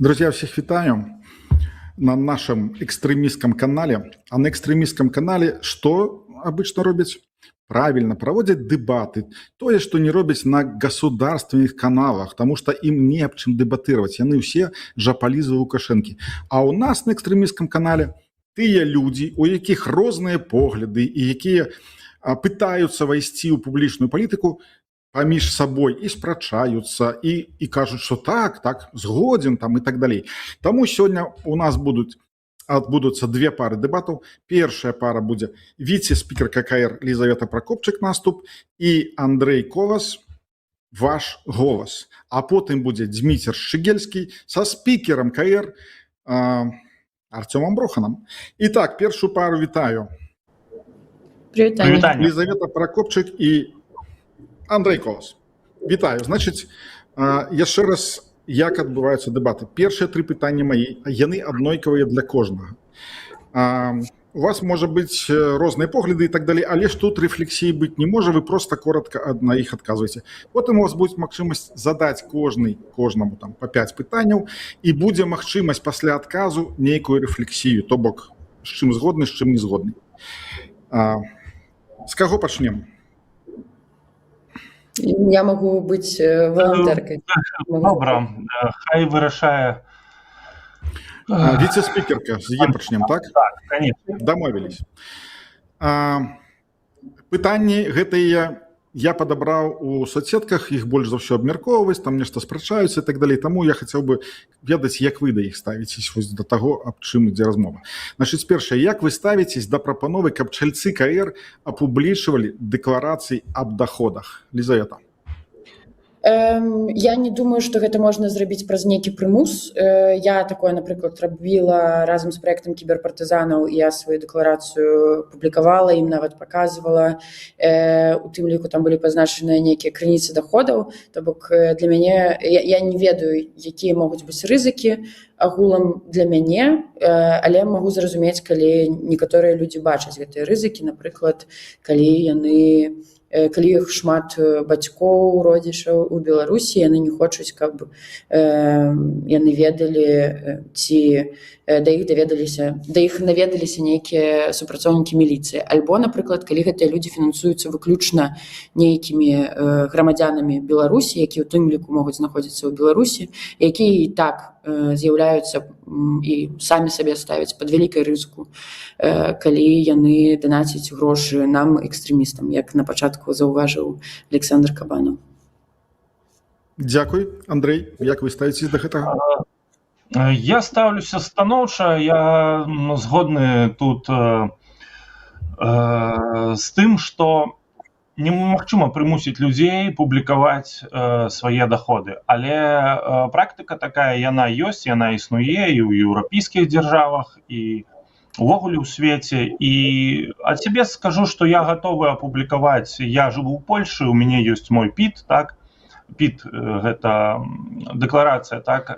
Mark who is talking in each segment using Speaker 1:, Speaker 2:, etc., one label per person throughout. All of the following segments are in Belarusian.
Speaker 1: Друзья, всех витаю на нашем экстремистском канале. А на экстремистском канале что обычно робить? Правильно, проводят дебаты. То, что не робить на государственных каналах, потому что им не об чем дебатировать. Яны все жаполизы Лукашенки. А у нас на экстремистском канале тыя люди, у якіх розныя погляды і якія пытаюцца вайсці ў публічную палітыку, паміж сабой і спрачаюцца і кажуць, што так, згодзін там і так далей. Таму сёння у нас адбудуцца две пары дэбатаў. Першая пара будзе віце-спікер ККР Лизавета Прокопчык наступ і Андрей Колас ваш голас. А потым будзе Дмітр Шчыгельскі са спікерам КР Артёмом Броханам. Итак, першую пару вітаю.
Speaker 2: Привітання.
Speaker 1: Лизавета Прокопчык і Андрей Колас. Вітаю. Значыць, яшчэ раз, як адбываюцца дэбаты. Першыя тры пытання мае, яны аднолькавыя для кожнага. У вас можа быць розныя погляды і так далей, але ж тут рэфлексіі быць не можа, вы просто коротка на іх адказваеце. Потым у вас будзе магчымасць задаць кожнаму там па 5 пытанняў, і будзе магчымасць пасля адказу нейкую рэфлексію, то бок з чым згодны, з чым не згодны. З каго пачнем?
Speaker 2: Я могу быть волонтеркой.
Speaker 3: Добра, хай вырашае.
Speaker 1: Віце-спікерка, з яе пачнем, так?
Speaker 3: Так, конечно.
Speaker 1: Дамовілись. Пытанні гэтыя я падабраў у соцсетках, іх больш за ўсё абмяркоўваюць, там нешта спрачаюцца і так далей. Таму я хацеў бы ведаць, як вы да іх ставіцесь, вось да таго, аб чым ідзе размова. Значыць, першае, як вы ставіцесь да прапановы, каб чальцы КР апублічвалі дэкларацыі аб даходах? Лизавета.
Speaker 2: Я не думаю, што гэта можна зрабіць праз нейкі прымус. Я такое, напрыклад, рабіла разам з праектам кіберпартызанаў, і я сваю дэкларацыю публікавала, ім нават паказвала. У тым ліку там былі пазначаныя нейкія крыніцы даходаў. То бок для мяне, я не ведаю, якія могуць быць рызыкі агулам для мяне, але магу зразумець, калі некаторыя людзі бачаць гэтыя рызыкі, напрыклад, калі іх шмат бацькоў, родзічаў у Беларусі, яны не хочуць, каб яны ведалі, ці да іх наведаліся нейкія супрацоўнікі міліцыі. Альбо, напрыклад, калі гэтыя людзі фінансуюцца выключна нейкімі грамадзянамі Беларусі, якія ў тым ліку могуць знаходзіцца ў Беларусі, якія і так з'яўляюцца і самі сабе ставяць пад вялікай рызыку, калі яны данацяць грошы нам, экстрэмістам, як на пачатку заўважыў Александр Кабанов.
Speaker 1: Дзякуй. Андрей, як вы ставіцесь да гэтага?
Speaker 3: Я ставлюся станоўча, я згодны тут з тым, што немагчыма прымусіць людзей публікаваць свае даходы. Але практыка такая, яна ёсць, яна існуе і ў еўрапейскіх дзяржавах, і увогуле ў свеце. І ад сябе скажу, што я гатовы апублікаваць, я жыву ў Польшы, у мяне ёсць мой ПІТ, так? ПІТ – гэта дэкларацыя, так,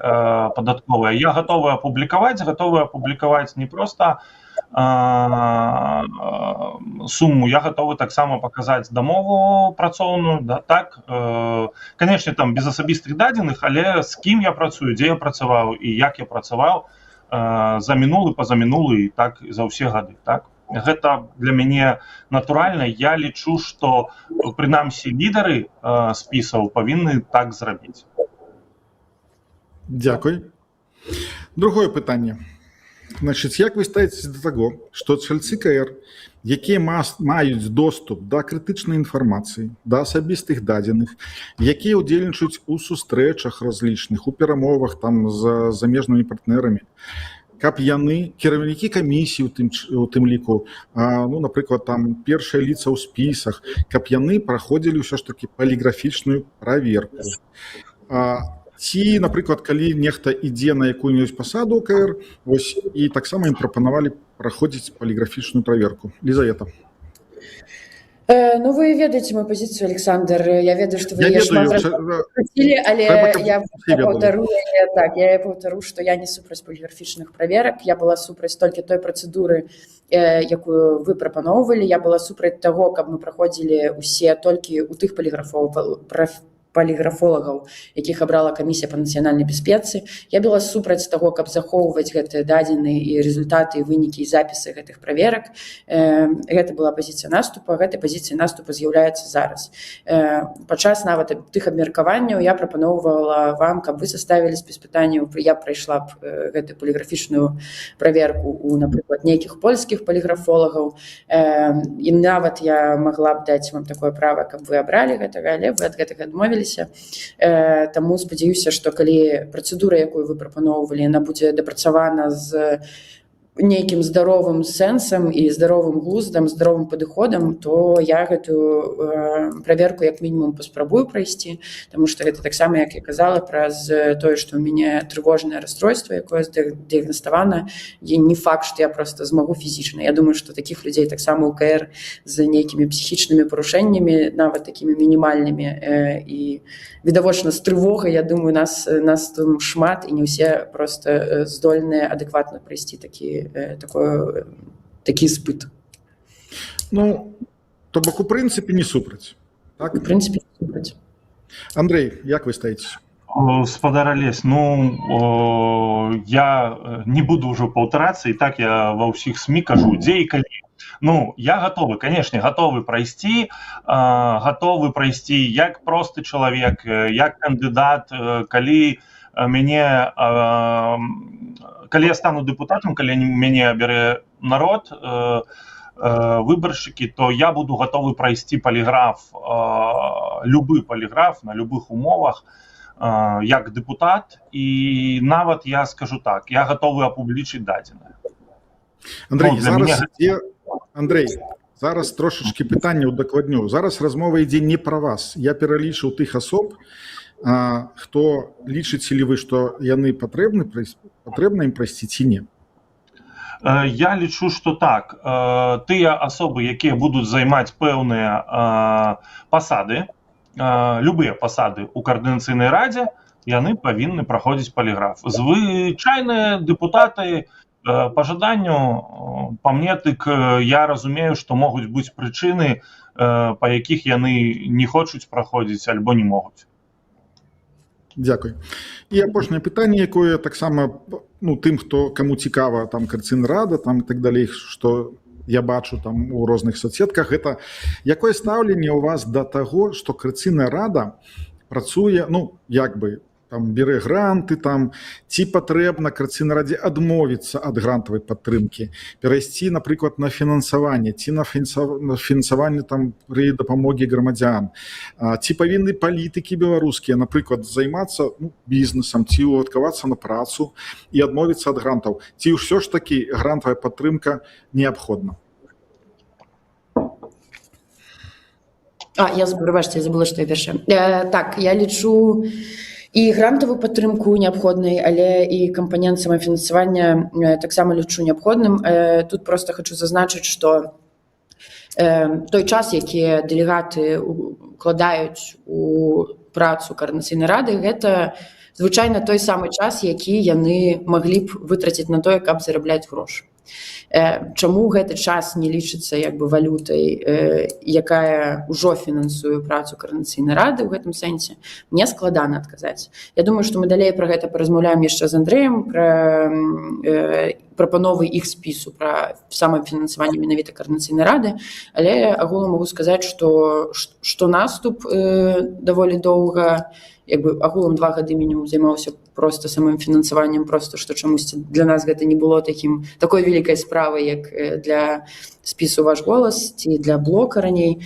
Speaker 3: падатковая. Я гатовы апублікаваць не проста суму, я гатовы таксама паказаць дамову працоўную, да, так. Канешне, там без асабістых дадзеных, але з кім я працую, дзе я працаваў і як я працаваў за мінулы, пазамінулы і так за ўсе гады, так. Гэта для мяне натуральна. Я лічу, што прынамсі лідары спісаў павінны так зрабіць.
Speaker 1: Дзякуй. Другое пытанне. Значыць, як вы ставіцеся да таго, што чальцы КР, якія маюць доступ да крытычнай інфармацыі, да асабістых дадзеных, якія ўдзельнічаюць у сустрэчах разлічных, у перамовах там з замежнымі партнерамі, каб яны, кіраўнікі камісій у тым ліку, напрыклад, там першыя лица ў спісах, каб яны праходзілі ўсё ж такі паліграфічную праверку. Ці, напрыклад, калі нехта ідзе на якую-небудзь пасаду КР, вось, і таксама ім прапанавалі праходзіць паліграфічную праверку. Лизавета.
Speaker 2: Ну, вы ведаеце мою пазіцыю, Александр. Я ведаю, што вы яе шмат прасілі, але я паўтару, што я не супраць паліграфічных праверак. Я была супраць толькі той працэдуры, якую вы прапаноўвалі. Я была супраць таго, каб мы праходзілі ўсе толькі ў тых паліграфолагаў, якіх абрала камісія па нацыянальнай бяспецы. Я была супраць таго, каб захоўваць гэтыя дадзеныя і результаты, і вынікі, і запісы гэтых праверак. Гэта была пазіцыя наступа, гэтай пазіцыяй наступа з'яўляецца зараз. Падчас нават тых абмеркаванняў я прапаноўвала вам, каб вы составілі спіс пытанняў, я прайшла б гэтую паліграфічную праверку у, напрыклад, нейкіх польскіх паліграфолагаў, і нават я магла б даць вам такое права, каб вы абралі гэтага, але вы ад гэтага адмовіліся. Таму спадзяюся, што калі працэдура, якую вы прапаноўвалі, яна будзе дапрацавана з нейкім здаровым сэнсам і здаровым глуздам, здаровым падыходам, то я гэтую праверку як мінімум паспрабую прайсці, таму што гэта таксама, як я казала, праз тое, што ў мяне трывожнае расстройства, якое дыягнаставана, не факт, што я проста змагу фізічна. Я думаю, што такіх людзей таксама ў КР з нейкімі псіхічнымі парушэннямі, нават такімі мінімальнымі і відавочна з трывогай, я думаю, нас там шмат, і не ўсе проста здольныя адэкватна прайсці такі спыт.
Speaker 1: Ну, то бок у прынцыпе не супраць. Так?
Speaker 2: У прынцыпе не супраць.
Speaker 1: Андрей, як вы стаіцеся?
Speaker 3: Спадар Алесь, я не буду ўжо паўтарацца, і так я ва ўсіх СМІ кажу, дзе і калі. Я гатовы, канешне, гатовы прайсці як просты чалавек, як кандыдат, калі я стану дэпутатам, калі мяне абярэ народ, выбаршчыкі, то я буду гатовы прайсці паліграф, любы паліграф на любых умовах, як дэпутат, і нават я скажу так, я гатовы апублічыць дадзенае.
Speaker 1: Андрей, зараз трошачкі пытанняў дакладню. Зараз размова ідзе не пра вас. Я пералічыў тых асоб, хто лічыце ли вы, што яны патрэбна ім прайсці ці не?
Speaker 3: Я лічу, што так. Тыя асобы, якія будуць займаць пэўныя пасады, любыя пасады ў каардынацыйнай радзе, яны павінны праходзіць паліграф. Звычайныя дэпутаты, па жаданню, па мне, тык я разумею, што могуць быць прычыны, па якіх яны не хочуць праходзіць альбо не могуць.
Speaker 1: Дзякуй. І апошняе пытанне, якое таксама тым, каму цікава там Координаційна рада, там і так далей, што я бачу там у розных соцсетках, гэта якое стаўленне ў вас да таго, што Координаційная рада працуе, як бы, там бере гранты, там, ці патрэбна Координаційнай радзе адмовіцца ад грантавай падтрымкі, перайсці, напрыклад, на фінансаванне, ці на фінансаванне там пры дапамогі грамадзян, ці павінны палітыкі беларускія, напрыклад, займацца бізнесам, ці уладкавацца на працу і адмовіцца ад грантаў, ці ўсё ж такі грантавая падтрымка неабходна?
Speaker 2: Я забыла, што я першая. Так, я лічу і грантавую падтрымку неабходнай, але і кампанент самафінансавання таксама лічу неабходным. Тут проста хочу зазначыць, што той час, які дэлегаты укладаюць у працу Координаційнай рады, гэта звычайна той самы час, які яны маглі б вытраціць на тое, каб зарабляць грошы. Чаму гэты час не лічыцца як бы валютай, якая ўжо фінансуе працу Координаційнай рады ў гэтым сэнсе, мне складана адказаць. Я думаю, што мы далей пра гэта паразмаўляем яшчэ з Андрэем, пра прапановы іх спісу, пра самафінансаванне менавіта Координаційнай рады, але агулам магу сказаць, што наступ даволі доўга, як бы агулам 2 гады мінімум займаўся проста самым фінансаваннем, проста што чамусьці для нас гэта не было такой вялікай справай, як для спісу «Ваш голас» ці для блока раней.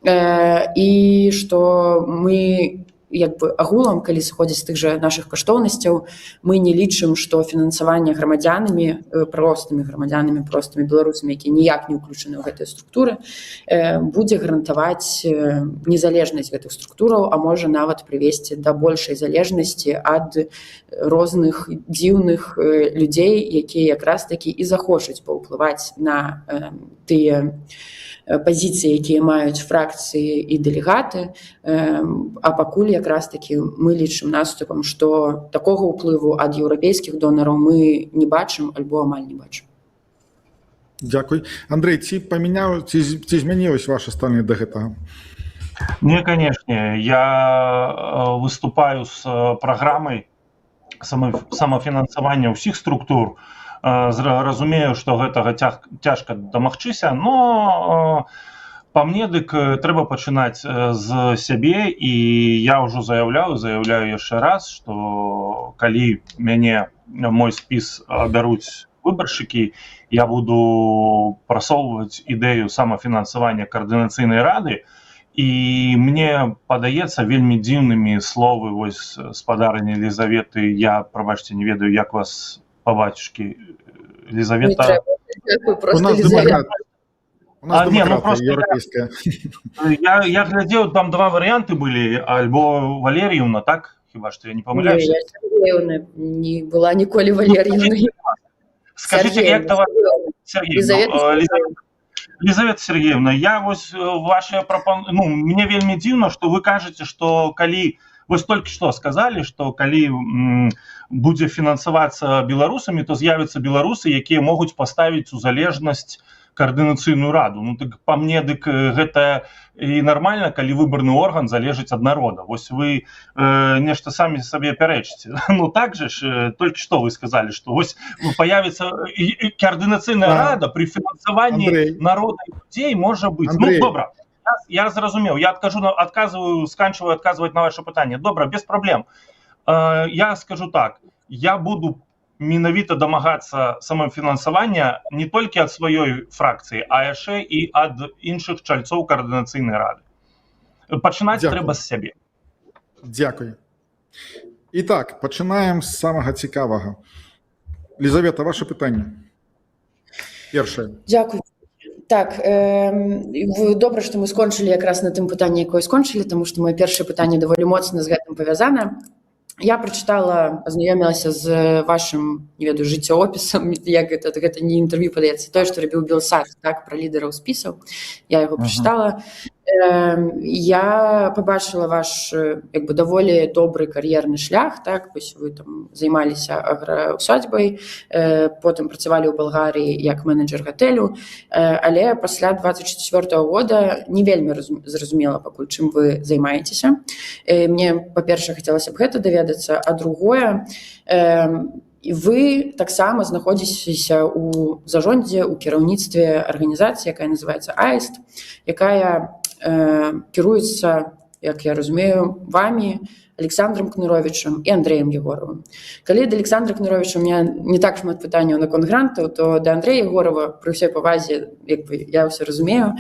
Speaker 2: І што мы як бы агулам, калі сыходзіць з тых жа нашых каштоўнасцяў, мы не лічым, што фінансаванне грамадзянамі, простымі грамадзянамі, простымі беларусамі, якія ніяк не ўключаны ў гэтыя структуры, будзе гарантаваць незалежнасць гэтых структураў, а можа нават прывесці да большай залежнасці ад розных дзіўных людзей, якія якраз такі і захочуць паўплываць на тыя пазіцыі, якія маюць фракцыі і дэлегаты, а пакуль якраз такі мы лічым наступам, што такога ўплыву ад еўрапейскіх донараў мы не бачым альбо амаль не бачым.
Speaker 1: Дзякуй. Андрэй, ці змянілася ваша стаўленне да гэтага?
Speaker 3: Не, конечно, я выступаю с программай самафінансавання ўсіх структур. Разумею, што гэтага цяжка дамагчыся, но па мне дык трэба пачынаць з сябе, і я ўжо заяўляю яшчэ раз, што калі мой спіс абяруць выбаршчыкі, я буду прасоўваць ідэю самафінансавання каардынацыйнай рады, і мне падаецца вельмі дзіўнымі словы вось спадарыні Елізаветы. Я, прабачце, не ведаю, як вас па бацюшкі. Елізавета...
Speaker 1: У нас дэмакратыя. У нас дэмакратыя еўрапейская.
Speaker 3: Я глядзеў, там два варыянты былі, альбо Валеріевна, так? Хіба што я не памыляюся?
Speaker 2: Я Сергеевна не была ніколі Валеріевнай.
Speaker 3: Скажите, як то вас... Елізавета Сергеевна, я вось ваши мне вельмі дзіўна, што вы кажаце, што калі вось толькі што сказалі, што калі будзе фінансавацца беларусамі, то з'явяцца беларусы, якія могуць паставіць у залежнасць каардынацыйную раду. Ну так па мне дык гэта і нармальна, калі выбарны орган залежыць ад народа. Вось вы нешта самі сабе пярэчыце. Ну так же ж, толькі што вы сказалі, што вось появіцца каардынацыйная рада при фінансаванні народа і людзей можа быць. Ну добра, я зразумеў, я сканчваю адказваць на ваше пытанне. Добра, без праблем. Я скажу так, я буду менавіта дамагацца самафінансавання не толькі ад сваёй фракцыі, а яшчэ і ад іншых чальцоў каардынацыйнай рады. Пачынаць трэба з сябе.
Speaker 1: Дзякуй. Итак, пачынаем з самага цікавага. Лізавета, ваше пытанне. Першае.
Speaker 2: Дзякуй. Так, добра, што мы скончылі якраз на тым пытанні, якое скончылі, таму што маё першае пытанне даволі моцна з гэтым павязана. Я прачытала, азнаёмілася з вашым, не ведаю, жыццёопісам, як гэта не інтэрв'ю, падаецца, тое, што рабіў Белсат, так, пра лідараў спісаў. Я яго прачытала. Я побачила ваш даволі добры кар'ерны шлях, так, вось вы там займаліся аграусадьбай, потым працавалі ў Балгарыі як менеджер гатэлю, але пасля 24 года не вельмі зразумела пакуль чым вы займаецеся. Мне, па-першае, хацелася б гэта даведацца, а другое, вы таксама знаходзіцеся ў зажондзе, у кіраўніцтве арганізацыі, якая называецца АІСТ, якая кіруецца, як я разумею, вамі, Александром Кныровичем і Андреем Егоровым. Калі да Александра Кныровича у меня не так шмат пытанняў наконт грантаў, то да Андрея Егорова, пры ўсёй павазе, я ўсё разумею,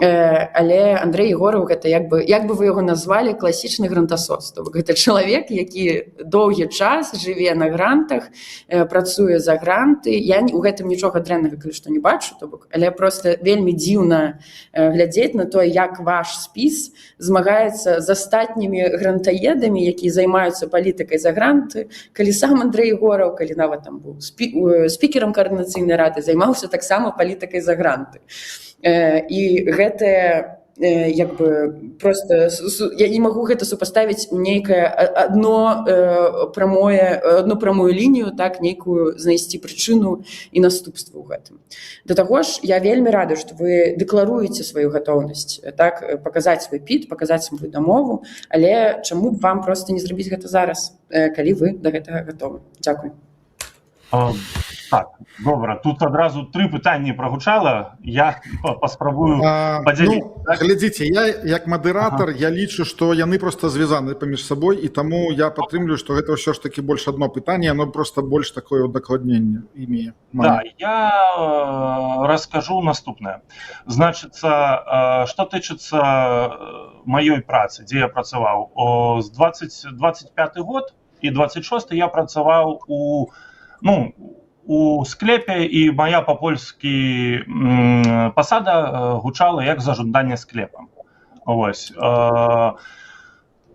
Speaker 2: але Андрей Егоров гэта як бы вы яго назвалі, класічны грантасос. То бок гэта чалавек, які доўгі час жыве на грантах, працуе за гранты. Я у гэтым нічога дрэннага, калі што, не бачу, то бок, але просто вельмі дзіўна глядзець на тое, як ваш спіс змагаецца з астатнімі грантаедамі, якія займаюцца палітыкай за гранты, калі сам Андрей Егоров, калі нават там быў спікерам каардынацыйнай рады, займаўся таксама палітыкай за гранты. І гэта просто я не магу гэта супаставіць у нейкае одну прамую лінію, так, нейкую знайсці прычыну і наступства ў гэтым. Да таго ж, я вельмі рада, што вы дэкларуеце сваю гатоўнасць, так, паказаць свой піт, паказаць сваю дамову, але чаму б вам просто не зрабіць гэта зараз, калі вы да гэтага гатовы? Дзякуй.
Speaker 3: Так, добра, тут адразу 3 пытанні прагучала, я паспрабую падзяліць.
Speaker 1: Глядзіце, я як мадэратар, я лічу, што яны просто звязаны паміж сабой, і таму я падтрымліваю, што гэта ўсё ж такі больш адно пытанне, яно просто больш такое удакладненне імее.
Speaker 3: Да, я раскажу наступнае. Значыцца, што тычыцца маёй працы, дзе я працаваў. З 25 год і 26 я працаваў у склепе, і моя па-польскі пасада гучала як зажаданне склепа. Вось.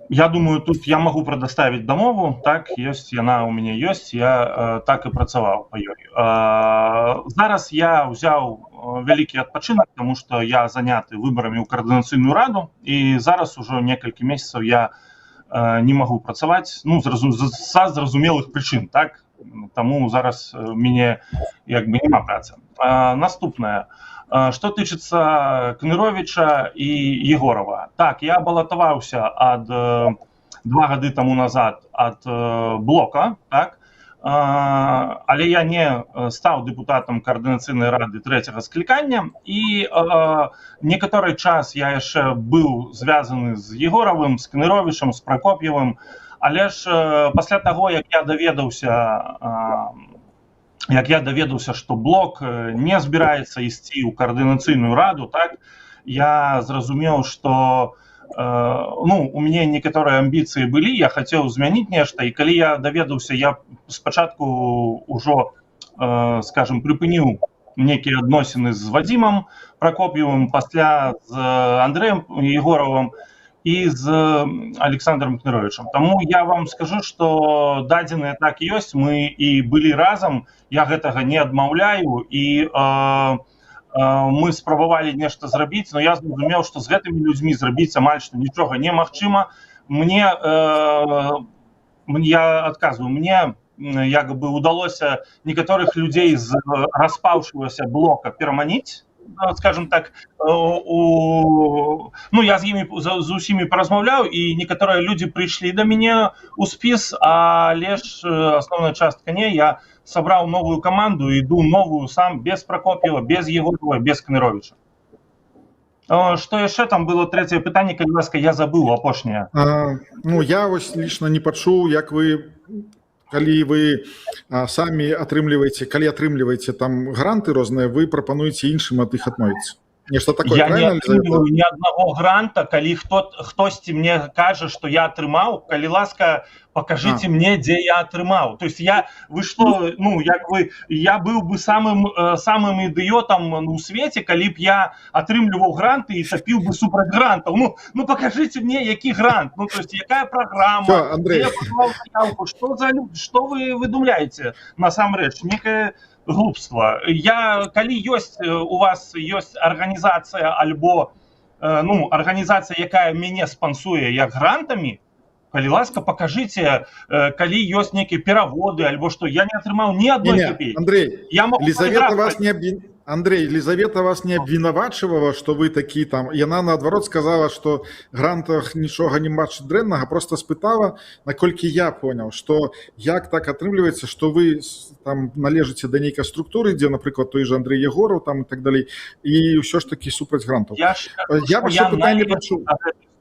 Speaker 3: Я думаю, тут я магу прадаставіць дамову, так, ёсць, яна ў мяне ёсць, я так і працаваў па ёй. Зараз я ўзяў вялікі адпачынак, таму што я заняты выбарамі ў каардынацыйную раду, і зараз ужо некалькі месяцаў я не магу працаваць, са зразумелых прычын, так. Таму зараз мяне як бы няма працы. наступнае. Што тычыцца Кныровіча і Егорова. Так, я балатаваўся 2 гады таму назад ад блока, так? Але я не стаў дэпутатам каардынацыйнай рады 3-го склікання, і некаторы час я яшчэ быў звязаны з Егоровым, з Кныровічам, з Пракоп'евым, але ж пасля таго, як я даведаўся, што блок не збіраецца ісці ў каардынацыйную раду, так, я зразумеў, што у мяне некаторыя амбіцыі былі, я хацеў змяніць нешта, і калі я даведаўся, я спачатку ўжо, скажем, прыпыніў некія адносіны з Вадзімам Пракоп'евым, пасля з Андрэем Егоровым і з Александром Кныровічам. Таму я вам скажу, што дадзеныя так ёсць, мы і былі разам, я гэтага не адмаўляю, і мы спрабавалі нешта зрабіць, но я зразумеў, што з гэтымі людзьмі зрабіць амаль што нічога немагчыма. Я адказваю, мне як бы удалося некаторых людзей з распаўшыўся блока пераманіць, скажем так, я з усімі паразмаўляў, і некаторыя людзі прыйшлі да мяне ў спіс, але ж асноўная частка не, я сабраў новую каманду, іду новую сам, без Пракоп'ева, без Егорова, без Кныровіча. Што яшчэ там было трэцяе пытанне, калі ласка, я забыў апошняе.
Speaker 1: Я вось лічна не пачуў, як вы, калі вы самі атрымліваеце там гранты розныя, вы прапануеце іншым ад іх адмовіцца. Нешта такое,
Speaker 3: я
Speaker 1: правильно?
Speaker 3: Я не атрымліваю ні аднаго гранта, калі хтосьці мне кажа, што я атрымаў, калі ласка, покажите мне, дзе я атрымаў. То есть я быў бы самым ідыётам у свеце, калі б я атрымліваў гранты і сапіў бы супраць грантаў. Покажите мне, які грант, то есть якая праграма,
Speaker 1: дзе я
Speaker 3: падаваў заявку, што вы выдумляеце насамрэч, некае глупства. Калі у вас ёсць арганізацыя альбо арганізацыя, якая мяне спансуе як грантамі, калі ласка, покажите, калі ёсць нейкія пераводы альбо што, я не атрымаў ні адной копейкі.
Speaker 1: Андрей, Лизавета вас не абвінавачвала, што вы такі там, яна наадварот сказала, што грантах нічога не бачыць дрэннага, просто спытала, наколькі я понял, што як так атрымліваецца, што вы там належыце да нейкай структуры, дзе, напрыклад, той же Андрей Егоров там і так далей, і ўсё ж такі супраць грантаў. Я ваше пытанне пачуў.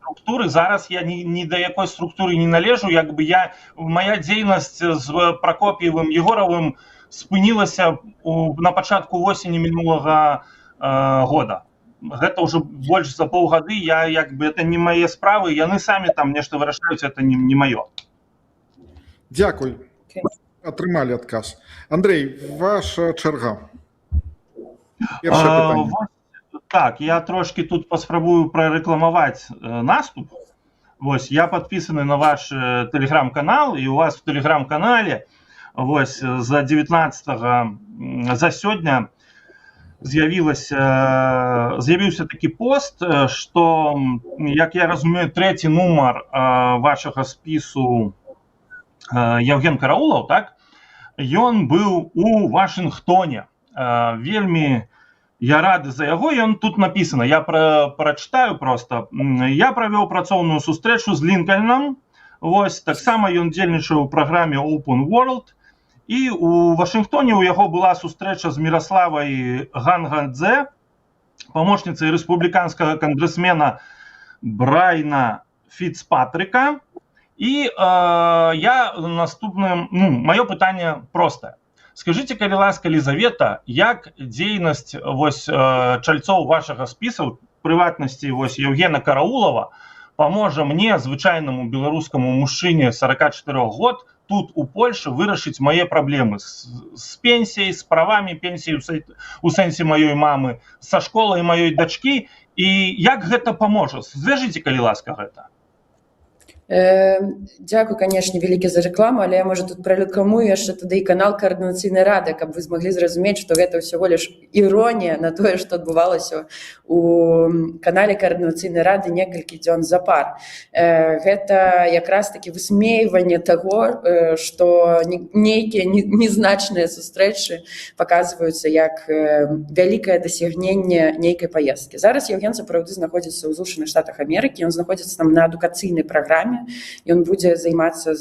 Speaker 3: Структуры, зараз я ні да якой структуры не належу, моя дзейнасць з Пракоп'евым, Егоровым спынілася на пачатку восені мінулага года. Гэта ўжо больш за паўгады, это не мае справы, яны самі там нешта вырашаюць, это не маё.
Speaker 1: Дзякуй. Атрымалі адказ. Андрей, ваша чарга. Першае пытанне.
Speaker 3: Так, я трошки тут паспрабую прарэкламаваць наступ. Я падпісаны на ваш тэлеграм-канал, і у вас в тэлеграм-канале за 19-го, за сёння з'явіўся такі пост, што, як я разумею, 3-й нумар вашага спісу Евген Караулаў, так? Ён быў у Вашынгтоне. Вельмі я рады за яго, ён тут напісана, я прачытаю просто. Я правёў працоўную сустрэчу з Лінкальном, таксама ён дзельнічаў у праграме Open World, і у Вашынгтоне у яго была сустрэча з Міраславай Гангадзе, памочніцай рэспубліканскага кангрэсмена Брайана Фіцпатрыка, і маё пытанне простае. Скажите, калі ласка, Лизавета, як дзейнасць чальцоў вашага спісу, прыватнасці Евгена Караулова, паможа мне, звычайнаму беларускаму мужчыне 44 год, тут у Польшы вырашыць мае праблемы з пенсіяй, з правамі пенсіі у сэнсе маёй мамы, са школай маёй дачкі, і як гэта паможа? Звяжыце, калі ласка, гэта.
Speaker 2: Дзякуй, канешне, вялікі за рэкламу, але я, можа, тут прарэкламую яшчэ тады і канал каардынацыйнай рады, каб вы змаглі зразумець, што гэта ўсяго лишь іронія на тое, што адбывалася у канале каардынацыйнай рады некалькі дзён запар. Гэта якраз такі высмейванне таго, што нейкія незначныя сустрэчы паказваюцца як вялікае дасягненне нейкай паездкі. Зараз Евген сапраўды знаходзіцца ў Злучаных Штатах Амерыкі, ён знаходзіцца там на адукацыйнай праграме. Ён будзе займацца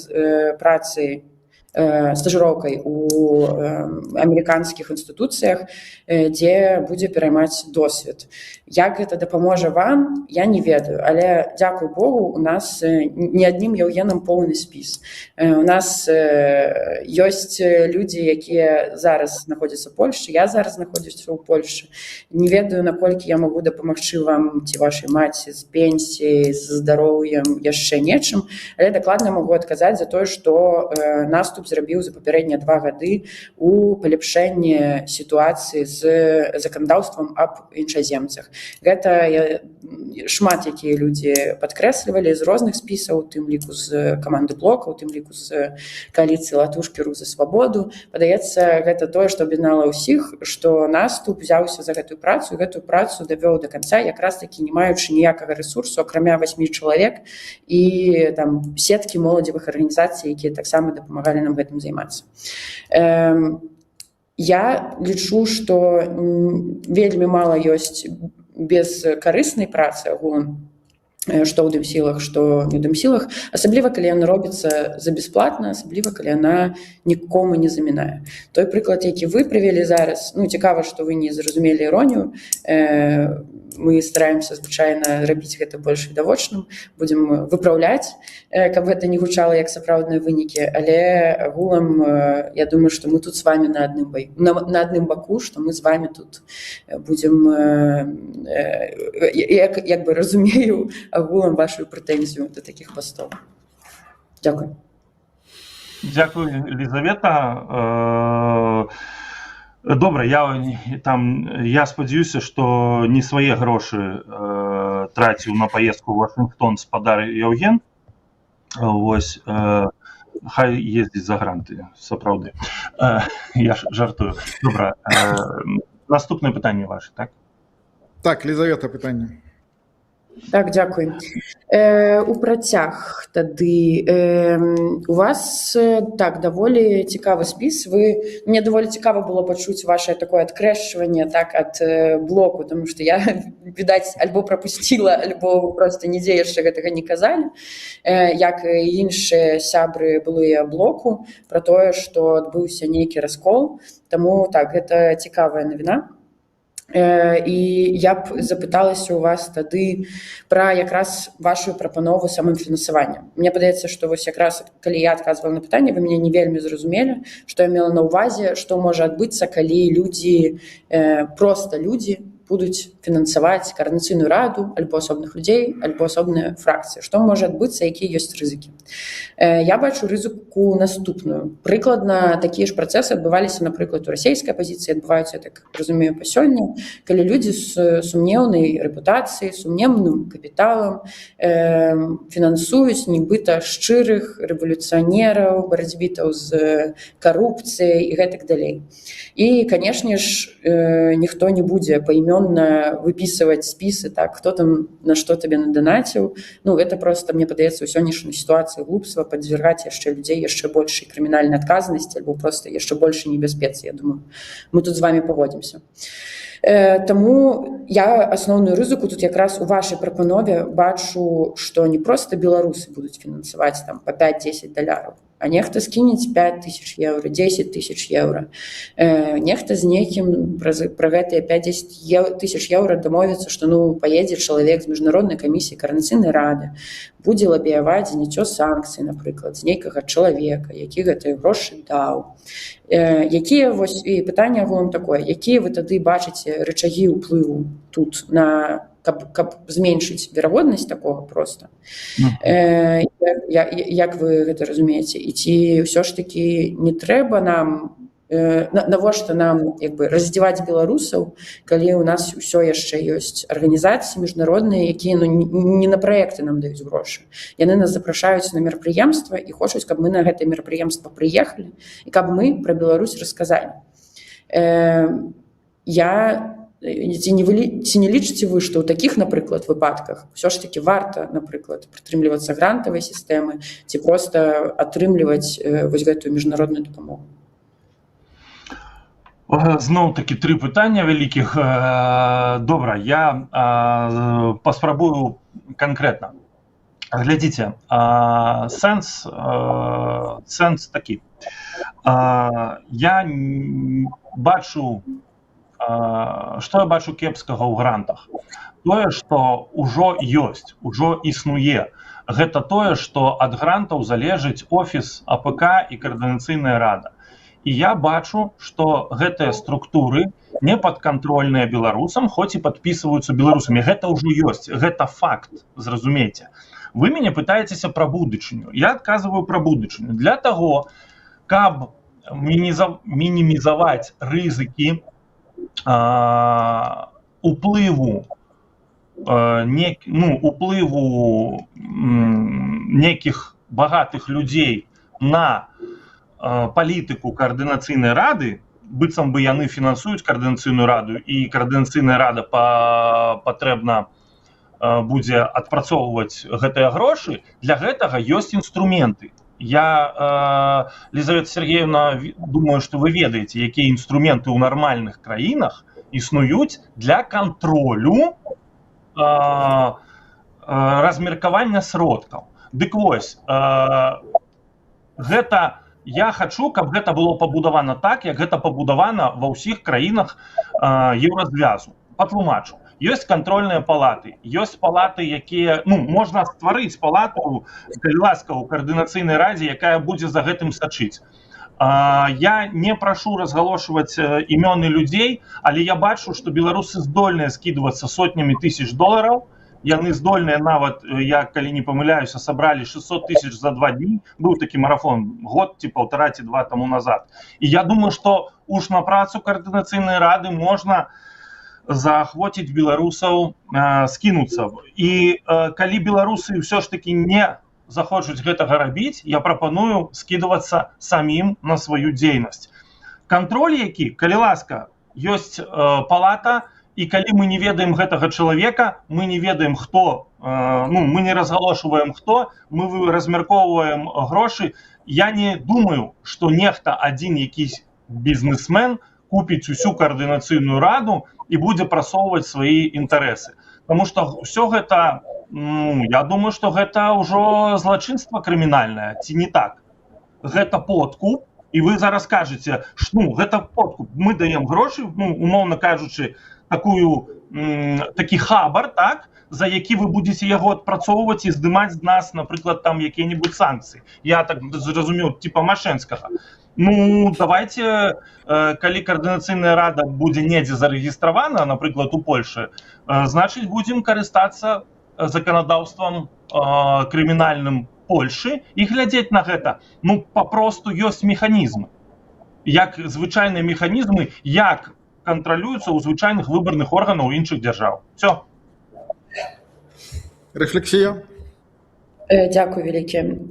Speaker 2: працай, стажыроўкай у амерыканскіх інстытуцыях, дзе будзе пераймаць досвед. Як гэта дапаможа вам, я не ведаю, але, дзякуй Богу, у нас не адным Евгенам поўны спіс. У нас ёсць людзі, якія зараз знаходзяцца ў Польшчы, я зараз знаходзюся ў Польшчы. Не ведаю, наколькі я магу дапамагчы вам ці вашай маці з пенсіяй, з здароўем, яшчэ нечым, але дакладна магу адказаць за тое, што наступ зрабіў за папярэднія 2 гады у паляпшэнні сітуацыі з заканадаўствам аб іншаземцах. Гэта шмат якія людзі падкрэслівалі з розных спісаў, у тым ліку з каманды Блока, у тым ліку з кааліцыі «Латушкі Рух за свабоду». Падаецца, гэта тое, што аб'яднала ўсіх, што наступ взяўся за гэтую працу давёў да канца, якраз такі не маючы ніякага ресурсу, акрамя 8 чалавек і там сеткі моладзевых арганізацый, якія таксама дапамагалі нам гэтым займацца. Я лічу, што вельмі мала ёсць бескарыснай працы агулам, што ў дэмсілах, што не ў дэмсілах, асабліва, калі яна робіцца за бясплатна, асабліва, калі яна нікому не замінае. Той прыклад, які вы прывялі зараз, цікава, што вы не зразумелі іронію, мы стараемся звычайна рабіць гэта больш відавочным, будзем выпраўляць, каб гэта не гучала як сапраўдныя вынікі, але агулам я думаю, што мы тут з вами на адным баку, што мы з вами тут будзем, як бы разумею агулам вашу прэтэнзію да такіх пастоў. Дзякуй.
Speaker 3: Дзякуй, Елізавета. Добра, я спадзяюся, што не свае грошы траціў на паездку ў Вашынгтон спадар Евген. Вось, хай ездзіць за гранты, сапраўды. Я жартую. Добра, наступнае пытанне ваше, так?
Speaker 1: Так, Елізавета, пытанне.
Speaker 2: Так, дзякуй. У працяг тады у вас так даволі цікавы спіс. Мне даволі цікава было пачуць ваше такое адкрэшчванне так ад Блоку, тому што я, відаць, альбо прапусціла, альбо проста нідзе яшчэ гэтага не казалі, як і іншыя сябры былыя Блоку, пра тое, што адбыўся нейкі раскол. Таму так, гэта цікавая навіна. І я б запыталася у вас тады пра якраз вашу прапанову самафінансавання. Мне падаецца, што вось якраз калі я адказвала на пытанне, вы мяне не вельмі зразумелі, што я мела на ўвазе, што можа адбыцца, калі проста людзі будуць фінансаваць каардынацыйную раду, альбо асобных людзей, альбо асобныя фракцыі. Што можа адбыцца, якія ёсць рызыкі? Я бачу рызыку наступную. Прыкладна такія ж працэсы адбываліся, напрыклад, у расійскай апазіцыі, адбываюцца, я так разумею, па сёння, калі людзі з сумнеўнай рэпутацыяй, сумнеўным капіталам фінансуюць нібыта шчырых рэвалюцыянераў, барацьбітаў з карупцыяй і гэтак далей. І, канешне ж, ніхто не будзе паімённа выпісваць спісы, так, хто там на што табе наданаціў. Гэта проста, мне падаецца, у сённяшняй сітуацыі глупства падвяргаць яшчэ людзей яшчэ большай крымінальнай адказнасці альбо проста яшчэ большай небяспецы, я думаю. Мы тут з вами пагодзімся. Таму я асноўную рызыку тут якраз у вашай прапанове бачу, што не проста беларусы будуць фінансаваць там па $5-10, а нехта скінець 5000 еўра, 10 000 еўра. Нехта з нейкім пра гэтыя 5-10 000 еўра дамовіцца, што паедзе чалавек з міжнароднай камісіі каардынацыйнай рады, будзе лабіяваць зняццё санкцый, напрыклад, з нейкага чалавека, які гэтыя грошы даў. І пытанне агулам такое, якія вы тады бачыце рычагі ўплыву тут на каб зменшыць верагоднасць такога проста. Як вы гэта разумееце? І ці ўсё ж такі не трэба нам Навошта нам раздзяваць беларусаў, калі ў нас ўсё яшчэ ёсць арганізацыі міжнародныя, якія не на праекты нам даюць грошы. Яны нас запрашаюць на мерапрыемства і хочуць, каб мы на гэтае мерапрыемства прыехалі і каб мы пра Беларусь расказалі. Ці не лічыце вы, што ў такіх, напрыклад, выпадках ўсё ж такі варта, напрыклад, прытрымлівацца грантавай сістэмы ці проста атрымліваць вось гэтую міжнародную дапамогу?
Speaker 3: Зноў-такі 3 пытання вялікіх. Добра, я паспрабую канкрэтна. Глядзіце, сэнс такі. Я бачу, што я бачу кепскага ў грантах? Тое, што ўжо ёсць, ужо існуе. Гэта тое, што ад грантаў залежыць офіс АПК і каардынацыйная рада. І я бачу, што гэтыя структуры не падкантрольныя беларусам, хоць і падпісваюцца беларусамі. Гэта ўжо ёсць, гэта факт, зразумейце. Вы мяне пытаецеся пра будучыню. Я адказваю пра будучыню. Для таго, каб мінімізаваць рызыкі уплыву нейкіх багатых людзей на палітыку каардынацыйнай рады, быццам бы яны фінансуюць каардынацыйную раду, і каардынацыйная рада патрэбна будзе адпрацоўваць гэтыя грошы, для гэтага ёсць інструменты. Я, Лизавета Сергеевна, думаю, што вы ведаеце, якія інструменты ў нармальных краінах існуюць для кантролю размеркавання сродкаў. Дык вось, гэта я хачу, каб гэта было пабудавана так, як гэта пабудавана ва ўсіх краінах еўразвязу. Патлумачу. Ёсць кантрольныя палаты, ёсць палаты, якія, можна стварыць палату, калі ласка, у каардынацыйнай радзе, якая будзе за гэтым сачыць. Я не прашу разгалошваць імёны людзей, але я бачу, што беларусы здольныя скідвацца сотнямі тысяч долараў. Яны здольныя нават, я калі не памыляюся, сабралі 600 000 за 2 дні. Быў такі марафон, год ці 1,5 ці 2 таму назад. І я думаю, што уж на працу каардынацыйнай рады можна заахвоціць беларусаў скінуцца. І калі беларусы ўсё ж такі не захочуць гэтага рабіць, я прапаную скідвацца самім на сваю дзейнасць. Кантроль які, калі ласка, ёсць палата, і калі мы не ведаем гэтага чалавека, мы не ведаем хто, мы не разгалошваем хто, мы размяркоўваем грошы. Я не думаю, што нехта адзін якийсь бізнесмен купіць усю каардынацыйную раду і будзе прасоўваць свае інтарэсы. Таму што ўсё гэта, я думаю, што гэта ўжо злачынства крымінальнае, ці не так. Гэта подкуп, і вы зараз кажаце, што гэта подкуп. Мы даем грошы, умоўна кажучы, такі хабар, так, за які вы будзеце яго адпрацоўваць і здымаць з нас, напрыклад, там якія-небудзь санкцыі. Я так зразумеў, типа Машэнскага. Давайте, калі каардынацыйная рада будзе недзе зарэгістравана, напрыклад, у Польшы, значыць, будзем карыстацца заканадаўствам крымінальным Польшы і глядзець на гэта. Папросту ёсць механізмы. Як звычайныя механізмы, як кантралююцца ў звычайных выбарных органаў іншых дзяржаў. Всё.
Speaker 1: Рэфлексія?
Speaker 2: Дзякуй вялікі.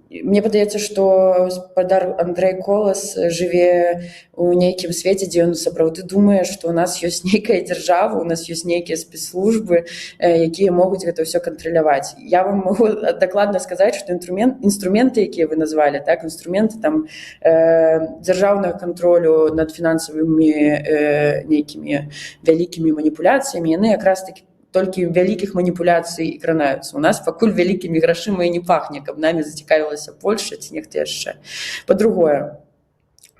Speaker 2: Мне падаецца, што гаспадар Андрэй Колас жыве ў нейкім свеце, дзе ён сапраўды думае, што ў нас ёсць нейкая дзяржава, у нас ёсць нейкія спецслужбы, якія могуць гэта ўсё кантраляваць. Я вам могу дакладна сказаць, што інструменты, якія вы назвалі, так, інструменты там дзяржаўнага кантролю над фінансавымі нейкімі вялікімі маніпуляцыямі, яны якраз такі толькі вялікіх маніпуляцый і кранаюцца. У нас пакуль вялікімі грашыма і не пахне, каб намі зацікавілася Польша ці нехта яшчэ. Па-другое,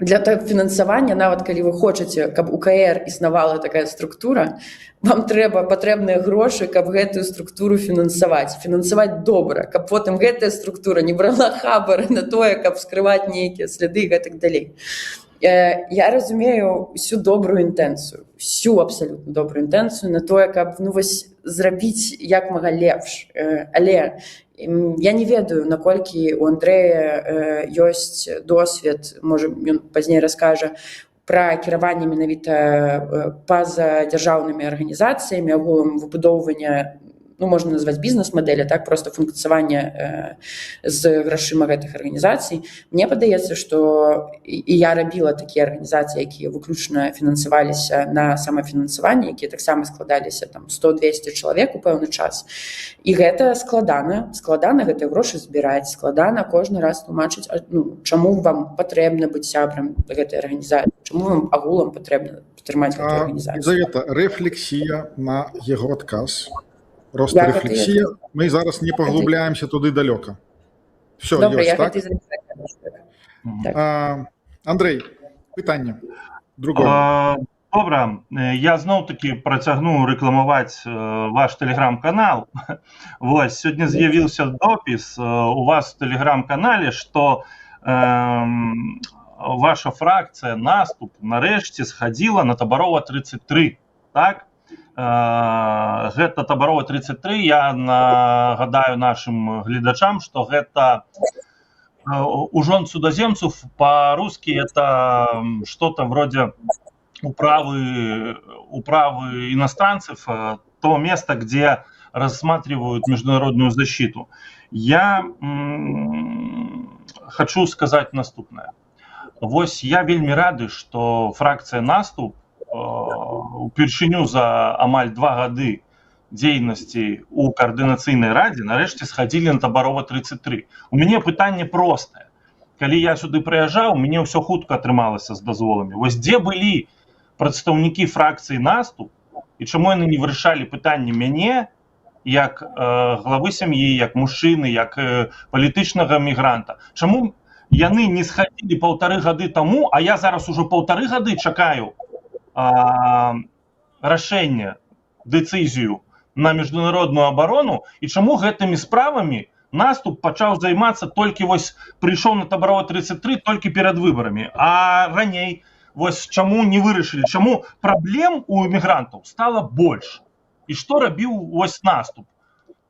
Speaker 2: для фінансавання, нават калі вы хочаце, каб у КР існавала такая структура, вам патрэбныя грошы, каб гэтую структуру фінансаваць добра, каб потым гэтая структура не брала хабары на тое, каб скрываць нейкія сляды і гэтак далей. Я разумею всю добрую інтэнцыю, всю абсалютна добрую інтэнцыю на тое, каб зрабіць як мага лепш. Але я не ведаю, наколькі у Андрэя ёсць досвед, можа, ён пазней раскажа, пра кіраванне менавіта па-за дзяржаўнымі арганізацыямі, агулам выбудоўвання, можна назваць бізнес-мадэлі, так, проста функцыянавання з грашыма гэтых арганізацый. Мне падаецца, што і я рабіла такія арганізацыі, якія выключна фінансаваліся на самафінансаванне, якія таксама складаліся 100-200 чалавек у пэўны час. І гэта складана гэтыя грошы збіраць, складана кожны раз тлумачыць, чаму вам патрэбна быць сябрам гэтай арганізацыі, чаму вам агулам патрэбна падтрымаць гэтую арганізацыю.
Speaker 1: Елизавета, рэфлексія на яго адказ. Просто рефлексия. Мы зараз не поглубляемся туды далёка. Все,
Speaker 2: добре,
Speaker 1: ёсць, так? Андрей, пытанне. Другое.
Speaker 3: Добра, я зноў-такі працягну рэкламаваць ваш тэлеграм-канал. Вось, сёння з'явіўся допіс у вас в тэлеграм-канале, што ваша фракцыя «Наступ» нарэшце схадзіла на Табарова 33, так? Гэта Табарова 33, я нагадаю нашим гледачам, что гэта ужон судоземцев, по-русски это что-то вроде управы иностранцев, то место, где рассматривают международную защиту. Я хочу сказать наступное. Вось я вельмі рады, что фракция «Наступ» упершыню за амаль 2 гады дзейнасці у каардынацыйнай радзе нарэшце схадзілі на Табарова 33. У мяне пытанне простае. Калі я сюды прыязджаў, мне ўсё хутка атрымалася з дазволамі. Вось дзе былі прадстаўнікі фракцыі «Наступ» і чаму яны не вырашалі пытанне мяне як главы сям'і, як мужчыны, як палітычнага мігранта? Чаму яны не схадзілі 1,5 гады таму, а я зараз ужо 1,5 гады чакаю рашэнне, дэцызію на міжнародную абарону, і чаму гэтымі справамі «Наступ» пачаў займацца толькі вось прыйшоў на Табарова 33 толькі перад выбарамі, а раней вось чаму не вырашылі, чаму праблем у эмігрантаў стала больш, і што рабіў вось «Наступ»?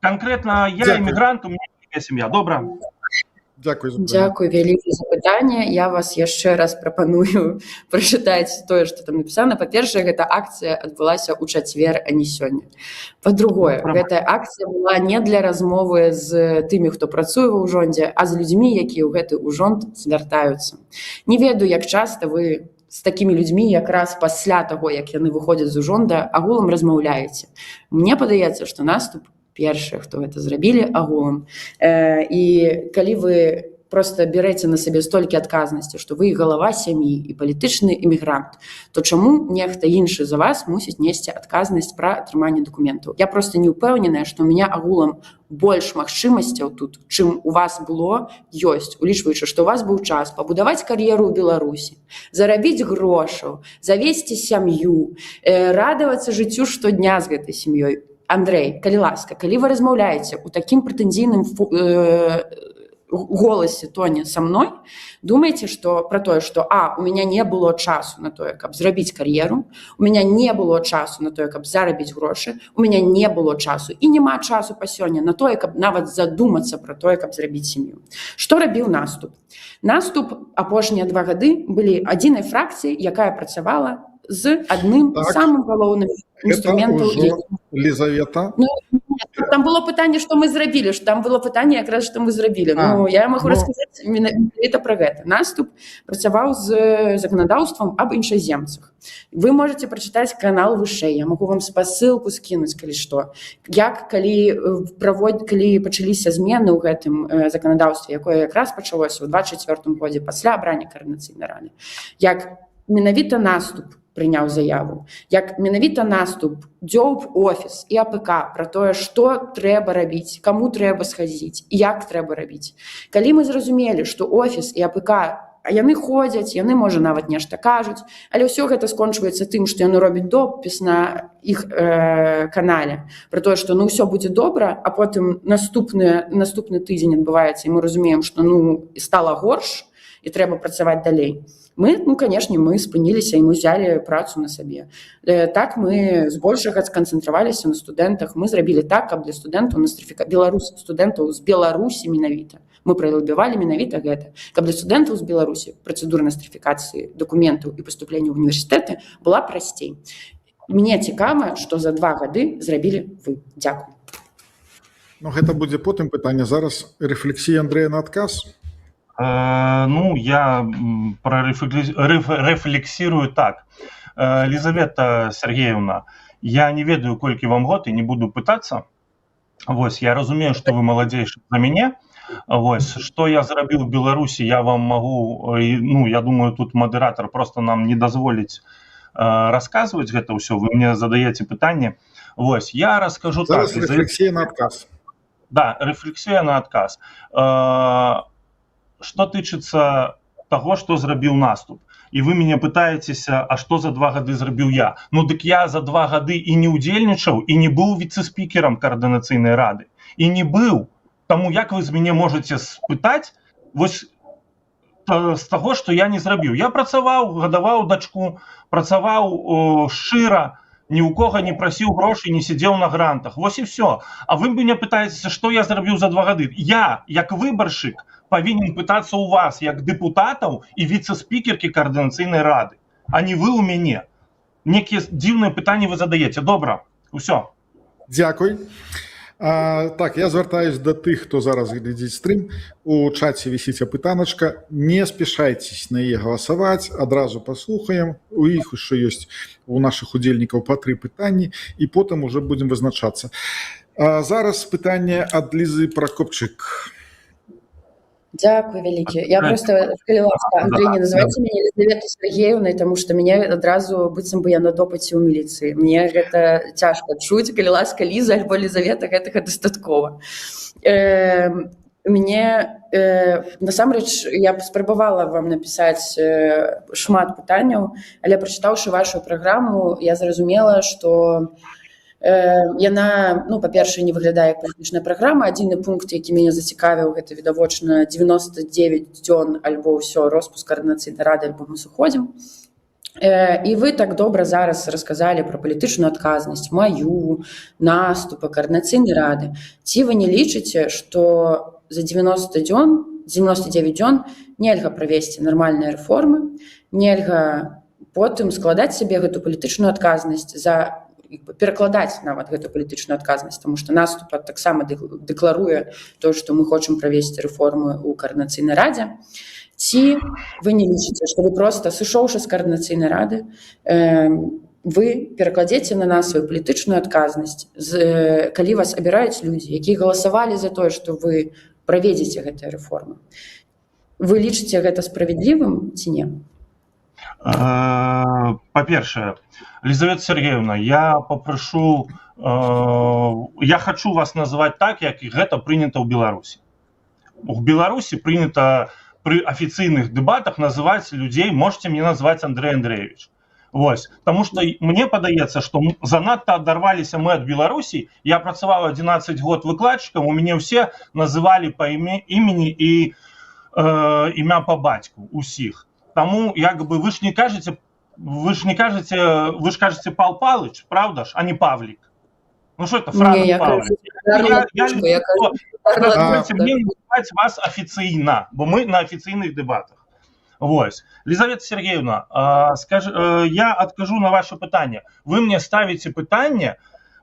Speaker 3: Канкрэтна я эмігрант, у мяне сям'я. Добра?
Speaker 2: Дзякуй вялікі за пытанне. Я вас яшчэ раз прапаную прачытаць тое, што там напісана. Па-першае, гэта акцыя адбылася ў чацвер, а не сёння. Па-другое, гэтая акцыя была не для размовы з тымі, хто працуе ва ўжондзе, а з людзьмі, якія ў гэты ўжонд звяртаюцца. Не ведаю, як часта вы з такімі людзьмі якраз пасля таго, як яны выходзяць з ўжонда, агулам размаўляеце. Мне падаецца, што «Наступ» першыя, хто гэта зрабілі агулам. І калі вы просто береце на сабе столькі адказнасці, што вы галава сям'і і палітычны эмігрант, то чаму нехта іншы за вас мусіць несці адказнасць пра атрыманне дакументаў? Я просто не ўпэўненая, што ў мяне агулам больш магчымасцяў тут, чым у вас было, ёсць, улічваючы, што у вас быў час пабудаваць кар'еру ў Беларусі, зарабіць грошаў, завесці сям'ю, радавацца жыццю штодня з гэтай сям'ёй. Андрэй, калі ласка, калі вы размаўляеце ў такім прэтэнзійным голасе, тоне са мной, думаеце пра тое, што у мяне не было часу на тое, каб зрабіць кар'еру, у мяне не было часу на тое, каб зарабіць грошы, у мяне не было часу і няма часу па сёння на тое, каб нават задумацца пра тое, каб зрабіць сям'ю. Што рабіў «Наступ»? «Наступ» апошнія 2 гады былі адзінай фракцыяй, якая працавала з адным самым галоўным інструментам.
Speaker 1: Елизавета.
Speaker 2: Там было пытанне, што мы зрабілі, там было пытанне якраз, што мы зрабілі. Я магу расказаць менавіта пра гэта. «Наступ» працаваў з заканадаўствам аб іншаземцах. Вы можете прачытаць канал вышэй, я магу вам спасылку скінуць, калі што. Калі пачаліся змены ў гэтым заканадаўстве, якое якраз пачалося ў 24 годзе пасля абрання каардынацыйнай рады, як менавіта «Наступ» прыняў заяву, як менавіта «Наступ» дзёўб офіс і АПК пра тое, што трэба рабіць, каму трэба схадзіць і як трэба рабіць. Калі мы зразумелі, што офіс і АПК, яны ходзяць, яны, можа, нават нешта кажуць, але ўсё гэта скончваецца тым, што яны робяць допіс на іх канале пра тое, што ўсё будзе добра, а потым наступны тыдзень адбываецца, і мы разумеем, што стала горш, і трэба працаваць далей. Мы, канешне, мы спыніліся і мы ўзялі працу на сабе. Так мы збольшага сканцэнтраваліся на студэнтах, мы зрабілі так, каб для студэнтаў студэнтаў з Беларусі менавіта. Мы пралабівалі менавіта гэта, каб для студэнтаў з Беларусі працэдура настрыфікацыі дакументаў і паступлення ў універсітэты была прасцей. Мне цікава, што за 2 гады зрабілі вы. Дзякую.
Speaker 1: Ну, гэта будзе потым пытанне. Зараз рэфлексія Андрэя на адказ.
Speaker 3: Я рефлексирую так. Лизавета Сергеевна, я не ведаю, колькі вам год і не буду пытацца. Вось, я разумею, што вы маладзейшы за мяне. Вось, што я зрабіў у Беларусі, я вам магу, я думаю, тут мадэратар просто нам не дазволіць расказваць гэта ўсё. Вы мне задаеце пытанне. Вось, я раскажу так.
Speaker 1: Зараз рефлексія на адказ.
Speaker 3: Да, рефлексія на адказ. Што тычыцца таго, што зрабіў наступ. І вы мяне пытаецеся, а што за 2 гады зрабіў я? Ну, дык я за 2 гады і не ўдзельнічаў, і не быў віцэ-спікерам каардынацыйнай рады. І не быў. Таму як вы з мяне можаце спытаць вось з таго, што я не зрабіў? Я працаваў, гадаваў дачку, працаваў шчыра, ні ў кога не прасіў грошай, не сидзеў на грантах. Вось і все. А вы мяне пытаецеся, што я зрабіў за 2 гады? Я, як выбаршчык, павінен пытацца ў вас, як дэпутатаў і віцэ-спікеркі каардынацыйнай рады, а не вы ў мяне. Некія дзіўныя пытанні вы задаеце. Добра, усё.
Speaker 1: Дзякуй. Так, я звяртаюсь да тых, хто зараз глядзіць стрым. У чаце вісіць апытаначка. Не спешайтесь на яе галасаваць, адразу паслухаем. У іх яшчэ ёсць у нашых удзельнікаў па 3 пытанні, і потым уже будзем вызначацца. Зараз пытанне ад Лізы Пракопчык.
Speaker 2: Дзякуй вялікі. Я просто, калі ласка, Андрей, не называйце мяне Лізаветай Сергеевнай, таму што мяне адразу быццам бы я на допыце ў міліцыі. Мне гэта цяжка чуць, калі ласка, Ліза альбо Лізавета, гэтага дастаткова. Насамрэч, я спрабавала вам напісаць шмат пытанняў, але прачытаўшы вашу праграму, я зразумела, што яна, па-першае, не выглядае як палітычная праграма. Адзіны пункт, які мяне зацікавіў, гэта відавочна 99 дзён альбо ўсё, роспуск каардынацыйнай рады, альбо мы сыходзім. І вы так добра зараз расказалі пра палітычную адказнасць, маю, наступа каардынацыйнай рады. Ці вы не лічыце, што за 99 дзён нельга правесці нармальныя рэформы, нельга потым складаць сабе гэту палітычную адказнасць за перакладаць нават гэту палітычную адказнасць, таму што наступ таксама дэкларуе тое, што мы хочам правесці рэформы ў каардынацыйнай радзе. Ці вы не лічыце, што вы проста, сышоўшы з каардынацыйнай рады, вы перакладзеце на нас сваю палітычную адказнасць, калі вас абіраюць людзі, якія галасавалі за тое, што вы праведзеце гэтыя рэформы. Вы лічыце гэта справядлівым ці не?
Speaker 3: Па-першае, Лизавета Сергеевна, я попрошу, я хочу вас называть так, як гэта прынята ў Беларусі. У Беларусі прынята пры афіцыйных дэбатах называць людзей, можете мне назваць Андрей Андреевич. Вось. Таму што мне падаецца, што занадта адарваліся мы ад Беларусі. Я працаваў 11 год выкладчыкам, у мяне ўсе называлі па імені і імя па бацьку усіх. Таму, як бы, вы ж кажете Пал Палыч, правда ж, а не Павлик. Ну что это фраза Павлик? Мне называть вас официально, бо мы на официальных дебатах. Вось. Лизавета Сергеевна, я откажу на ваше пытанне. Вы мне ставите пытанне,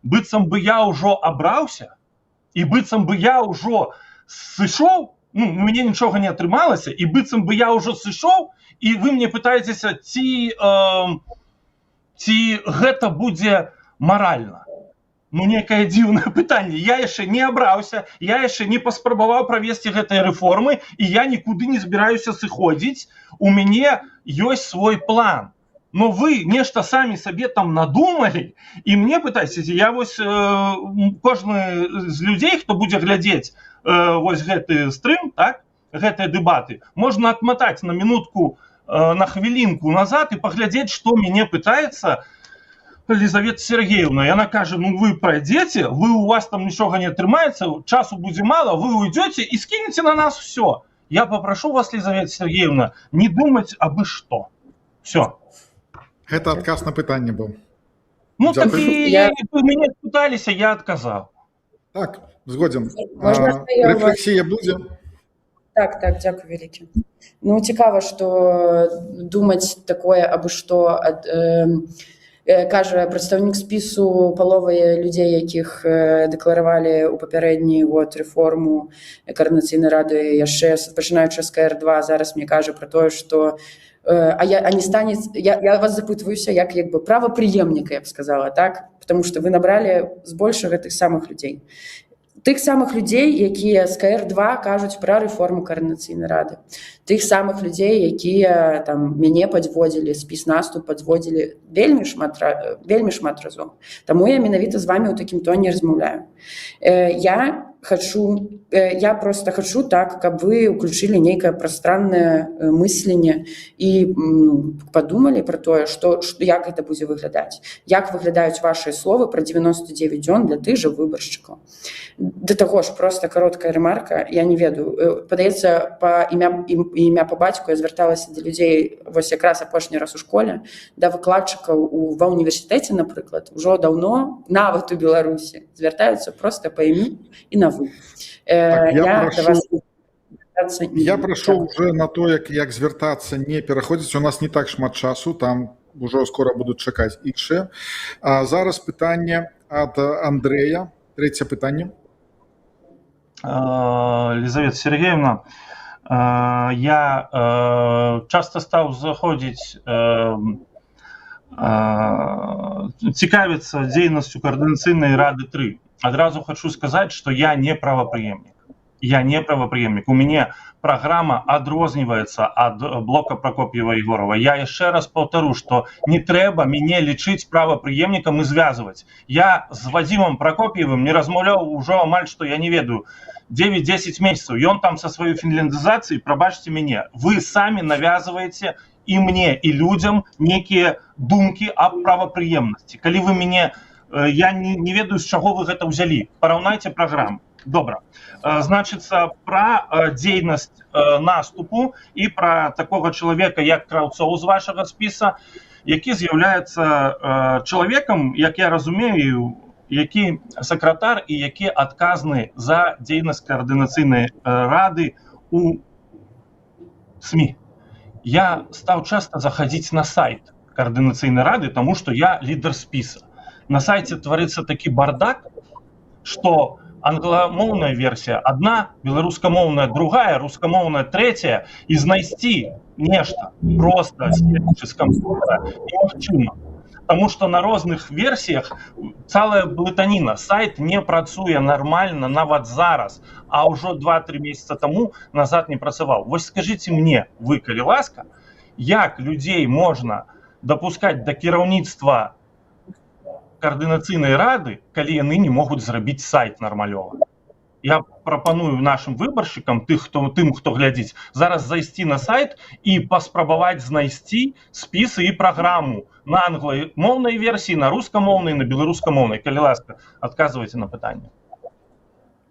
Speaker 3: быццам бы я ўжо абраўся, і быццам бы я ўжо сышоў, мне нічога не атрымалася, і быццам бы я ўжо сышоў, і вы мне пытаецеся, ці гэта будзе маральна. Некае дзіўнае пытанне. Я яшчэ не абраўся, я яшчэ не паспрабаваў правесці гэтыя рэформы, і я нікуды не збіраюся сыходзіць. У мяне ёсць свой план. Но вы нешта самі сабе там надумалі, і мне пытайцеся, я вось кожны з людзей, хто будзе глядзець вось гэты стрым, так, гэтыя дэбаты, можна адматаць на минутку, на хвілінку назад і паглядзець, што мяне пытаецца Лизавета Сергеевна. Яна кажа, вы пройдете, у вас там нічога не атрымаецца, часу будзе мала, вы уйдете і скинете на нас все. Я попрошу вас, Лизавета Сергеевна, не думать абы что. Все.
Speaker 1: Это отказ на пытанне был.
Speaker 3: Ну,
Speaker 1: Дзякуй.
Speaker 3: так и меня пытались, а я отказал.
Speaker 1: Так, згоден.
Speaker 2: Можна я вас-
Speaker 1: Рефлексія будзе.
Speaker 2: Так, дякую вялікі. Ну, цікава, што думаць такое, абы што кажа прадстаўнік спісу паловы людзей, якіх дэкларавалі ў папярэдні год рэформу Координацыйнай рады, яшчэ пачынаючы з КР2, зараз мне кажа пра тое, што я вас запытваюся як бы правапрыемніка, я б сказала, так? Потому што вы набралі збольшага тых самых людзей. Тых самых людзей, якія з КР2 кажуць пра рэформу Координацыйнай рады. Тых самых людзей, якія там мяне падводзілі, спіс наступ падводзілі вельмі шмат разоў. Таму я менавіта з вами ў такім тоне размаўляю. Я просто хочу так, каб вы уключылі нейкае прастраннае мысленне і падумалі пра тое, як гэта будзе выглядаць. Як выглядаюць вашыя словы пра 99 дзён для тых жа выбаршчыкаў. Да таго ж, просто кароткая ремарка, я не ведаю. Падаецца, па імя па бацьку я звярталася да людзей вось якраз апошні раз у школе, да выкладчыкаў ва універсітэце, напрыклад, ужо даўно, нават у Беларусі, звяртаюцца просто па імю і на вы.
Speaker 1: Я прашу уже на то, як звяртацца, не пераходзіць. У нас не так шмат часу, там ужо скора будуць чакаць іншыя. Зараз пытанне ад Андрэя. Трэцяе пытанне.
Speaker 3: Лизавета Сергеевна, я часто стал заходить, цікавиться деятельностью Координаційної ради 3. Одразу хочу сказать, что я не правопреемник. У меня программа адрозніваецца от блока Прокопьева-Егорова. Я еще раз повторю, что не трэба меня лечить правопреемником и связывать. Я с Вадимом Прокопьевым не размаўляў уже амаль, что я не ведаю, 9-10 месяцев. И он там со своей финляндизацией, пробачьте меня, вы сами навязываете и мне, и людям некие думки о правопреемности. Коли вы меня, я не ведаю, с чего вы это взяли. Пораўнайте программу. Добра. Значится, про дзейнасць наступу і про такого чалавека, як Краўцоў з вашага спіса, які з'яўляецца чалавекам, як я разумею, які сакратар і які адказны за дзейнасць Координаційнай рады у СМИ. Я стал часто заходить на сайт Координаційнай рады, потому что я лидер списа. На сайте творится таки бардак, что англомовная версия одна, беларускамоўная другая, рускамоўная третья, и знайсці нешта просто з компьютера немагчыма. Потому что на розных версиях целая блытаніна. Сайт не працуе нормально нават зараз, а уже 2-3 месяца тому назад не працаваў. Вось скажите мне, вы, калі ласка, як людей можно допускать до кіраўніцтва Координаційнай рады, калі яны не могуць зрабіць сайт нармалёва. Я прапаную нашим выбаршчыкам, тым, хто глядзіць, зараз зайсці на сайт і паспрабаваць знайсці спісы і праграму на англомоўнай версіі, на рускамоўнай, на беларускамоўнай. Калі ласка, адказвайце на пытанне.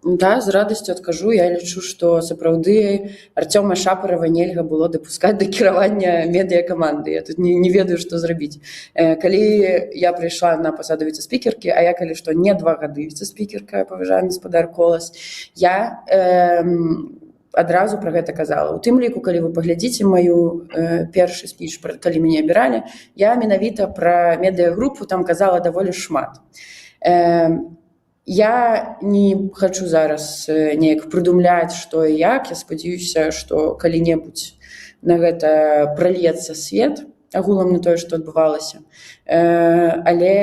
Speaker 2: Да, з радасцю адкажу. Я лічу, што сапраўды Арцёма Шапарова нельга было дапускаць да кіравання медыякаманды. Я тут не ведаю, што зрабіць. Калі я прыйшла на пасаду віцэ-спікеркі, а я калі што не 2 гады віцэ-спікерка, паважаны гаспадар Колас, я адразу пра гэта казала. У тым ліку, калі вы паглядзіце маю першы спіч, калі мяне абіралі, я менавіта пра медыягрупу там казала даволі шмат. Я не хочу зараз неяк прыдумляць, што і як. Я спадзяюся, што калі-небудзь на гэта прольецца свет агулам на тое, што адбывалася. Але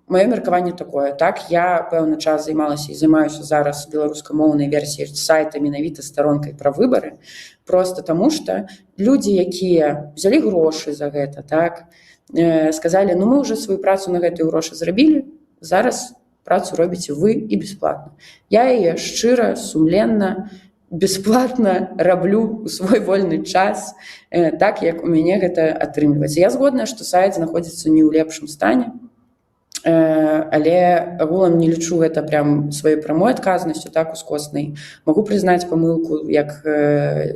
Speaker 2: маё меркаванне такое. Так, я пэўны час займалася і займаюся зараз беларускамоўнай версіяй сайта менавіта старонкай пра выбары, просто таму што людзі, якія взялі грошы за гэта, так, сказалі, ну мы ўжо сваю працу на гэтыя грошы зрабілі, зараз працу робіце вы і бясплатна. Я яе шчыра, сумленна, бясплатна раблю ў свой вольны час, так, як у мяне гэта атрымліваецца. Я згодная, што сайт знаходзіцца не ў лепшым стане. але агулам не лічу гэта прям сваёй прамой адказнасцю, так, ускоснай. Магу прызнаць памылку як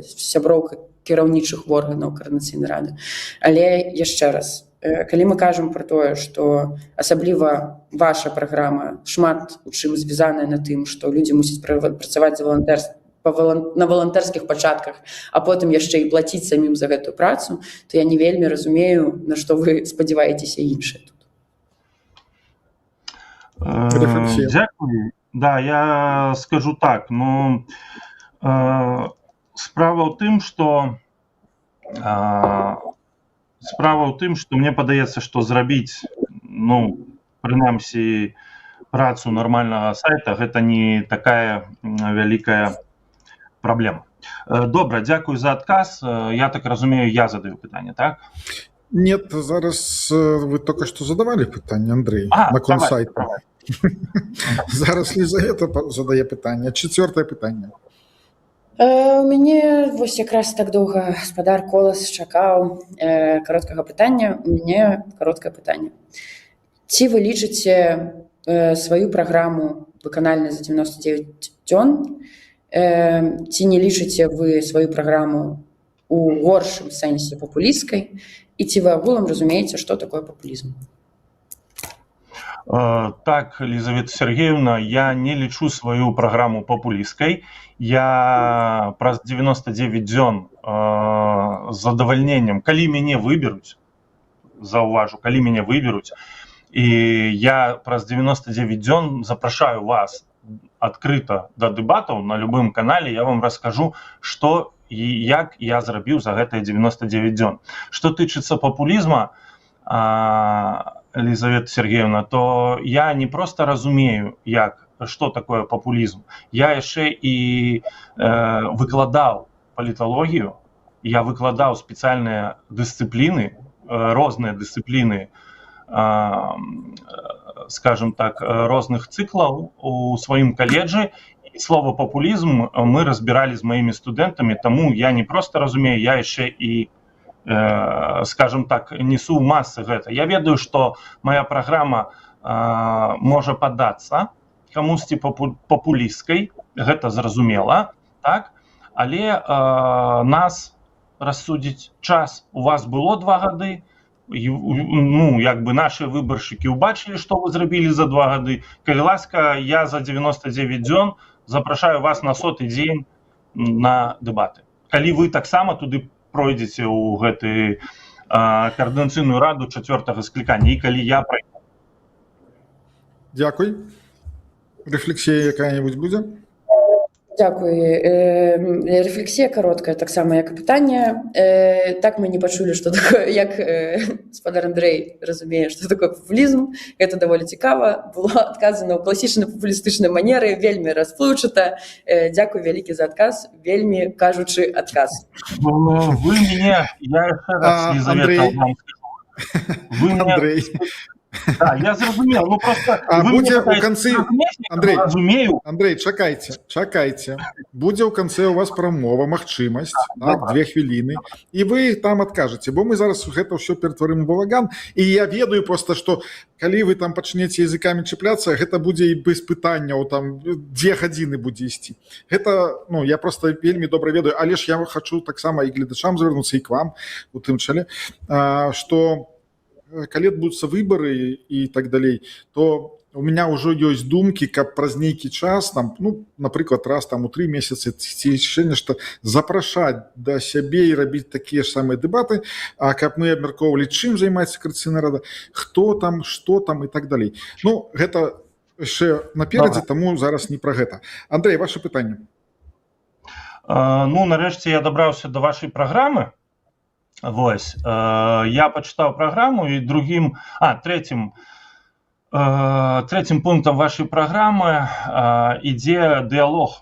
Speaker 2: сяброўка кіраўнічых органаў Коордынацыйнай рады. Але яшчэ раз, калі мы кажам пра тое, што асабліва ваша праграма шмат у чым звязаная на тым, што людзі мусяць працаваць за на валантэрскіх пачатках, а потым яшчэ і плаціць самім за гэтую працу, то я не вельмі разумею, на што вы спадзяваецеся іншае тут.
Speaker 3: Дякую. Да, я скажу так, но справа ў тым, што мне падаецца, што зрабіць, ну, прынамсі, працу нармальнага сайта, гэта не такая вялікая праблема. Добра, дзякую за адказ. Я так разумею, я задаю пытанне, так?
Speaker 1: Нет, зараз вы только что задавали пытанне, Андрей, наконт сайта. Зараз Лизавета задае пытанне. 4-е пытанне.
Speaker 2: У мяне вось якраз так доўга гаспадар Колас чакаў кароткага пытання. У мяне кароткае пытанне. Ці вы лічыце сваю праграму выканальнай за 99 дзён? Ці не лічыце вы сваю праграму у горшым сэнсе папулісцкай? І ці вы агулам разумееце, што такое папулізм?
Speaker 3: Так, Лизавета Сергеевна, я не лічу сваю праграму папулісцкай. Я праз 99 дзён з задавальненнем, калі мяне выберуць, заўважу, калі мяне выберуць, і я праз 99 дзён запрашаю вас адкрыта да дэбатаў на любым канале, я вам раскажу, што і як я зрабіў за гэтыя 99 дзён. Што тычыцца папулізма, Лизавета Сергеевна, то я не проста разумею, што такое папулізм. Я яшчэ і выкладаў паліталогію, я выкладаў спецыяльныя дысцыпліны, розныя дысцыпліны, скажем так, розных цыклаў у сваім каледжы. І слова папулізм мы разбіралі з маімі студэнтамі, таму я не проста разумею, я яшчэ і, скажем так, несу ў масы гэта. Я ведаю, што моя праграма можа падацца камусьці папулісцкай, гэта зразумела, так? Але нас рассудзіць час. У вас было 2 гады, ну, як бы нашы выбаршчыкі ўбачылі, што вы зрабілі за 2 гады. Калі ласка, я за 99 дзён запрашаю вас на 100-й дзень на дэбаты. Калі вы таксама туды пройдзеце ў гэты коордынацыйную раду 4-го склікання, і калі я пройду.
Speaker 1: Дзякуй. Рэфлексія якая-небудзь будзе?
Speaker 2: Дзякуй. Рэфлексія кароткая, таксама як і пытанне. Так мы не пачулі, што такое, як гаспадар Андрэй разумее, што такое папулізм. Гэта даволі цікава. Было адказана ў класічнай папулістычнай манеры, вельмі расплыўчата. Дзякуй вялікі за адказ, вельмі кажучы адказ.
Speaker 3: Вы мяне, я яшчэ раз Лизавета вам скажу. Вы мяне... Да, я зразумеў, ну просто...
Speaker 1: А будзе ў канцы... Андрей, чакайце. Будзе ў канцы у вас прамова, магчымасць, так, 2 хвіліны, і вы там адкажаце, бо мы зараз гэта ўсё ператварым у балаган, і я ведаю просто, што калі вы там пачнеце языкамі чапляцца, гэта будзе і без пытанняў, там 2 гадзіны будзе ісці. Гэта, ну, я просто вельмі добра ведаю, але ж я хачу таксама і гледачам звярнуцца, і к вам у тым чале, што калі адбудуцца выбары і так далей, то у меня ўжо ёсць думкі, каб праз нейкі час, там, ну, напрыклад, раз там у 3 месяцы ці яшчэ нешта запрашаць да сябе і рабіць такія ж самыя дэбаты, а каб мы абмяркоўвалі, чым займаецца Коордынацыйная рада, хто там, што там і так далей. Ну, гэта яшчэ наперадзе, таму зараз не пра гэта. Андрей, ваше пытанне.
Speaker 3: Ну, нарэшце я дабраўся да вашай праграмы. Вось, я пачытаў праграму, і трэцім пунктам вашай праграмы ідзе дыялог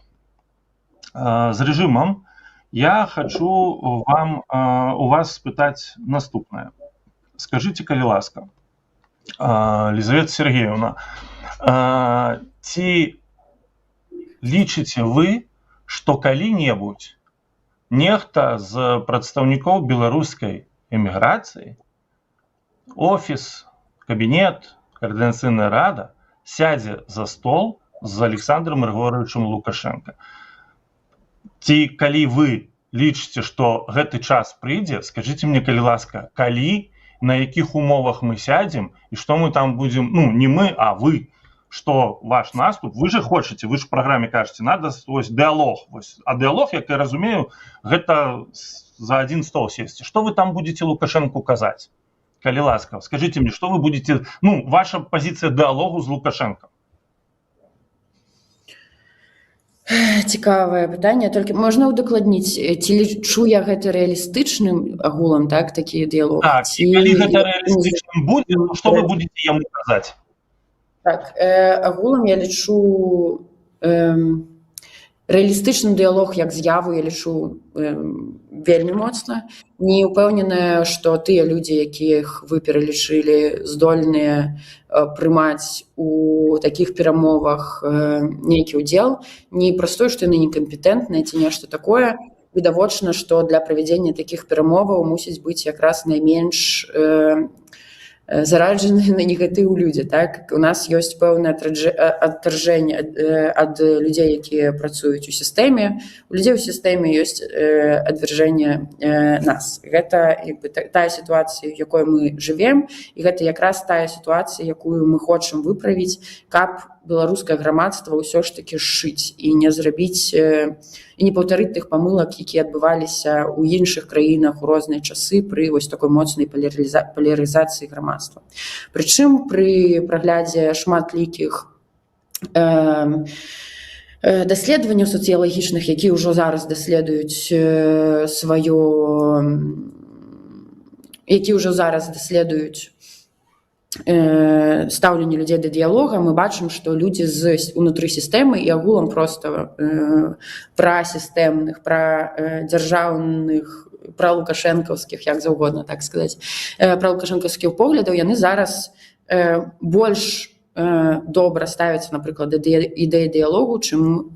Speaker 3: з рэжымам. Я хачу у вас спытаць наступнае. Скажыце, калі ласка, Лизавета Сергеевна, ці лічыце вы, што калі-небудзь нехта з прадстаўнікоў беларускай эміграцыі, офіс, кабінет, Координаційна рада сядзе за стол з Александром Григоровичем Лукашенко. Ці калі вы лічыце, што гэты час прыйдзе, скажыце мне, калі ласка, калі, на якіх умовах мы сядзем і што мы там будзем, ну, не мы, а вы, што ваш наступ, вы же хочаце, вы ж в праграме кажаце, надо вось дыалог, а дыалог, як я разумею, гэта за один стол сесці. Што вы там будете Лукашенку казаць? Калі ласка, скажите мне, что вы будете, ну, ваша позиция диалогу з Лукашенко?
Speaker 2: Цікавае пытанне, толькі можна ўдакладніць, ці лічу я гэта рэалістычным агулам, так, такі дыялог?
Speaker 3: Так, і калі гэта рэалістычным будзе, то што вы будете яму казаць?
Speaker 2: Так, агулам я лічу рэалістычны дыялог як з'яву я лічу вельмі моцна. Не ўпэўненая, што тыя людзі, якіх вы пералічылі, здольныя прымаць у такіх перамовах нейкі ўдзел. Не праз тое, што яны некампетэнтныя ці нешта такое. Відавочна, што для правядзення такіх перамоваў мусіць быць якраз найменш зараджаны на негатыў людзі, так? У нас ёсць пэўнае адтаржэнне ад людзей, якія працуюць у сістэме. У людзей у сістэме ёсць адвяржэнне нас. Гэта тая сітуацыя, у якой мы жывем, і гэта якраз тая сітуацыя, якую мы хочам выправіць, каб беларускае грамадства ўсё ж такі сшыць і не зрабіць і не паўтарыць тых памылак, якія адбываліся ў іншых краінах у розныя часы пры вось такой моцнай палярызацыі грамадства. Прычым пры праглядзе шматлікіх даследаванняў сацыялагічных, якія ўжо зараз даследуюць стаўленне людзей да дыялога, мы бачым, што людзі унутры сістэмы і агулам проста прасістэмных, дзяржаўных, пралукашэнкаўскіх, як заўгодна так сказаць, пралукашэнкаўскіх поглядаў, яны зараз больш добра ставяцца, напрыклад, да ідэі дыялогу, чым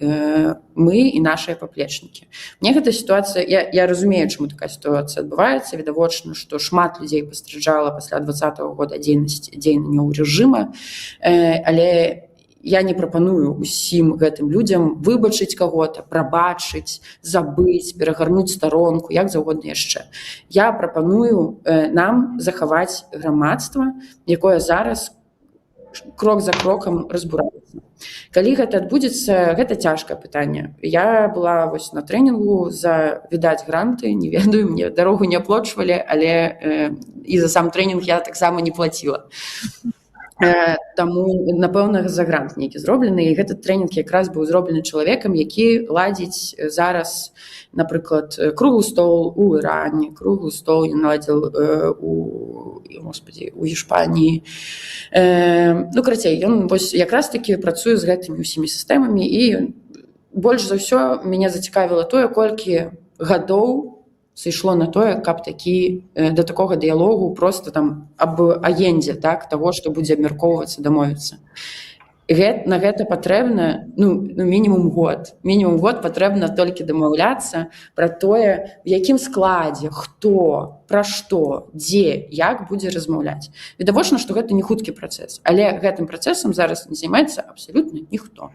Speaker 2: мы і нашыя паплечнікі. Мне гэта сітуацыя, я разумею, чаму такая сітуацыя адбываецца. Відавочна, што шмат людзей пастраждала пасля 2020 года дзеяння ў рэжыма, але я не прапаную усім гэтым людзям выбачыць каго-то, прабачыць, забыць, перагарнуць старонку, як заўгодна яшчэ. Я прапаную нам захаваць грамадства, якое зараз крок за крокам разбураецца. Калі гэта адбудзецца, гэта цяжкае пытанне. Я была вось на трэнінгу за, відаць, гранты, не ведаю, мне дарогу не аплочвалі, але і за сам трэнінг я таксама не плаціла. Таму, напэўна, за грант нейкі зроблены, і гэты трэнінг якраз быў зроблены чалавекам, які ладзіць зараз, напрыклад, круглы стол у Іране, круглы стол ён наладзіў у Іспаніі. Ну, карацей, ён якраз такі працуе з гэтымі ўсімі сістэмамі, і больш за ўсё мяне зацікавіла тое, колькі гадоў сышло на тое, каб да такога дыялогу просто там аб агендзе, так, таго, што будзе абмяркоўвацца, дамовіцца. На гэта патрэбна мінімум год. Мінімум год патрэбна толькі дамаўляцца пра тое, в якім складзе, хто, пра што, дзе, як будзе размаўляць. Відавочна, што гэта не хуткі працэс, але гэтым працэсам зараз не займаецца абсалютна ніхто.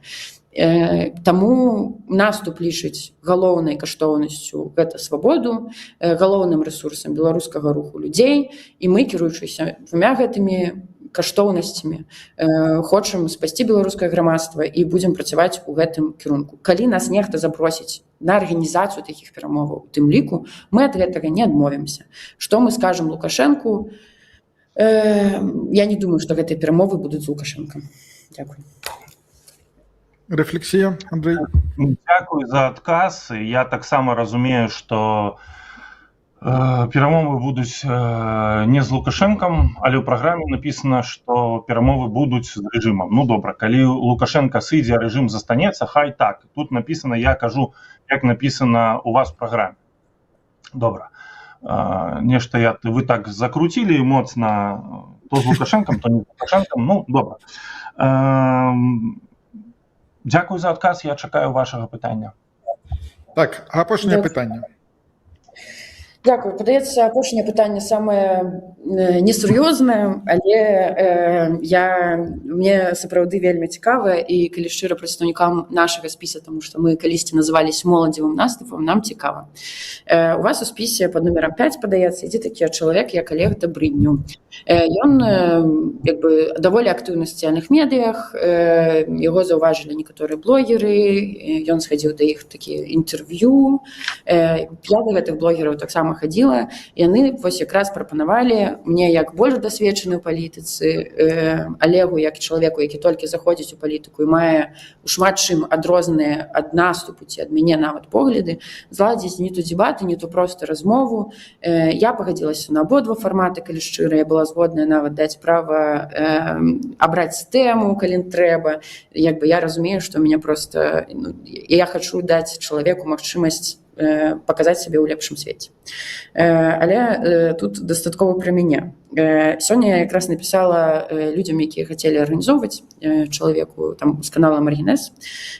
Speaker 2: Таму наступ лічыць галоўнай каштоўнасцю гэта свабоду, галоўным рэсурсам беларускага руху людзей, і мы, кіруючыся двумя гэтымі каштоўнасцямі, хочам спасці беларускае грамадства і будзем працаваць у гэтым кірунку. Калі нас нехта запросіць на арганізацыю такіх перамоваў, у тым ліку, мы ад гэтага не адмовімся. Што мы скажам Лукашэнку? Я не думаю, што гэтыя перамовы будуць з Лукашэнкам. Дзякуй.
Speaker 1: Рэфлексія, Андрэй?
Speaker 3: Дзякуй за адказ. Я таксама разумею, што перамовы будуць не з Лукашэнкам, але ў праграме напісана, што перамовы будуць з рэжымам. Ну, добра, калі Лукашенко сыдзе, а рэжым застанецца, хай так. Тут напісана, я кажу, як напісана у вас в праграме. Добра. Нешта вы так закруцілі моцна то з Лукашэнкам, то не з Лукашэнкам. Ну, добра. Дзякуй за адказ, я чакаю вашага пытання.
Speaker 1: Так, апошняе пытанне.
Speaker 2: Дзякую. Падаецца, апошняе пытанне самае несур'ёзнае, але мне сапраўды вельмі цікава, і калі шчыра прадстаўнікам нашага спіса, таму што мы калісьці называліся моладзевым наступам, нам цікава. У вас у спісе пад нумерам 5, падаецца, ідзе такі чалавек, як Олег Добрыдню. Ён даволі актыўны ў сацыяльных медыях, яго заўважылі некаторыя блогеры, ён схадзіў да іх такія інтэрв'ю. Я да гэтых блогераў таксама хадзіла, яны вось якраз прапанавалі мне як больш дасведчаны ў палітыцы, Олегу як чалавеку, які толькі заходзіць у палітыку і мае ў шмат чым адрозныя ад наступу ці ад мяне нават погляды, зладзіць не то дзебаты, не то проста размову. Я пагадзілася на абодва фарматы, калі шчыра, я была згодная нават даць права абраць тэму, калі трэба. Я разумею, што меня просто я хачу даць чалавеку магчымасць паказаць сябе ў лепшым свеце. Але тут дастаткова пра мяне. Сёння я якраз напісала людзям, якія хацелі арганізоўваць чалавеку там з канала Маргінес,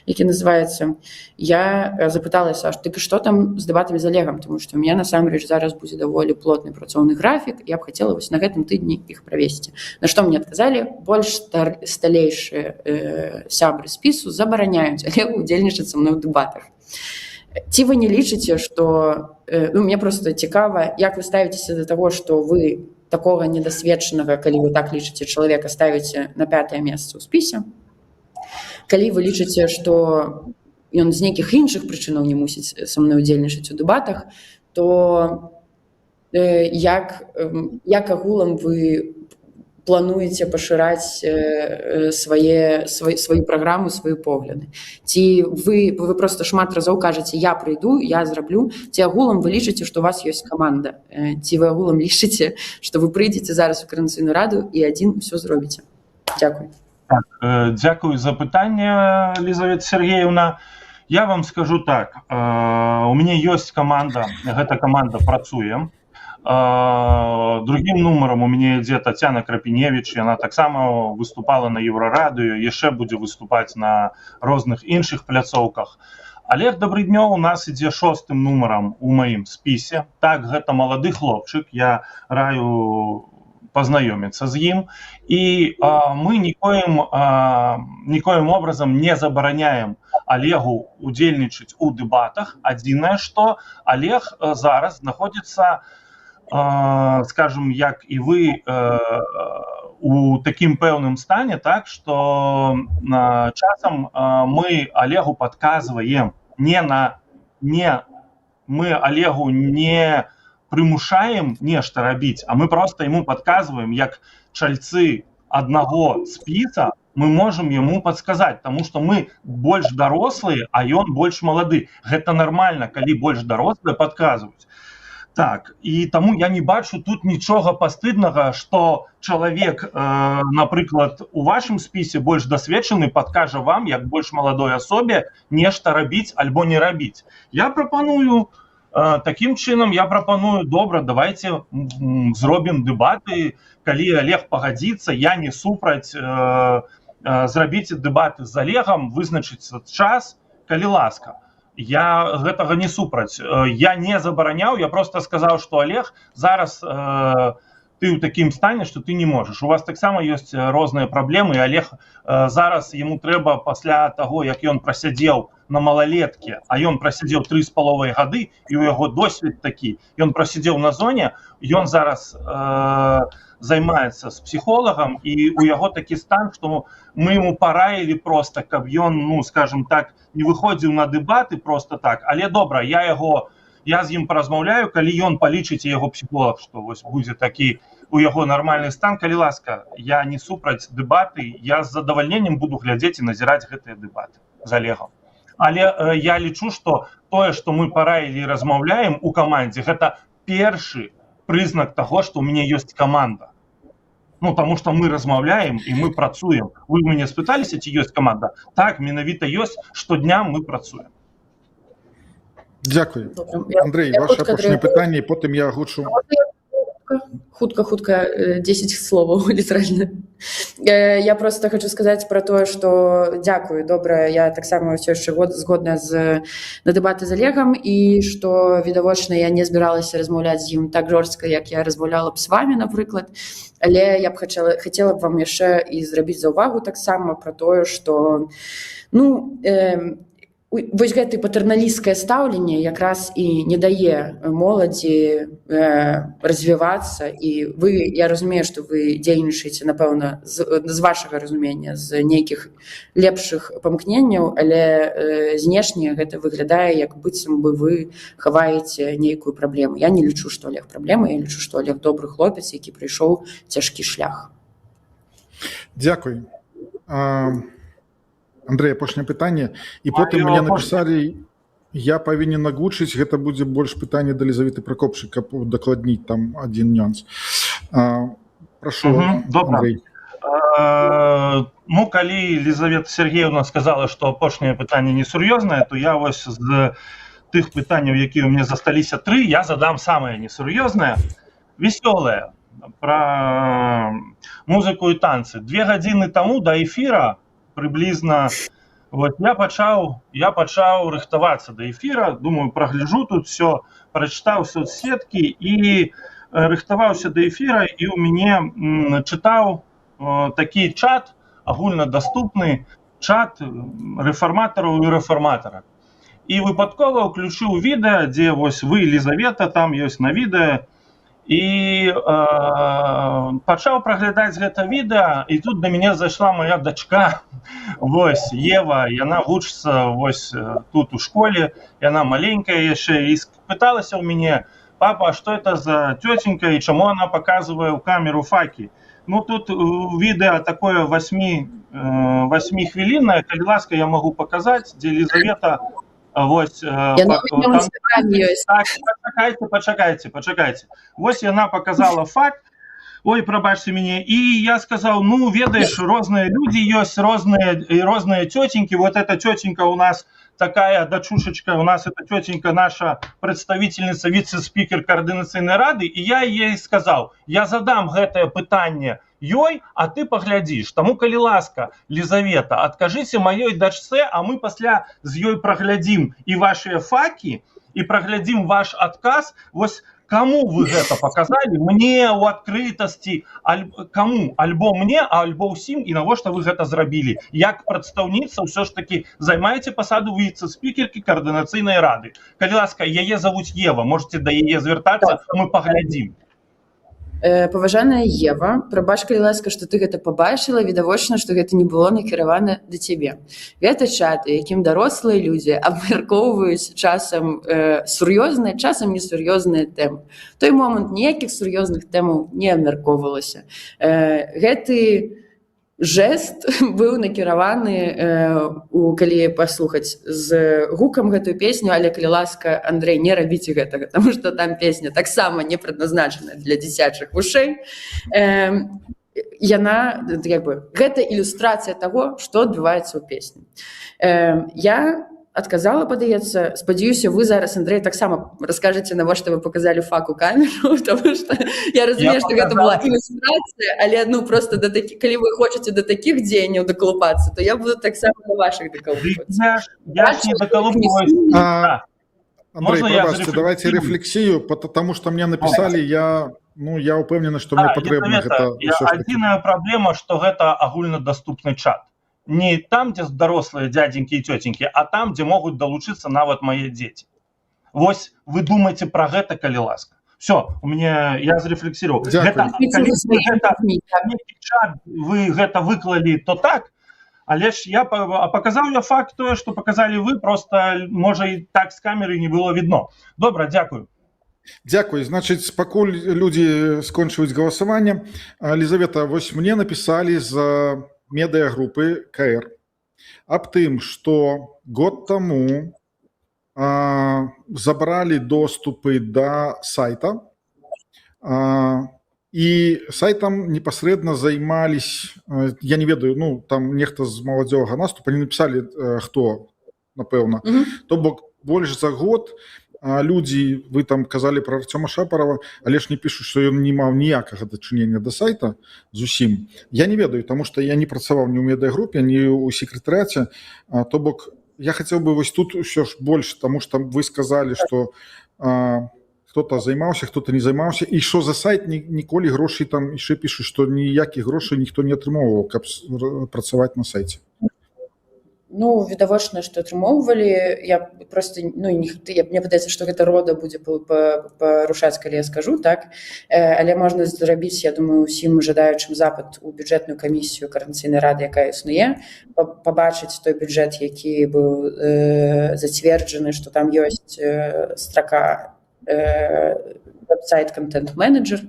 Speaker 2: які называецца. Я запытала: Саш, ты што там з дэбатамі з Олегам, тому што у меня насамрэч зараз будзе даволі плотны працоўны графік, я б хацела вось на гэтым тыдні іх правесці. На што мне адказалі: больш сталейшыя сябры спісу забараняюць Олегу удзельнічаць са мной у дэбатах. Ці вы не лічыце, што мне просто цікава, як вы ставіцеся да таго, што вы такога недасведчанага, калі вы так лічыце, чалавека ставіце на 5-е месца ў спісе? Калі вы лічыце, што ён з нейкіх іншых прычынаў не мусіць са мной удзельнічаць у дэбатах, то як агулам вы плануеце пашыраць сваю праграму, свае погляды? Ці вы просто шмат разоў кажаце: я прыйду, я зраблю, ці агулам вы лічыце, што у вас ёсць каманда? Ці вы агулам лічыце, што вы прыйдзеце зараз у Координацыйную раду і адзін усё зробіце? Дзякуй.
Speaker 3: Дзякую за пытанне, Лизавета Сергеевна. Я вам скажу так, у мяне ёсць каманда, гэта каманда працуе. Другим нумаром у мяне ідзе Тацяна Крапіневіч, яна таксама выступала на Еўрарадыё, яшчэ будзе выступаць на розных іншых пляцоўках. Олег Добрыднёў у нас ідзе 6-м нумарам у маім спісе. Так, гэта малады хлопчык, я раю познаёміцца з ім. І мы никоим образом не забараняем Олегу удзельнічаць у дэбатах. Адзінае, што Олег зараз знаходзіцца, скажем, як і вы, у такім пэўным стане, так, што часам мы Олегу падказваем, мы Олегу не прымушаем нешта рабіць, а мы просто яму падказваем, як чальцы аднаго спіса мы можам яму падказаць, таму што мы больш дарослыя, а ён больш малады. Гэта нармальна, калі больш дарослыя падказваюць. Так, і таму я не бачу тут нічога пастыднага, што чалавек, напрыклад, у вашым спісе больш дасведчаны падкажа вам, як больш маладой асобе, нешта рабіць альбо не рабіць. Я прапаную такім чынам, добра, давайте зробім дэбаты, калі Олег пагадзіцца, я не супраць, зрабіце дэбаты з Олегам, вызначыцца час, калі ласка. Я гэтага не супраць. Я не забараняў, я просто сказаў, што Олег, зараз ты ў такім стане, што ты не можаш. У вас таксама ёсць розныя праблемы, і Олег зараз яму трэба пасля таго, як ён прасядзеў на малалетке, а ён прасядзеў 3,5 гады, і ў яго досвед такі, ён прасядзеў на зоне, ён зараз займаецца з псіхолагам, і у яго такі стан, што мы яму параілі просто, каб ён, скажем так, не выходзіў на дэбаты просто так, але добра, я з ім паразмаўляю, калі ён палічыць, яго псіхолог, што вось будзе такі у яго нармальны стан, калі ласка, я не супраць дэбаты, я з задавальненнем буду глядзець і назіраць гэтыя дэбаты з Олегом. Але я лічу, што тое, што мы параілі і размаўляем у камандзе, гэта першы прызнак таго, што ў мяне ёсць каманда. Таму што мы размаўляем і мы працуем. Вы мяне спыталіся, ці ёсць каманда? Так, менавіта ёсць, штодня мы працуем.
Speaker 1: Дзякуй. Андрэй, ваше апошняе пытанне, і потым я агучу.
Speaker 2: Хутка, 10 словаў, літаральна. Я просто хочу сказаць пра тое, што дзякую, добра, я таксама ўсё яшчэ згодна на дэбаты з Олегам, і што відавочна я не збіралася размаўляць з ім так жорстка, як я размаўляла б з вами, напрыклад, але я б хацела б вам яшчэ і зрабіць заўвагу таксама пра тое, што вось гэтае патэрналісцкае стаўленне якраз і не дае моладзі развівацца, і я разумею, што вы дзейнічаеце, напэўна, з вашага разумення, з нейкіх лепшых памкненняў, але знешне гэта выглядае, як быццам бы вы хаваеце нейкую праблему. Я не лічу, што Олег праблема, я лічу, што Олег добры хлопец, які прыйшоў цяжкі шлях.
Speaker 1: Дзякуй. Андрэй, апошняе пытанне, і потым мне напісалі, я павінен агучыць, гэта будзе больш пытанне да Лізаветы Пракопчык, каб удакладніць там адзін нюанс. Прашу, Андрэй.
Speaker 3: Калі Лізавета Сергеевна сказала, што апошняе пытанне несур'ёзнае, то я вось з тых пытанняў, якія ў мяне засталіся 3, я задам самае несур'ёзнае, весёлае, пра музыку і танцы. 2 гадзіны таму да эфіра прыблізна я пачаў рыхтавацца да эфіра, думаю, прагляджу тут все, прачытаў соцсеткі і рыхтаваўся да эфіра, і ў мяне чытаў такі чат, агульнадаступны чат рэфарматараў і рэфарматара. І выпадкова ўключыў відэа, дзе вось вы, Лізавета, там ёсць на відэа, і пачаў праглядаць гэта відэа, і тут да мяне зайшла моя дачка, вось, Ева, яна вучыцца вось тут у школе, яна маленькая яшчэ, і пыталася ў мяне: папа, а што это за тётенька, і чаму она паказвае ў камеру факі? Ну, тут відэа такое 8-хвіліннае, калі ласка, я магу паказаць, дзе Лізавета вось... Пачакайце. Вось яна паказала факт, ой, прабачце мяне, і я сказаў, ну, ведаеш, розныя людзі ёсць, розныя тётенькі, вот эта тётенька у нас такая дачушечка, у нас эта тётенька наша прадставительница, віце-спікер координацыйнай рады, і я ей сказаў, я задам гэтае пытанне ёй, а ты паглядзіш. Таму, калі ласка, Лізавета, адкажыце маёй дачцэ, а мы пасля з ёй праглядзім і вашыя факі, і праглядзім ваш адказ. Вось каму вы гэта паказалі? Мне ў адкрытасці, каму? Альбо мне, а альбо ўсім, і навошта вы гэта зрабілі? Як прадстаўніца ўсё ж такі займаеце пасаду віцэ-спікеркі координацыйнай рады. Калі ласка, яе завуць Ева, можете да яе звяртацца, мы паглядзім.
Speaker 2: Паважаная Ева, прабач, калі ласка, што ты гэта пабачыла, відавочна, што гэта не было накіравана да цябе. Гэта чаты, якім дарослыя людзі абмяркоўваюць часам сур'ёзныя, часам несур'ёзныя тэмы. В той момант ніякіх сур'ёзных тэмаў не абмяркоўвалася. Гэты жэст быў накіраваны, калі паслухаць з гукам гэтую песню, але, калі ласка, Андрэй, не рабіце гэтага, таму што там песня таксама не прадназначана для дзіцячых вушэй. Гэта ілюстрацыя таго, што адбываецца ў песні. Я адказала, падаецца, спадзяюся, вы зараз, Андрэй, таксама раскажаце, навошта вы паказалі факу камеру, тому што я разумею, што гэта была ілюстрацыя, але просто калі вы хочаце да такіх дзеянняў дакалупацца, то я буду таксама на вашых дакалупацца.
Speaker 3: Я ж не дакалупаюсь.
Speaker 1: Андрей, пробачце, давайте рефлексію, потому что мне написали, я упэўнены, што мне патрэбна гэта.
Speaker 3: Адзіная праблема, што гэта агульнадаступны чат. Не там, дзе дарослыя дзядзенькі і цётенькі, а там, дзе могуць далучыцца нават мае дзеці. Вось вы думаеце пра гэта, калі ласка. Все, я зрефлексировал. Вы гэта выклалі, то так, але ж я паказаў я факт тое, што паказалі вы, просто, можа, і так з камеры не было видно. Добра, дзякую.
Speaker 1: Дзякуй. Значыць, пакуль людзі скончваюць галасаванне, Лізавета, вось мне напісалі з медыагрупы КР аб тым, што год таму забралі доступы да сайта, і сайтам непасрэдна займались, я не ведаю, там нехта з маладзёвага наступа, не напісалі хто, напэўна. То бок больш за год людзі, вы там казалі пра Арцёма Шапарова, але ж не пішуць, што ён не маў ніякага дачынення да сайта зусім. Я не ведаю, таму што я не працаваў ні ў медыагрупе, ні ў секретарыяце, то бок я хацеў бы вось тут ўсё ж больш, таму што вы сказалі, што хто-то займаўся, хто-то не займаўся, і што за сайт ніколі грошай там яшчэ пішуць, што ніякіх грошай ніхто не атрымоўваў, каб працаваць на сайце.
Speaker 2: Ну, відавочна, што атрымоўвалі. Я просто, мне падаецца, што гэта рода будзе парушаць, калі я скажу, так? Але можна зрабіць, я думаю, усім жадаючым запыт у бюджэтную камісію Коордынацыйнай рады, якая існуе, пабачыць той бюджэт, які быў зацверджаны, што там ёсць строка веб-сайт контент-менеджер,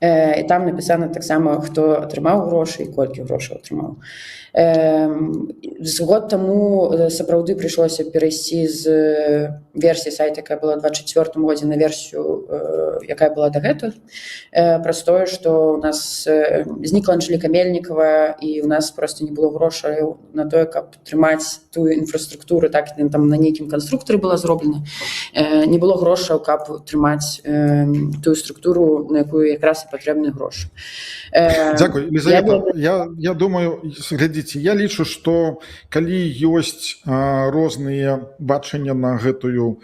Speaker 2: і там напісана таксама, хто атрымаў грошы і колькі грошаў атрымаў. З год таму сапраўды прыйшлося перайсці з версіі сайта, якая была ў 24 годзе, на версію, якая была дагэтуль, праз тое, што у нас знікла Анжеліка Мельнікова, і у нас просто не было грошай на тое, каб трымаць тую інфраструктуру, так, там на нейкім канструктары была зроблена, не было грошаў, каб трымаць тую структуру, на якую якраз і патрэбны грошы.
Speaker 1: Дзякуй, Лізавета. Я думаю, глядзіце, я лічу, што калі ёсць розныя бачання на гэтую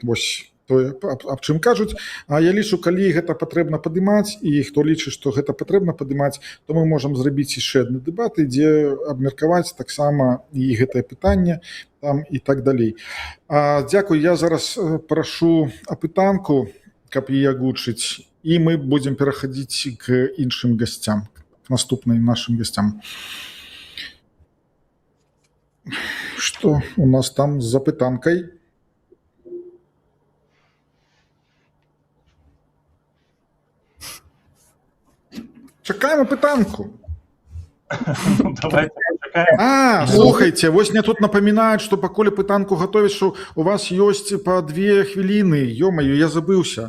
Speaker 1: вось тое, аб чым кажуць, я лічу, калі гэта патрэбна падымаць, і хто лічыць, што гэта патрэбна падымаць, то мы можам зрабіць яшчэ адны дэбаты, дзе абмеркаваць таксама і гэтае пытанне там і так далей. Дзякуй, я зараз прашу апытанку, каб яе агучыць, і мы будзем пераходзіць к іншым гасцям, к наступным нашим гасцям. Што у нас там з запытанкай? Чакаем апытанку.
Speaker 3: Давайте почакаем.
Speaker 1: Слухайте, вось мне тут напоминают, что пакуль апытанку готовить, что у вас есть по 2 хвилины. Ё-моё, я забыўся.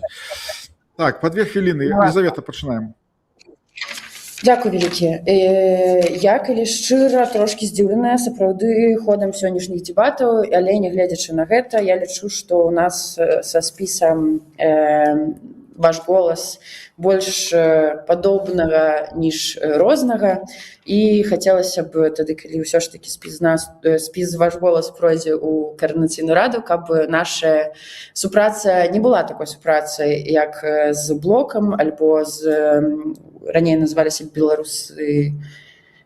Speaker 1: Так, по 2 хвилины. Елизавета, пачынаем.
Speaker 2: Дзякуй вялікі. Я, калі шчыра, трошкі здзіўленая сапраўды ходам сённяшніх дэбатаў, але нягледзячы на гэта, я лічу, што ў нас са спісам ваш голас больш падобнага, ніж рознага. І хацелася б тады, калі ўсё ж такі спіс ваш голас пройдзе ў Коордынацыйную раду, каб наша супраца не была такой супрацай, як з блокам, альбо з раней называліся беларусы,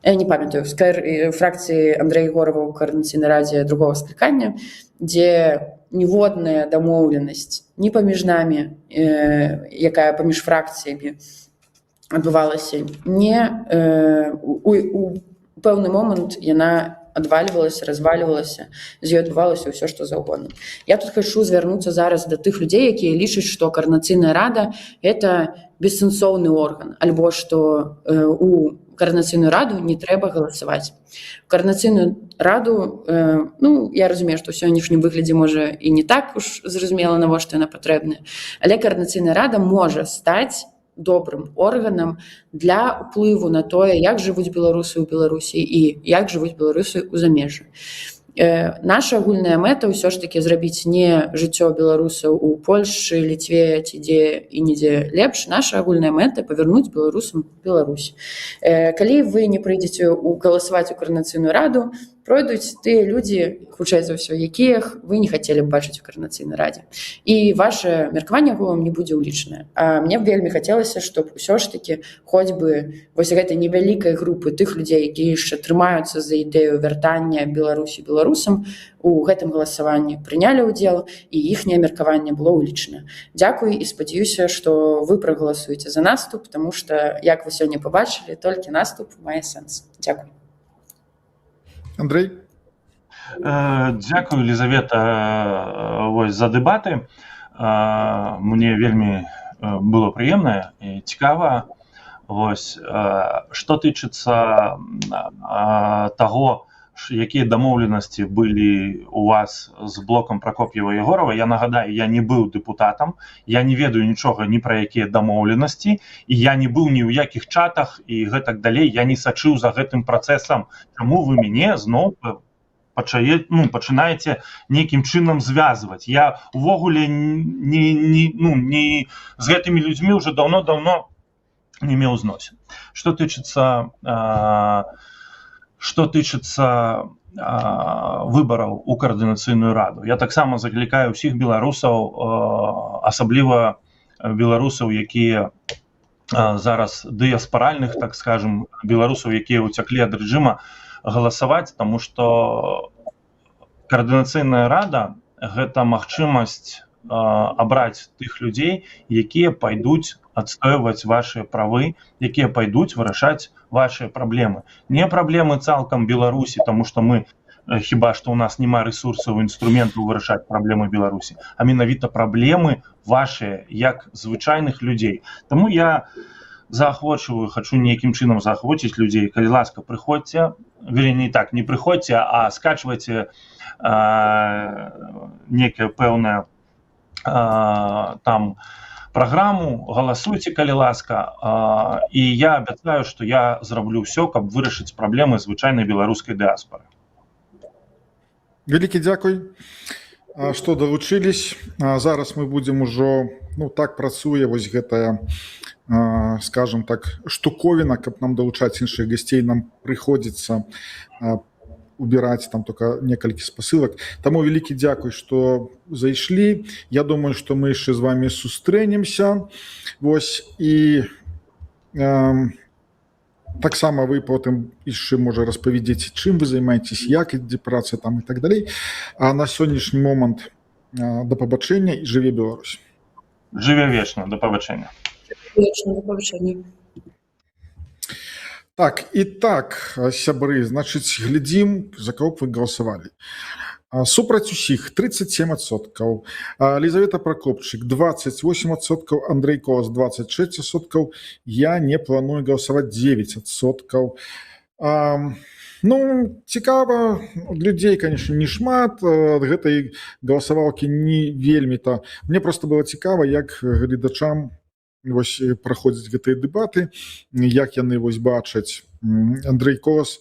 Speaker 2: я не памятаю, фракцыі Андрэя Егорова ў Коордынацыйнай радзе другого склікання, дзе ніводная дамоўленасць ні паміж намі, якая паміж фракцыямі адбывалася, у пэўны момант яна адвальвалася, развальвалася, з ёй адбывалася ўсё, што заўгодна. Я тут хачу звярнуцца зараз да тых людзей, якія лічаць, што Коордынацыйная рада – гэта бессэнсоўны орган, альбо што у Коордынацыйную раду не трэба галасаваць. Коордынацыйную раду, я разумею, што ў сённяшнім выглядзе можа і не так уж зразумела, навошта яна патрэбная, але Коордынацыйная рада можа стаць добрым органам для ўплыву на тое, як жывуць беларусы ў Беларусі і як жывуць беларусы ў замежжы. Наша агульная мэта ўсё ж такі зрабіць не жыццё беларусаў у Польшчы, Літве ці дзе і нідзе лепш. Наша агульная мэта павярнуць беларусам Беларусь. Калі вы не прыйдзеце галасаваць у Коордынацыйную раду, пройдуць тыя людзі, хутчэй за ўсё, якіх вы не хацелі б бачыць у Коордынацыйнай радзе. І ваше меркаванне голам не будзе ўлічанае. А мне б вельмі хацелася, щоб ўсё ж такі хоць бы вось гэтай невялікай групы тых людзей, якія яшчэ трымаюцца за ідэю вяртання Беларусі беларусам, у гэтым галасаванні прынялі ўдзел і іхняе меркаванне было ўлічанае. Дзякуй і спадзяюся, што вы прагаласуеце за наступ, таму што, як вы сёння пабачылі, толькі наступ мае сэнс. Дзякуй.
Speaker 1: Андрей?
Speaker 3: Дзякуй, Елизавета, за дэбаты. Мне вельмі было прыемна і цікава. Што тычыцца таго, якія дамоўленасці былі у вас з блокам Прокоп'ева-Егорова, я нагадаю, я не быў дэпутатам, я не ведаю нічога ні пра якія дамоўленасці, і я не быў ні ў якіх чатах і гэтак далей, я не сачыў за гэтым працэсам. Чаму вы мяне зноў пачынаеце нейкім чынам звязваць. Я увогуле не з гэтымі людзьмі уже давно не меў зносін. Што тычыцца выбараў у каардынацыйную раду. Я таксама заклікаю ўсіх беларусаў, асабліва беларусаў, якія зараз дыяспаральных, так скажем, беларусаў, якія ўцяклі ад рэжыма, галасаваць, таму што каардынацыйная рада гэта магчымасць абраць тых людзей, якія пайдуць адстойваць вашыя правы, якія пайдуць вырашаць вашыя праблемы. Не праблемы цалкам Беларусі, таму што мы хіба што ў нас няма рэсурсаў, інструментаў вырашаць праблемы Беларусі, а менавіта праблемы вашыя, як звычайных людзей. Таму я хачу нейкім чынам заахвоціць людзей. Калі ласка, прыходзьце, верней так, не прыходзьце, а скачвайце некая пэўная там праграму, галасуйце, калі ласка, і я абяцаю, што я зраблю ўсё, каб вырашыць праблемы звычайнай беларускай дыаспары.
Speaker 1: Вялікі дзякуй, што далучылись. Зараз мы будзем ужо, так працуе вось гэтая, скажем так, штуковіна, каб нам далучаць іншых гасцей, нам прыходзіцца убирать там только некалькі спасылак. Таму вялікі дзякуй, што зайшлі. Я думаю, што мы яшчэ з вами сустрэнемся. Вось, і таксама вы потым яшчэ, можа, распавядзеце, чым вы займаецесь, як ідзе праца там і так далей. А на сённяшні момант да пабачэння і жыве Беларусь.
Speaker 3: Жыве вечна, да пабачэння.
Speaker 2: Вечна, да пабачэння.
Speaker 1: Так, і так, сябры, значыць, глядзім, за кого б вы галасавалі. Супраць усіх 37%, Лізавета Пракопчык 28%, Андрей Колас 26%, я не планую галасаваць 9%. Цікава, людзей, конечно, не шмат, ад гэтай галасавалкі не вельмі-то. Мне просто было цікава, як гледачам вось праходзяць гэтыя дэбаты, як яны вось бачаць. Андрей Колас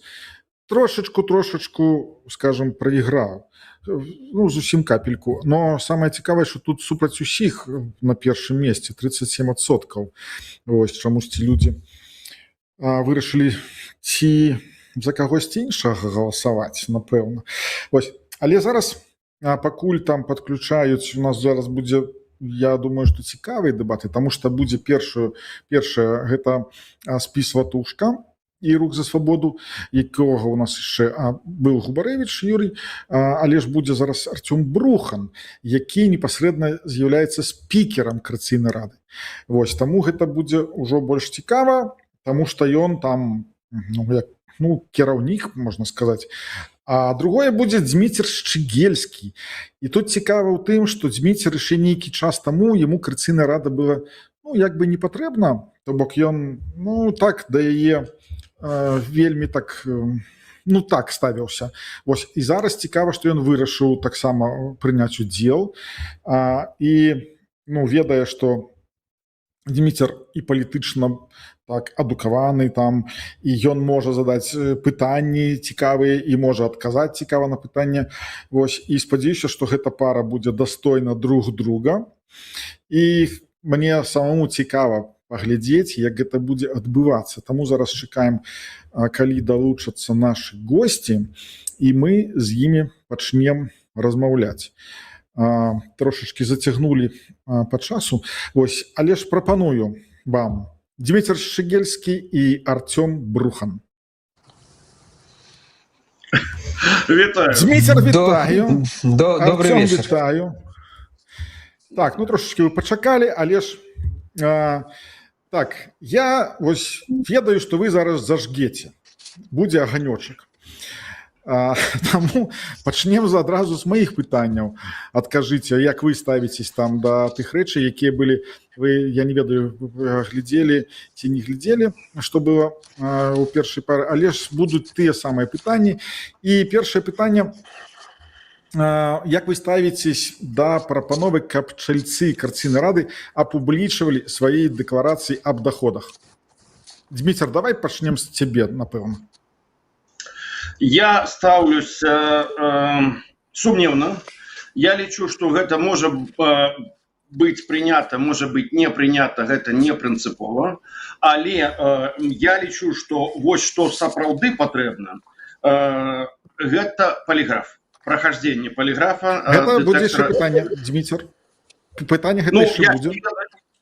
Speaker 1: трошечку, скажем, праіграў, зусім капельку, но самае цікавае, што тут супраць усіх на першым месцы 37%. Вось чамусьці людзі вырашылі ці за кагосьці іншага галасаваць, напэўна. Вось, але зараз пакуль там падключаюць, у нас зараз будзе, я думаю, што цікавыя дэбаты, таму што будзе першае гэта спіс Ватушка і рух за свабоду, якога у нас яшчэ быў Губарэвіч Юрый, але ж будзе зараз Артём Брухан, які непасрэдна з'яўляецца спікерам Каардынацыйнай рады. Вось, таму гэта будзе ўжо больш цікава, таму што ён там, кіраўнік, можна сказаць. А другое будзе Дзміцер Шчыгельскі. І тут цікава ў тым, што Дзміцер яшчэ нейкі час таму яму Каардынацыйная рада была, як бы не патрэбна, то бок ён, так да яе вельмі так, так ставіўся. Вось, і зараз цікава, што ён вырашыў таксама прыняць удзел і, ведае, што Дзміцер і палітычна так адукаваны там, і ён можа задаць пытанні цікавыя і можа адказаць цікава на пытанне. Вось, і спадзяюся, што гэта пара будзе дастойна друг друга. І мне самому цікава паглядзець, як гэта будзе адбывацца. Таму зараз чакаем, калі далучацца нашы госці, і мы з імі пачнем размаўляць. Трошачкі зацягнулі па часу. Вось, але ж прапаную вам Дзміцер Шчыгельскі і Артём Брухан.
Speaker 3: Вітаю.
Speaker 1: Дзміцер, вітаю.
Speaker 4: Добрый
Speaker 1: Артём,
Speaker 4: вечер.
Speaker 1: вітаю. Так, трошачкі вы пачакалі, але ж так, я вось ведаю, што вы зараз зажгеце. Будзе аганёчак. Таму пачнем адразу з маіх пытанняў. Адкажыце, як вы ставіцесь там да тых рэчай, якія былі, вы, я не ведаю, глядзелі ці не глядзелі, што было у першай пары, але ж будуць тыя самыя пытанні. І першае пытанне, як вы ставіцесь да прапановы, каб чальцы Каардынацыйнай рады апублічвалі свае дэкларацыі аб даходах? Дзміцер, давай пачнем з цябе, напэўна.
Speaker 4: Я стаўлюся сумневна. Я лічу, што гэта можа быць прынята, можа быць не прынята, гэта не прынцыпова. Але я лічу, што вось што сапраўды патрэбна, гэта поліграф. Прохождение полиграфа.
Speaker 1: Это будет еще питание, Дмитр. Питание это еще будет.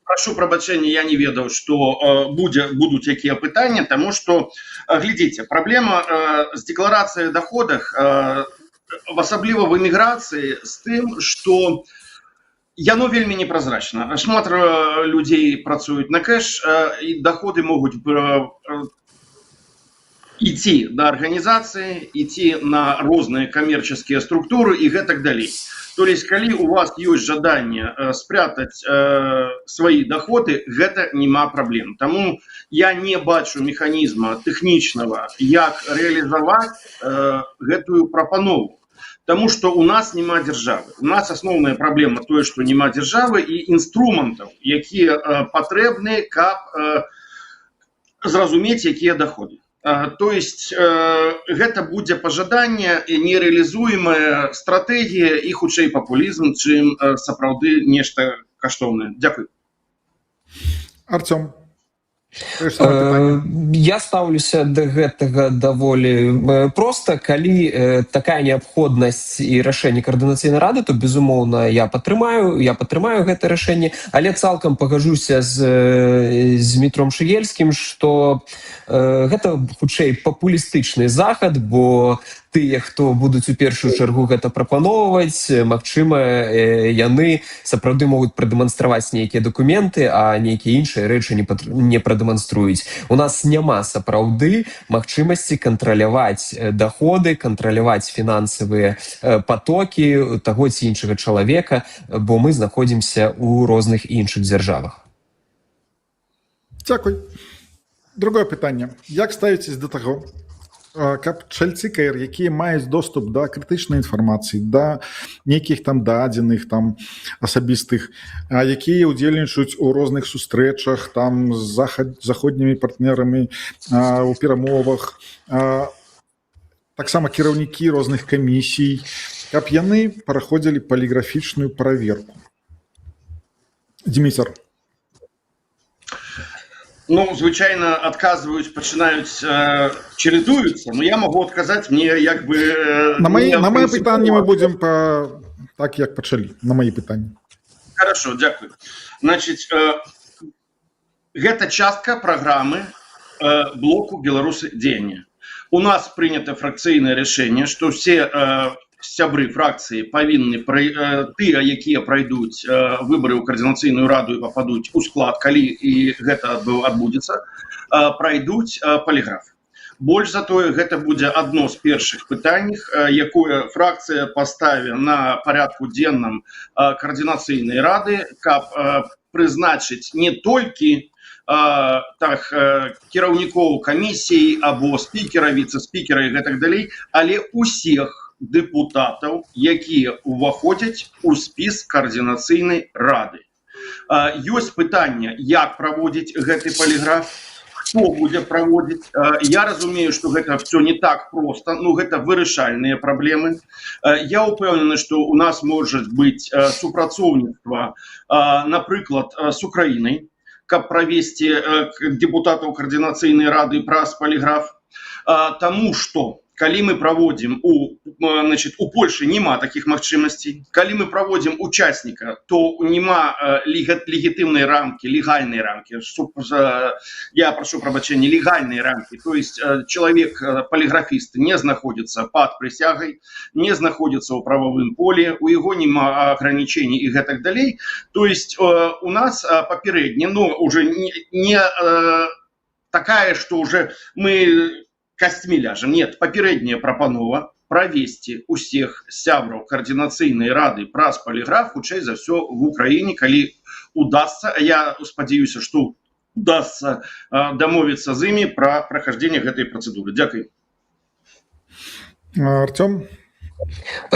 Speaker 4: Прошу прабачэння, я не ведаў, што будуць якія пытанні, таму што, глядзіце, праблема з дэкларацыяй доходах, асабліва в эміграцыі, з тым, што яно вельмі непразрачна. Шмат людзей працуюць на кэш, і доходы могуць идти на организации, идти на разные коммерческие структуры и так далее. То есть, когда у вас есть желание спрятать свои доходы, это нема проблем. Тому я не бачу механизма техничного, как реализовать эту пропанову. Потому что у нас нема державы. У нас основная проблема то, что нема державы и инструментов, которые потребны, как зразуметь, какие доходы. То есть гэта будзе пажаданне і нереалізуемая стратэгія і хутчэй папулізм, чым сапраўды нешта каштоўнае. Дзякуй.
Speaker 1: Артём.
Speaker 5: Я стаўлюся да гэтага даволі проста. Калі такая неабходнасць і рашэнне каардынацыйнай рады, то безумоўна я падтрымаю гэта рашэнне, але цалкам пагажуся з Дмітром Шыгельскім, што гэта хутчэй папулістычны захад, бо тыя, хто будуць у першую чаргу гэта прапаноўваць, магчыма, яны сапраўды могуць прадэманстраваць нейкія дакументы, а нейкія іншыя рэчы не прадэманструюць. У нас няма сапраўды магчымасці кантраляваць даходы, кантраляваць фінансавыя патокі таго ці іншага чалавека, бо мы знаходзімся ў розных іншых дзяржавах.
Speaker 1: Дзякуй. Другое пытанне. Як ставіцесь да таго, каб чальцы КР, якія маюць доступ да крытычнай інфармацыі, да нейкіх там дадзеных там асабістых, якія ўдзельнічаюць у розных сустрэчах там з заходнімі партнёрамі у перамовах, таксама кіраўнікі розных камісій, каб яны праходзілі паліграфічную праверку. Дмітр.
Speaker 4: Ну, звычайно, отказываюсь, начинают чередуются, но я могу отказать, мне как бы...
Speaker 1: На мои питания мы будем так, как почали, на мои питания.
Speaker 4: Хорошо, дякую. Значит, это частка программы блоку «Беларусы дзеяння». У нас принято фракцыйнае решение, что все сябры фракцыі павінны тыя, якія пройдуць выборы ў координацыйную раду і попадуць у склад, калі і гэта адбудзецца, пройдуць поліграф. Больш за тое, гэта будзе адно з першых пытанняў, якое фракцыя паставе на парядку денным координацыйнай рады, каб прызначыць не толькі кіраўнікоў камісій або спікера, віцэ-спікера і гэтак далей, але усіх депутатаў, якія ўваходзяць у спіс координацыйнай рады. Ёсць пытанне, як праводзіць гэты поліграф, хто будзе праводзіць. Я разумею, што гэта все не так проста, но гэта вырашальныя праблемы. Я ўпэўнены, што у нас можа быць супрацоўніцтва, напрыклад, з Украінай, каб правесці депутатаў координацыйнай рады праз поліграф, таму што калі мы праводзім у Польшы нема такіх магчымасцей, калі мы праводзім участніка, то нема легітымнай рамкі, легальнай рамкі, я прашу прабачэння, легальнай рамкі, то есть чалавек поліграфіст не знаходзіцца пад прысягай, не знаходзіцца ў прававым поле, у яго нема ограничений і гэтак далей. То есть у нас папярэдне, но уже не такая, что уже мы костьми ляжем. Нет, папярэдняя прапанова правесці усіх сябраў координацыйнай рады праз поліграф, хутчэй за ўсё в Украіне, калі удастся, я спадзяюся, што удастся дамовіцца з імі пра прахаждзенне гэтай працэдуры. Дзякуй.
Speaker 1: Артём,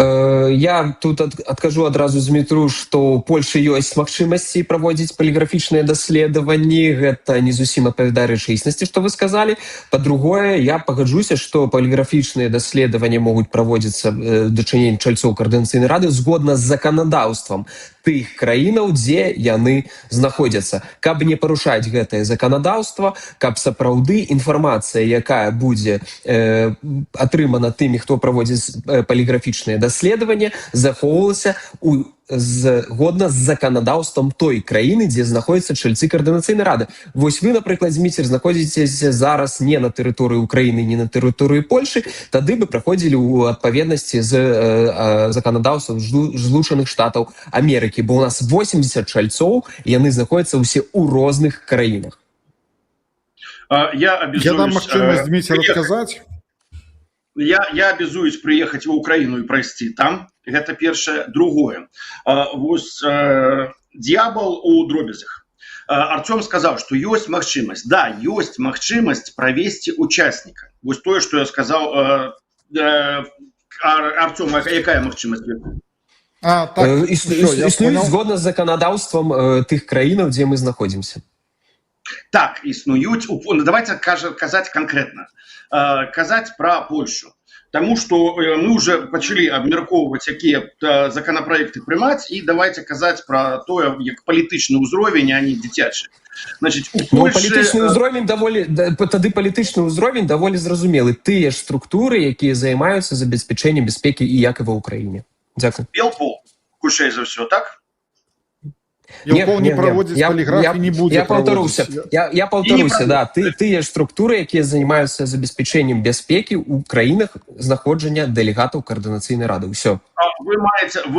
Speaker 5: Я тут адкажу адразу Змітру, што ў Польшы ёсць магчымасці праводзіць паліграфічныя даследаванні. Гэта не зусім адпавядае рэчаіснасці, што вы сказалі. Па-другое, я пагаджуся, што паліграфічныя даследаванні могуць праводзіцца дачыненнем чальцоў Каардынацыйнай рады згодна з заканадаўствам тых краінаў, дзе яны знаходзяцца. Каб не парушаць гэтае заканадаўства, каб сапраўды інфармацыя, якая будзе атрымана тымі, хто праводзіць паліграфічныя даследавання, захоўвалася згодна з заканадаўствам той краіны, дзе знаходзяцца чальцы Каардынацыйнай рады. Вось вы, напрыклад, Зміцер, знаходзіцеся зараз не на тэрыторыі Украіны, не на тэрыторыі Польшы, тады бы праходзілі ў адпаведнасці з заканадаўствам Злучаных Штатаў Амерыкі, бо ў нас 80 чальцоў, яны знаходзяцца ўсе ў розных краінах.
Speaker 4: Я
Speaker 1: дам магчымасць Зміцер адказаць.
Speaker 4: Я обязуюсь приехать в Украину и провести там. Это первое. Другое. Дьявол у дробязях. Артем сказал, что есть махчимость. Да, есть махчимость провести участника. Вот то, что я сказал. Артем, а какая махчимость?
Speaker 5: Існуюць згодна з заканадаўствам тых краінаў, дзе мы знаходзімся.
Speaker 4: Так, існуюць. Давайте казаць конкретно. Казаць про Польшу. Тому что мы уже почали обмерковывать, какие законопроекты приймать, и давайте казаць про то, як політичный узровень, а не дзіцячы. Значит, у Польши...
Speaker 5: Тады палітычны ўзровень даволі зразумелы. Тыя ж структуры, якія займаюцца забеспячэннем бяспекі і як і ва Ўкраіне. Дзякую.
Speaker 4: Белпол, хутчэй за ўсё, так?
Speaker 1: Белпол не праводзіць паліграф і не будзе
Speaker 5: праводзіць. Я паўтаруся, да. Тыя ж структуры, якія займаюцца забеспячэннем бяспекі ў краінах знаходжання дэлегатаў Каардынацыйнай рады. Усё.
Speaker 4: Вы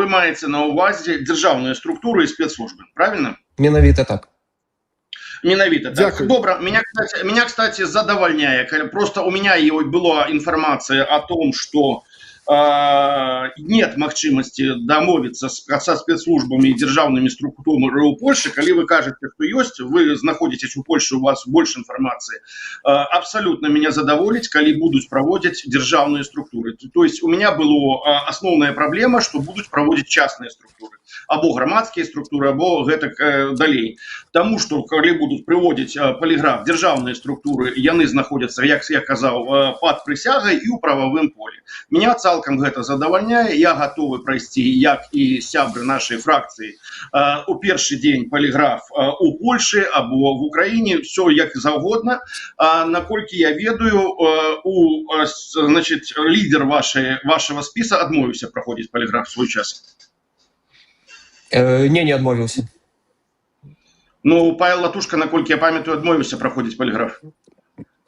Speaker 4: маеце на ўвазе дзяржаўныя структуры і спецслужбы, правильно?
Speaker 5: Менавіта так.
Speaker 4: Менавіта так. Добра, меня, кстати, задовольняет. Просто у меня была информация о том, что нет магчымасці дамовіцца со спецслужбами и державными структурами у Польши. Калі вы кажете, что есть, вы находитесь у Польши, у вас больше информации. Абсолютно меня задоволить, калі будут проводить державные структуры. То есть у меня была основная проблема, что будут проводить частные структуры. Або громадские структуры, або гэтак далей. Тому, что калі будут приводить полиграф державные структуры, яны знаходятся, як я казал, под присягой и у правовым поле. Меня цалкам гэта задавальняе. Я готовы пройти, як и сябры нашей фракции, у першы день полиграф у Польши або в Украине, все як заўгодна. Наколькі я ведаю, значит, лидер вашего списа адмовіўся проходить полиграф в свой час.
Speaker 5: Не адмовіўся.
Speaker 4: Ну, Павел Латушка, наколькі я памятаю, адмовіўся праходзіць паліграф.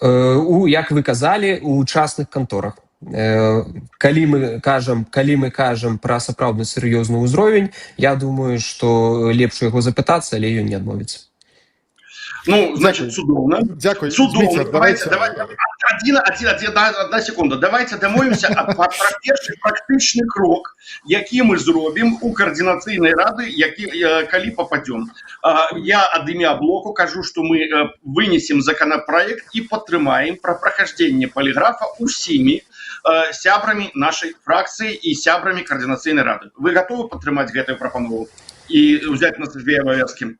Speaker 5: Як вы казалі, у частных канторах. Калі мы кажам пра сапраўдны сур'ёзны ўзровень, я думаю, што лепш яго запытацца, але ён не адмовіцца.
Speaker 4: Ну, значит, цудоўна.
Speaker 1: Дякую.
Speaker 4: Цудоўна. Давайте, одна секунда. Давайте дамовімся про першы практычны крок, які мы зробім у Каардынацыйнай рады, калі попадем. Я ад імя блоку кажу, что мы вынесем законопроект и падтрымаем про прохождение полиграфа усімі сябрамі нашей фракции и сябрамі Каардынацыйнай рады. Вы готовы падтрымаць гэтую прапанову и взять на себе абавязки?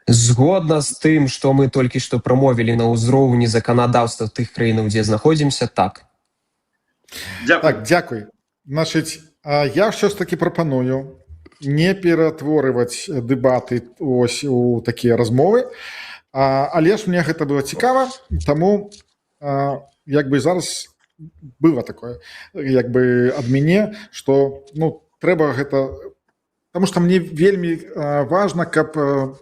Speaker 5: Згодна з тым, што мы толькі што прамовілі на ўзроўні заканадаўства тых краінаў, дзе знаходзімся, так.
Speaker 1: Так, дзякуй. Значыць, я ўсё ж таки прапаную не ператворываць дэбаты ось у такія размовы, але ж мне гэта было цікава, таму як бы зараз было такое, як бы ад мяне, што трэба гэта. Потому что мне вельмі важна, каб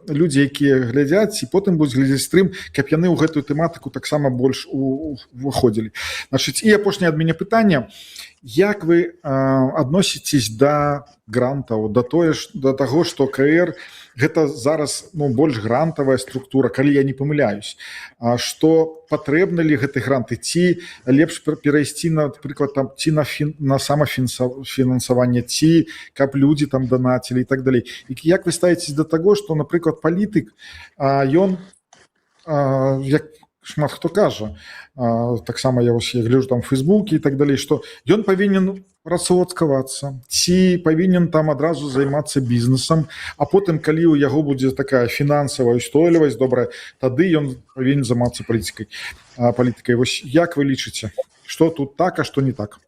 Speaker 1: людзі, якія глядзяць і потым будуць глядзець стрым, каб яны ў гэтую тэматыку таксама больш уваходзілі. Значыць, і апошняе ад мяне пытанне: як вы адносіцесь да грантаў, да таго, што КР гэта зараз больш грантавая структура, калі я не памыляюсь, што патрэбны ли гэты гранты, ці лепш перайсці, напрыклад, там, ці на самафінансаванне, ці каб людзі там данацілі і так далей. І як вы ставіцесь да таго, што, напрыклад, палітык, ён, як шмат хто кажа, таксама я гляжу там Фейсбуке і так далей, што ён павінен працаўладкавацца, ці павінен там адразу займацца бізнесам, а потым, калі ў яго будзе такая фінансавая устойлівасць добрая, тады ён павінен займацца палітыкай. Вось як вы лічыце, што тут так, а што не так?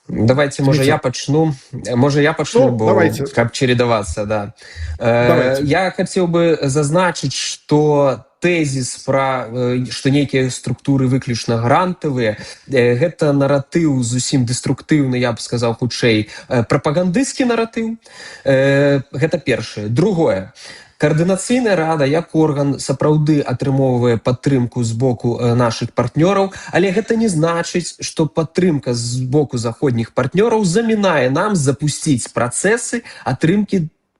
Speaker 5: Давайте, может, я почну,
Speaker 1: давайте.
Speaker 5: Как чередоваться, да.
Speaker 1: Давайте.
Speaker 5: Я хотел бы зазначить, что тезис про что некие структуры выключно грантовые, это наратыў зусім деструктыўны, я бы сказал, хутчэй прапагандысцкі наратыў. Гэта першае. Другое. Координаційная рада як орган сапраўды атрымоўвае падтрымку з боку нашых партнёраў, але гэта не значыць, што падтрымка з боку заходніх партнёраў замінае нам запусціць працэсы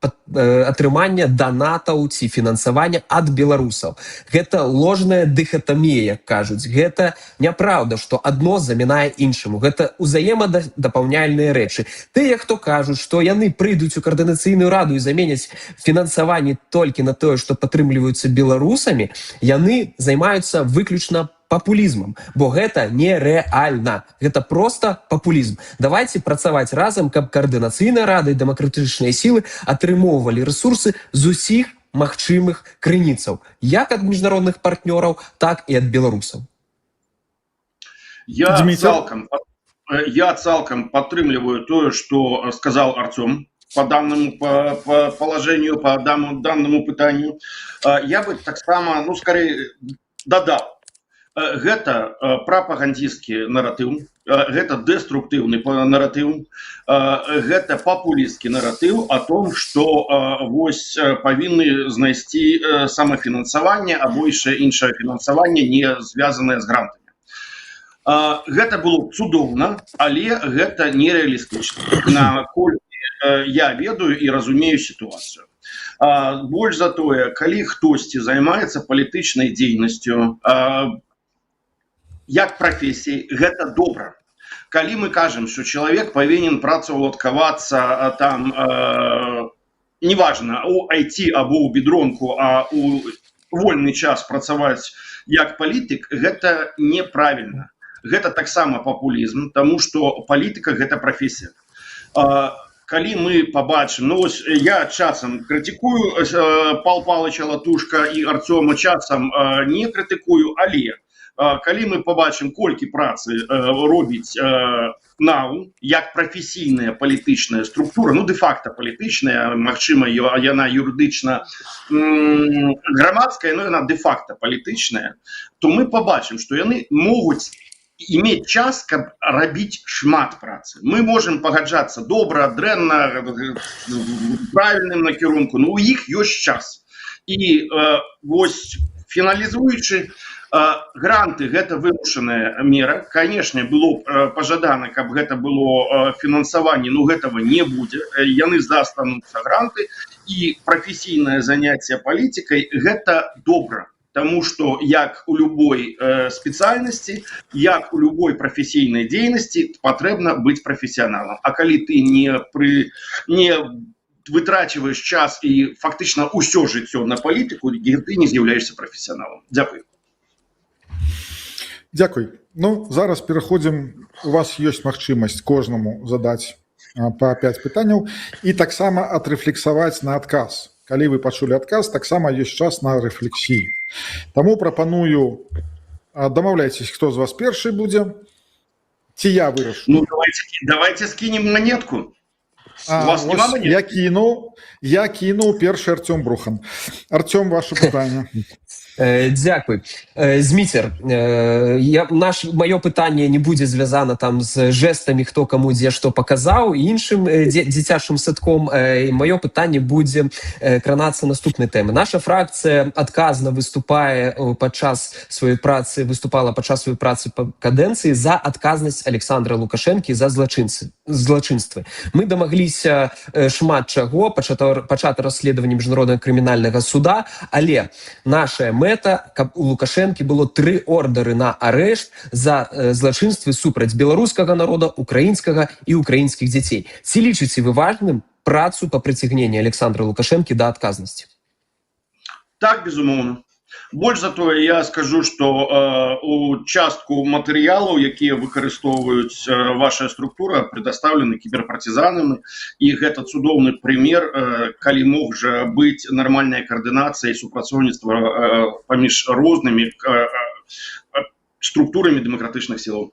Speaker 5: атрымання данатаў ці фінансавання ад беларусаў. Гэта ложная дыхатамія, як кажуць. Гэта няправда, што адно замінае іншаму. Гэта узаемадапаўняльныя рэчы. Тыя, хто кажуць, што яны прыйдуць у коордынацыйную раду і заменяць фінансаванне толькі на тое, што падтрымліваюцца беларусамі, яны займаюцца выключна папулізмам, бо гэта нерэальна. Гэта проста папулізм. Давайте працаваць разам, каб коордынацыйная рада і дэмакратычныя сілы атрымоўвалі рэсурсы з усіх магчымых крыніцаў, як ад міжнародных партнёраў, так і ад беларусаў.
Speaker 4: Я цалкам падтрымліваю тое, што сказаў Артём по данному положению, по данному пытанню. Я бы таксама, скорее, дадаў. Гэта прапагандысцкі наратыў, гэта дэструктыўны наратыў, гэта папулісцкі наратыў о том, што вось павінны знайсці самафінансаванне або іншае фінансаванне, не звязанае з грантамі. Гэта было цудоўна, але гэта нерэалістычна, наколькі я ведаю і разумею сітуацыю. Больш за тое, калі хтосьці займаецца палітычнай дзейнасцю, як прафесіяй, гэта добра. Калі мы кажам, што чалавек павінен працаўладкавацца там, неважна, у IT або ў бедронку, а у вольны час працаваць як палітык, гэта неправільна. Гэта таксама папулізм, таму што палітыка гэта прафесія. Калі мы побачым, я часам крытыкую Пал Палыча Латушка і Артёма часам не крытыкую, але калі мы побачым, колькі працы робіць НАУ, як прафесійная палітычная структура, дэ-факта палітычная, магчыма, яна юрыдычна грамадская, но яна дэ-факта палітычная, то мы побачым, што яны могуць иметь час, каб рабіць шмат працы. Мы можем пагаджацца добра, дрэнна, правільным накірунку, но у іх ёсць час. І вось фіналізуючы, гранты гэта вымушаная мера. Канешне, было пажадана, каб гэта было фінансаванне, но гэтага не будзе. Яны застануцца гранты, і прафесійнае заняцце палітыкай гэта добра. Таму што як у любой спецыяльнасці, як у любой прафесійнай дзейнасці патрэбна быць прафесіяналам. А калі ты не вытрачваеш час і фактычна ўсё жыццё на палітыку, ты не з'яўляешся прафесіяналам. Дзякуй.
Speaker 1: Дзякуй. Зараз пераходзім. У вас ёсць магчымасць кожнаму задаць па 5 пытанняў і таксама адрэфлексаваць на адказ. Калі вы пачулі адказ, таксама ёсць час на рэфлексію. Таму прапаную, дамаўляйцесь, хто з вас першы будзе, ці я вырашу.
Speaker 4: Давайте скінем монетку. У вас няма монетки?
Speaker 1: Я кінуў першы Артём Брухан. Артём, ваше пытанне.
Speaker 5: Дзякуй. Зміцер, маё пытанне не будзе звязана там з жэстамі, хто каму дзе што паказаў, і іншым дзіцячым садком. Маё пытанне будзе кранацца наступнай тэмы. Наша фракцыя адказна выступала падчас сваёй працы па кадэнцыі за адказнасць Александра Лукашэнкі за злачынствы. Мы дамагліся шмат чаго, пачата расследаванне міжнароднага крымінальнага суда, але наша мэта, каб у Лукашэнкі было 3 ордары на арышт за злачынствы супраць беларускага народа, украінскага і украінскіх дзяцей. Ці лічыце вы важным працу па прыцягненні Александра Лукашэнкі да адказнасці?
Speaker 4: Так, безумоўна. Больш за тое, я скажу, што у частку матэрыялаў, якія выкарыстоўваюць ваша структура, предоставлены кіберпартизанамі, і гэта цудоўны прымер, калі можа быць нармальная каардынацыя і супрацоўніцтва паміж рознымі структурамі дэмакратычных сілаў.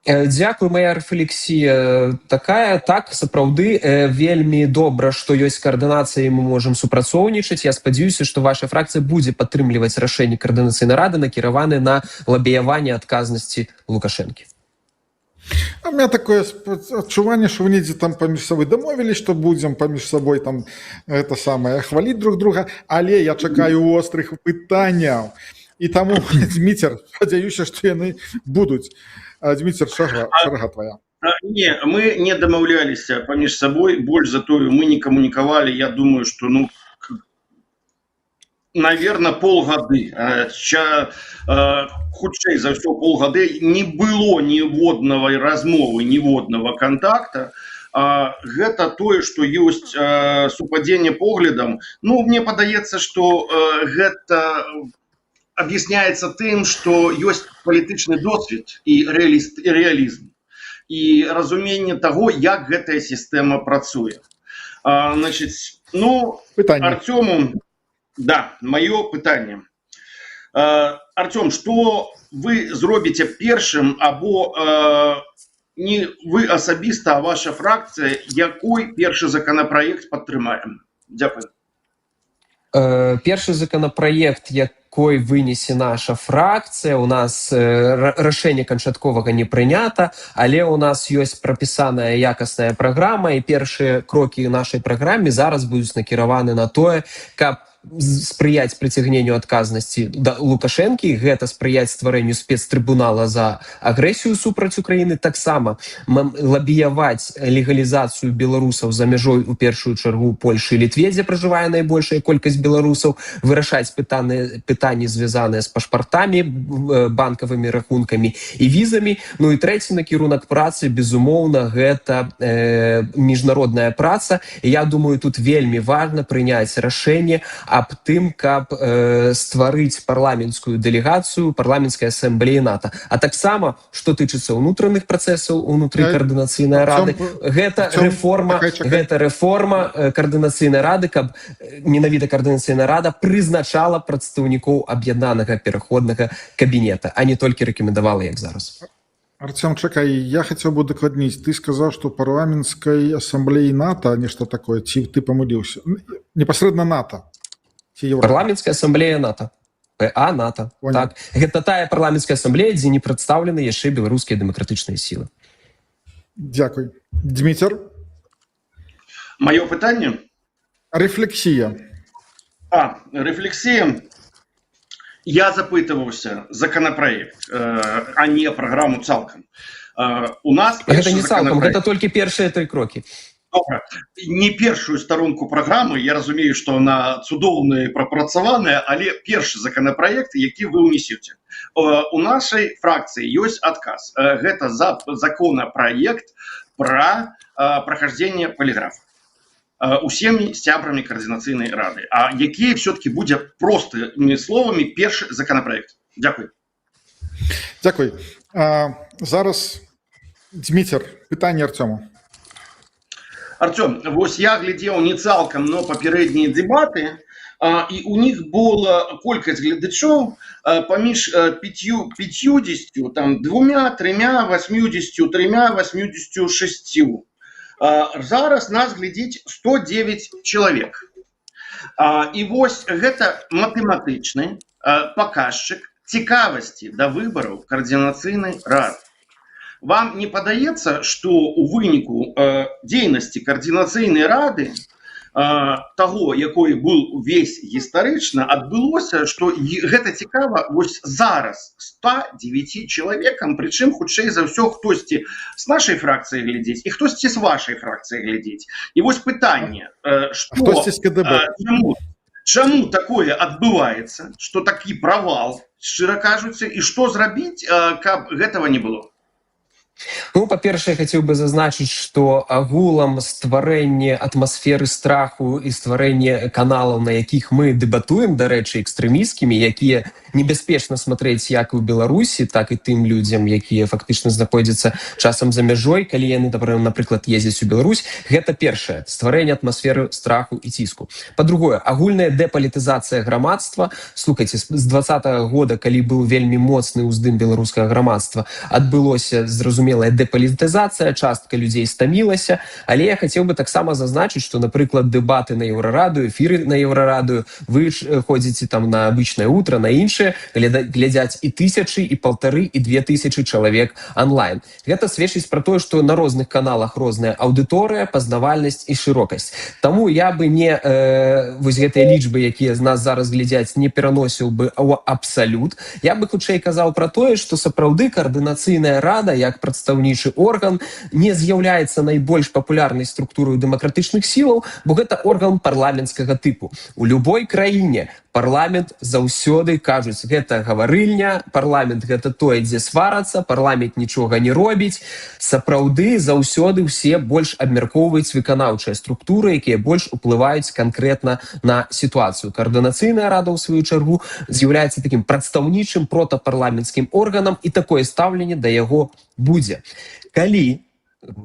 Speaker 5: Дзякую, моя рэфлексія такая. Так, сапраўды, вельмі добра, што ёсць каардынацыя і мы можам супрацоўнічаць. Я спадзяюся, што ваша фракцыя будзе падтрымліваць рашэнні каардынацыйнай рады, накіраваны на лабіяванне адказнасці Лукашэнкі.
Speaker 1: У меня такое адчуванне, што вы недзе там паміж сабой дамовілі, што будзем паміж сабой там это самае хваліць друг друга, але я чакаю острых пытанняў. І таму, Дзміцер, спадзяюся, што яны будуць. Дзміцер, шарга твоя.
Speaker 4: Не, мы не дамаўляліся паміж сабой, больш за тое, мы не камунікавалі, я думаю, што, наверное, полгады, хутчэй за ўсё полгады, не было ніводнай размовы, ніводнага контакта. Гэта тое, што ёсць супадзенне поглядам. Мне падаецца, што гэта объясняется тем, что есть политичный досвід и реализм, и разумение того, как эта система працуе. Значит, Артему, да, мое питание. Артем, что вы зробите першим, або не вы особисто, а ваша фракция, якой перший законопроект падтрымаем? Дякую.
Speaker 5: Першы законопроект, якой вынесе наша фракцыя, у нас рашэння канчатковага не прынята, але у нас ёсць прапісаная якасная праграма, і першыя крокі нашай праграме зараз будуць накіраваны на тое, каб спрыяць прыцягненню адказнасці да Лукашэнкі, гэта спрыяць стварэнню спецтрыбунала за агрэсію супраць Украіны, таксама лабіяваць легалізацыю беларусаў за мяжой у першую чаргу Польшы і Літве, дзе пражывае найбольшая колькасць беларусаў, вырашаць пытанні звязаныя з пашпартамі, банкавымі рахункамі і візамі. І трэці накірунак працы, безумоўна, гэта міжнародная праца. Я думаю, тут вельмі важна прыняць рашэнне аб тым, каб стварыць парламенцкую дэлегацыю парламенцкай асамблеі НАТО. А таксама, што тычыцца ўнутраных працэсаў унутры каардынацыйнай рады, гэта рэформа каардынацыйнай рады, каб менавіта каардынацыйная рада прызначала прадстаўнікоў аб'яднанага пераходнага кабінета, а не толькі рэкамендавала, як зараз.
Speaker 1: Артем, чакай, я хацеў бы удакладніць. Ты сказаў, што парламенцкай асамблеі НАТО нешта такое, ці ты памыліўся? Непасрэдна НАТО.
Speaker 5: Парламенцкая асамблея НАТО. ПА НАТО. Так. Гэта тая парламенцкая асамблея, дзе не прадстаўлены яшчэ беларускія дэмакратычныя сілы.
Speaker 1: Дзякуй. Дзміцер?
Speaker 4: Маё пытанне?
Speaker 1: Рэфлексія.
Speaker 4: Рэфлексія. Я запытываўся законопроект, а не праграму цалкам. У нас
Speaker 5: гэта не цалкам, гэта толькі першыя 3 крокі.
Speaker 4: Добра. Не першую старонку праграмы, я разумею, што она цудоўная і прапрацаваная, але першы законопроект, які вы ўнесеце. У нашай фракцыі ёсць адказ. Гэта законопроект пра прахаждзенне поліграфа усімі сябрамі каардынацыйнай рады. А які все-таки будзе простымі словамі першы законопроект? Дзякуй.
Speaker 1: Дзякуй. Зараз, Дзміцер, пытанне Артему.
Speaker 4: Артем, вось я глядзеў не цалкам, но папярэднія дэбаты, і у них была колькасць гледачоў паміж 50, там, 2, 3, 80, 3, 86. Зараз нас глядзіць 109 чалавек. І вось гэта матэматычны паказчык цікавасці да выбараў каардынацыйнай рады. Вам не падаецца, што у выніку дзейнасці каардынацыйнай рады таго, якой был увесь гістарычна, адбылося, што гэта цікава вось зараз 109 чалавекам, прычым хутчэй за ўсё хтосьці з нашай фракцыі глядзець і хтосьці з вашай фракцыі глядзець. І вось пытанне, чаму такое адбываецца, што такі правал, шчыра кажуцца, і што зрабіць, каб гэтага не было?
Speaker 5: Ну, па-першае, хацеў бы зазначыць, што агулам стварэнне атмасферы страху і стварэнне каналаў, на якіх мы дэбатуем, дарэчы, экстрэмісцкімі, якія небяспечна смотрець як у Беларусі, так і тым людзям, якія фактычна знаходзяцца часам за мяжой, калі яны, напрыклад, ездзяць у Беларусь. Гэта першае, стварэнне атмасферы страху і ціску. Па-другое, агульная дэпалітызацыя грамадства. Слухайце, з 2020 года, калі быў вельмі моцны ўздым беларускага грамадства, адбылося, зразумела, дэпалітызацыя, частка людзей стамілася, але я хацеў бы таксама зазначыць, што, напрыклад, дэбаты на Еўрарадыё, эфіры на Еўрарадыё, вы ходзіце там на «Обычное утро», на іншыя, глядзяць і тысячы, і 1500, і 2000 чалавек онлайн. Гэта сведчыць пра тое, што на розных каналах розная аўдыторыя, пазнавальнасць і шырокасць. Таму я бы не вось гэтыя лічбы, якія з нас зараз глядзяць, не пераносіў бы ў абсалют. Я бы хутчэй казаў пра тое, што сапраўды каардынацыйная рада, як прадстаўнічы орган, не з'яўляецца найбольш папулярнай структурай дэмакратычных сілаў, бо гэта орган парламенцкага тыпу. У любой краіне парламент заўсёды кажуць, гэта гаварыльня, парламент гэта тое, дзе сварацца, парламент нічога не робіць. Сапраўды заўсёды ўсе больш абмяркоўваюць выканаўчыя структуры, якія больш уплываюць канкрэтна на сітуацыю. Каардынацыйная рада, ў сваю чаргу, з'яўляецца такім прадстаўнічым протапарламенцкім органам, і такое стаўленне да яго будзе. Калі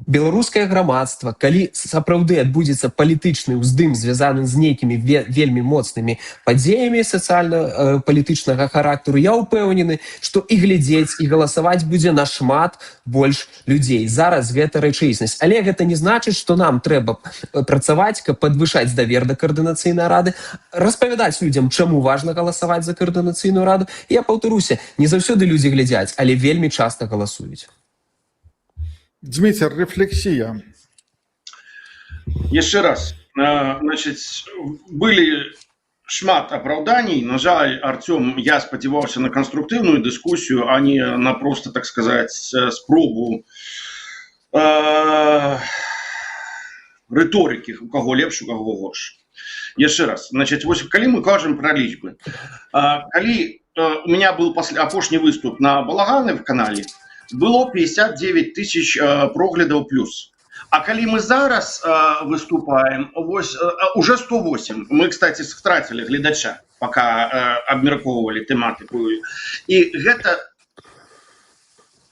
Speaker 5: беларускае грамадства, калі сапраўды адбудзецца палітычны ўздым, звязаны з нейкімі вельмі моцнымі падзеямі сацыяльна-палітычнага характару, я ўпэўнены, што і глядзець, і галасаваць будзе нашмат больш людзей. Зараз гэта рэчаіснасць. Але гэта не значыць, што нам трэба працаваць, каб падвышаць давер да каардынацыйнай рады, распавядаць людзям, чаму важна галасаваць за каардынацыйную раду. Я паўтаруся, не заўсёды людзі глядзяць, але вельмі часта галасуюць.
Speaker 1: Дміцер, рефлексия.
Speaker 4: Еще раз, значит, были шмат оправданий. На жаль, Артем, я сподівався на конструктивную дискуссию, а не на просто, так сказать, спробу риторики, у кого лепш, у кого горш. Еще раз, значит, коли мы кажем про лічбы, коли у меня был апошні выступ на Балаганы в канале, было 59 тысяч проглядов плюс. А коли мы зараз выступаем, уже 108. Мы, кстати, втратили глядача, пока обмерковывали тематику. И это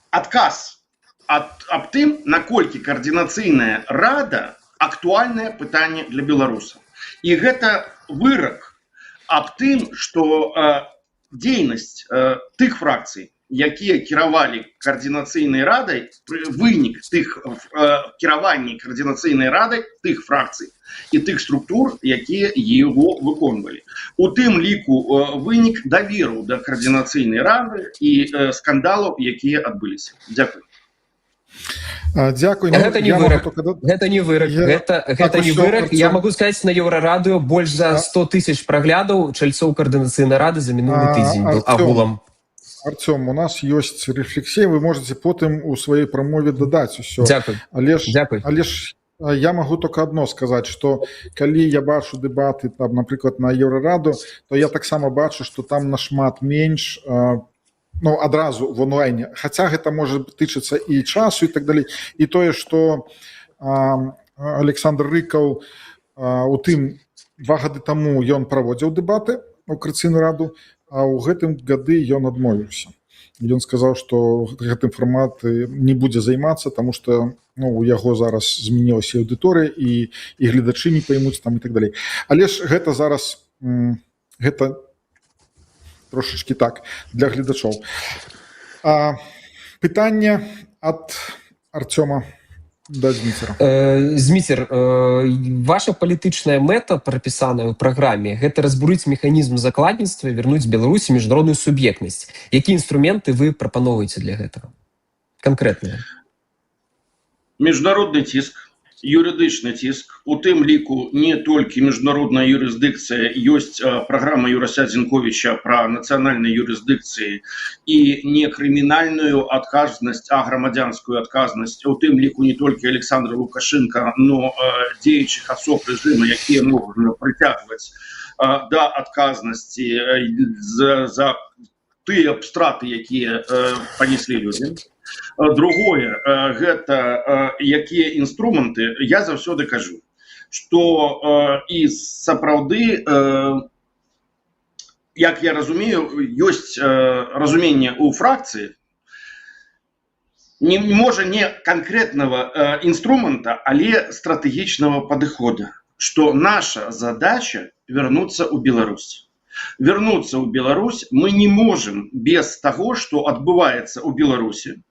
Speaker 4: отказ об тем, наколькі координаційная рада актуальное питание для белорусов. И это вырок об тем, что деятельность тых фракций, якія кіравалі координаційнай радай, вынік тых кіравання координаційнай радай тых фракцый і тых структур, якія его выконвалі. У тым ліку вынік даверу да координаційнай рады і скандалаў, якія адбыліся. Дзякуй.
Speaker 1: Дзякуй.
Speaker 5: Гэта не вырак. Гэта не вырак. Гэта не вырак. Я могу сказаць, на Еўрарадыё больш за 100 тысяч праглядаў чальцоў координаційнай рады за мінулы тыдзень был агулам.
Speaker 1: Артем, у нас есть рефлексия, вы можете потом у своей промове додать все.
Speaker 5: Дякую.
Speaker 1: Але ж я могу только одно сказать, что коли я бачу дебаты, там, например, на Еврораду, то я так само бачу, что там нашмат меньш, ну, одразу в онлайне. Хотя это может тычиться и часу, и так далее. И то, что Александр Рыкаў у тым 2 гады тому ён проводил дебаты у Координаційную раду, а ў гэтым гады ён адмовіўся. Ён сказаў, што гэтым фармат не будзе займацца, таму што у яго зараз змянілася аўдыторыя і гледачы не поймуць там і так далей. Але ж гэта зараз гэта трошачкі так для гледачоў. Пытанне ад Артёма да Зміцера.
Speaker 5: Зміцер, ваша палітычная мэта, прапісаная ў праграме, гэта разбурыць механізм закладніцтва і вярнуць Беларусі міжнародную суб'ектнасць. Якія інструменты вы прапаноўваеце для гэтага? Канкрэтныя.
Speaker 4: Міжнародны ціск, юрыдычны ціск, у тым ліку не толькі міжнародная юрысдыкцыя, ёсць праграма Юрася Зінковіча пра нацыянальнай юрысдыкцыі і не крымінальную адказнасць, а грамадзянскую адказнасць, у тым ліку не толькі Александра Лукашенка, но дзеючых асоб рэжыма, якія можна прыцягваць да адказнасці за тыя страты, якія панеслі людзі. Другое, гэта якія інструменты. Я заўсёды кажу, што і сапраўды, як я разумею, ёсць разуменне ў фракцыі, можа не конкретного инструмента, але стратегичного подхода, что наша задача вернуться в Беларусь. Вернуться в Беларусь мы не можем без того, что отбывается у Беларуси,